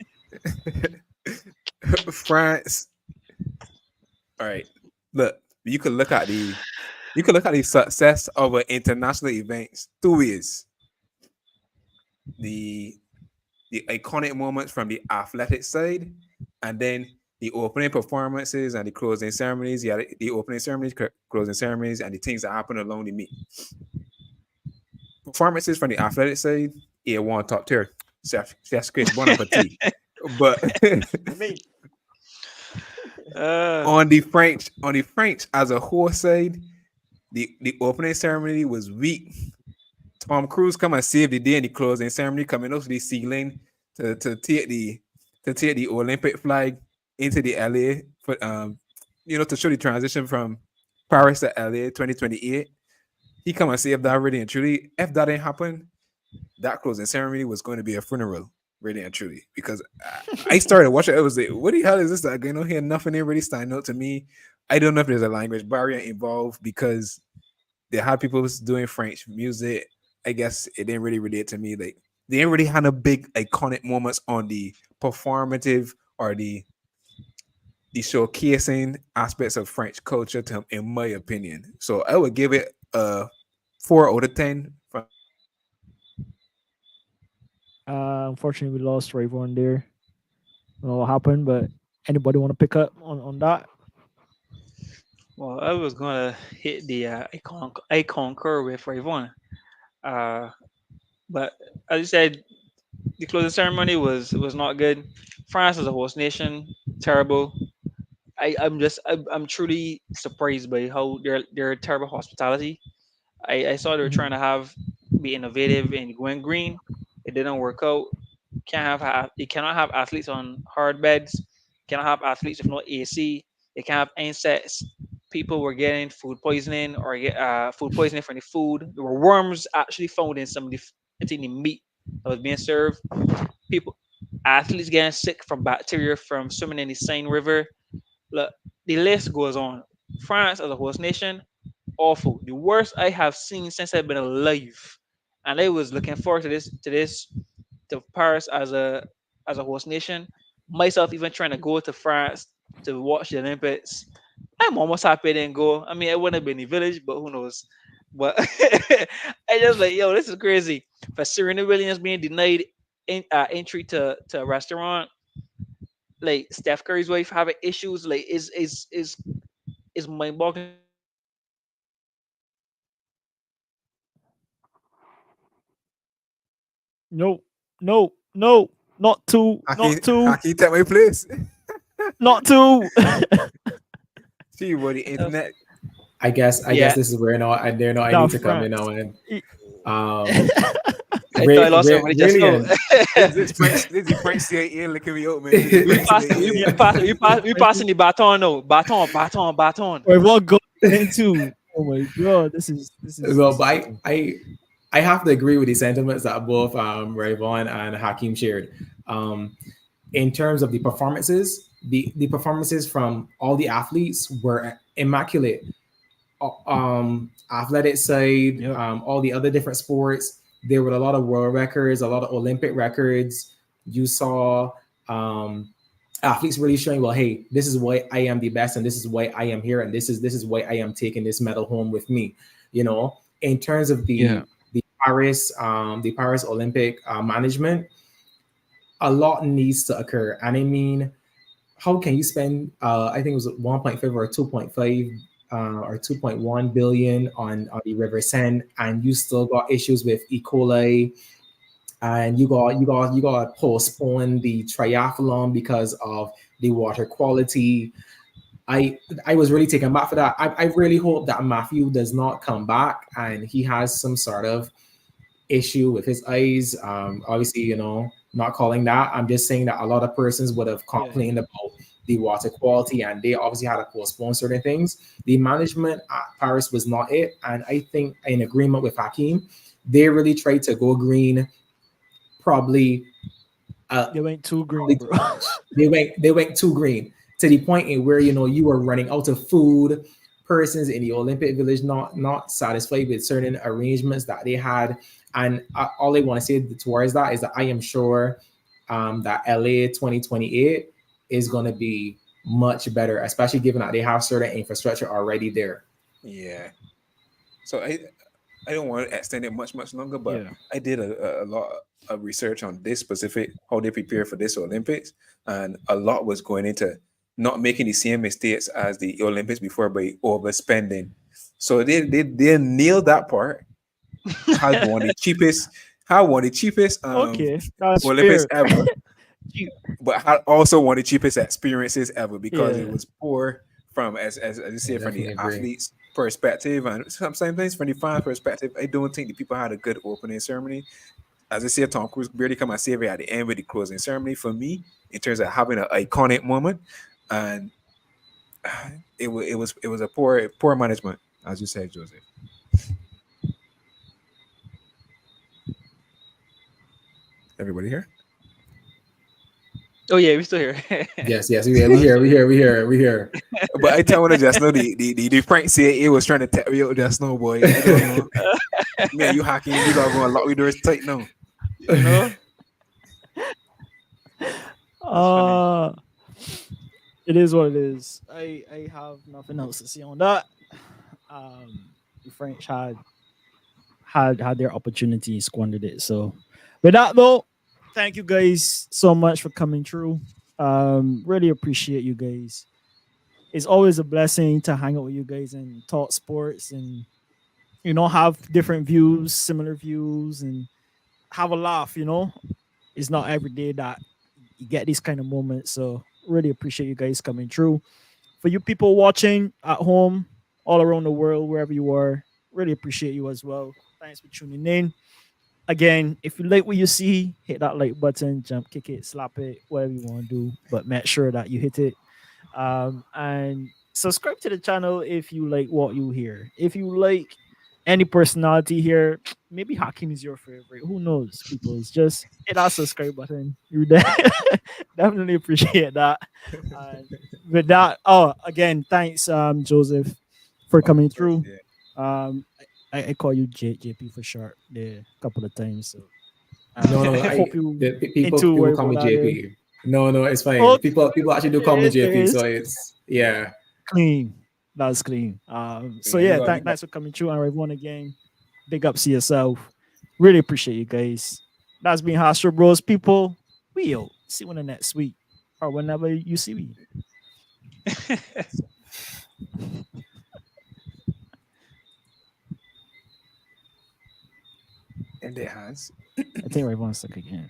France. All right. Look, you could look at the success of an international events through is the iconic moments from the athletic side, and then the opening performances and the closing ceremonies. Yeah, the opening ceremonies, closing ceremonies, and the things that happen along the meet. Performances from the athletic side, yeah, one top tier. That's great, one number two. But on the French as a whole side, the opening ceremony was weak. Tom Cruise come and save the day in the closing ceremony, coming off the ceiling to take the Olympic flag into the LA for to show the transition from Paris to LA 2028. He come and save that really and truly. If that didn't happen, that closing ceremony was going to be a funeral, really and truly. Because I started watching, I was like, what the hell is this? Like, I don't hear nothing there really standing out to me. I don't know if there's a language barrier involved because they had people doing French music. I guess it didn't really relate to me. Like they didn't really have a big iconic moments on the performative or the showcasing aspects of French culture to him, in my opinion. So I would give it a 4 out of 10. Unfortunately, we lost Rayvon there. I don't know what happened, but anybody want to pick up on that? Well, I was gonna hit the icon curve with Rayvon. But as you said, the closing ceremony was not good. France as a host nation, terrible. I'm truly surprised by how their terrible hospitality. I saw they were trying to be innovative and going green. It didn't work out. You cannot have athletes on hard beds. Cannot have athletes with no AC. They can't have insects. People were getting food poisoning or get food poisoning from the food. There were worms actually found in some of the meat that was being served. People, athletes getting sick from bacteria from swimming in the Seine River. Look, the list goes on. France as a host nation, awful. The worst I have seen since I've been alive. And I was looking forward to Paris as a host nation. Myself even trying to go to France to watch the Olympics. I'm almost happy I didn't go. I mean, I wouldn't have been in the village, but who knows? But I just like, yo, this is crazy. For Serena Williams being denied entry to a restaurant, like Steph Curry's wife having issues, like is mind boggling. No, no, no, not two, I not two, can't take my place. not two. See what the internet. I guess Yeah. this is where now I No, need to come in France. now and I thought I lost everybody just now. This is French CIA looking me out, man. We passing the baton now. Baton. We're all going into. Oh my god, this is. well, but I I have to agree with the sentiments that both Rayvon and Hakeem shared. Um, in terms of the performances, the performances from all the athletes were immaculate. Athletic side, Yep. all the other different sports, there were a lot of world records, a lot of Olympic records. You saw um, athletes really showing, well, hey, this is why I am the best, and this is why I am here, and this is why I am taking this medal home with me. You know, in terms of Yeah. the Paris Olympic management, a lot needs to occur, and I mean, how can you spend I think it was 1.5 or 2.5 or 2.1 billion on the River Seine, and you still got issues with E. coli, and you got to postpone the triathlon because of the water quality. I was really taken back for that. I really hope that Matthew does not come back and he has some sort of issue with his eyes. Obviously, not calling that. I'm just saying that a lot of persons would have Yeah. complained about the water quality, and they obviously had to postpone certain things. The management at Paris was not it, and I think in agreement with Hakeem, they really tried to go green. Probably, They went too probably green, too bro. much. They went too green to the point in where you were running out of food. Persons in the Olympic Village not satisfied with certain arrangements that they had, and all I want to say towards that is that I am sure that LA 2028 is going to be much better, especially given that they have certain infrastructure already there. Yeah. So I don't want to extend it much longer, but Yeah. I did a lot of research on this specific how they prepare for this Olympics, and a lot was going into not making the same mistakes as the Olympics before by overspending. So they nailed that part. Had one of the cheapest, had one of the cheapest Okay, that's Olympics fair. ever, You- but had also one of the cheapest experiences ever because it yeah. was poor from as you I say from the definitely agree. athletes perspective and sometimes from the fan perspective. I don't think the people had a good opening ceremony. As I said, Tom Cruise barely come and save it at the end with the closing ceremony for me in terms of having an iconic moment, and it was a poor management, as you said, Joseph. Everybody here? Oh yeah, we still here. Yes, yes, we here, we here, we here, we here. But I tell you just know the Frank said it was trying to tap me out just know, boy. I don't know. Man, you hacking, we gotta go and lock the doors tight now. You know, that's funny. Uh it is what it is. I have nothing else to say on that. The French had their opportunity, squandered it. So with that though, thank you guys so much for coming through. Really appreciate you guys. It's always a blessing to hang out with you guys and talk sports and have different views, similar views, and have a laugh. It's not every day that you get these kind of moments. So really appreciate you guys coming through. For you people watching at home, all around the world, wherever you are, really appreciate you as well. Thanks for tuning in. Again, if you like what you see, hit that like button, jump, kick it, slap it, whatever you want to do, but make sure that you hit it. And subscribe to the channel if you like what you hear. If you like any personality here, maybe Hakim is your favorite. Who knows, people? It's just hit that subscribe button. You definitely appreciate that. And with that, oh, again, thanks, Joseph, for Of coming course, through. yeah. I call you JP for short there a couple of times. So No, no, I hope I you the people into people worry call about me that there. JP. No, no, it's fine. Okay, People actually do there call me is, there JP, is. so it's yeah. Clean. That's clean. So Yeah, yeah, thanks for coming through, and everyone again. Big ups to yourself. Really appreciate you guys. That's been Hostile Bros, people. We out. See you in the next week or whenever you see me. and it has. I think everyone's like again.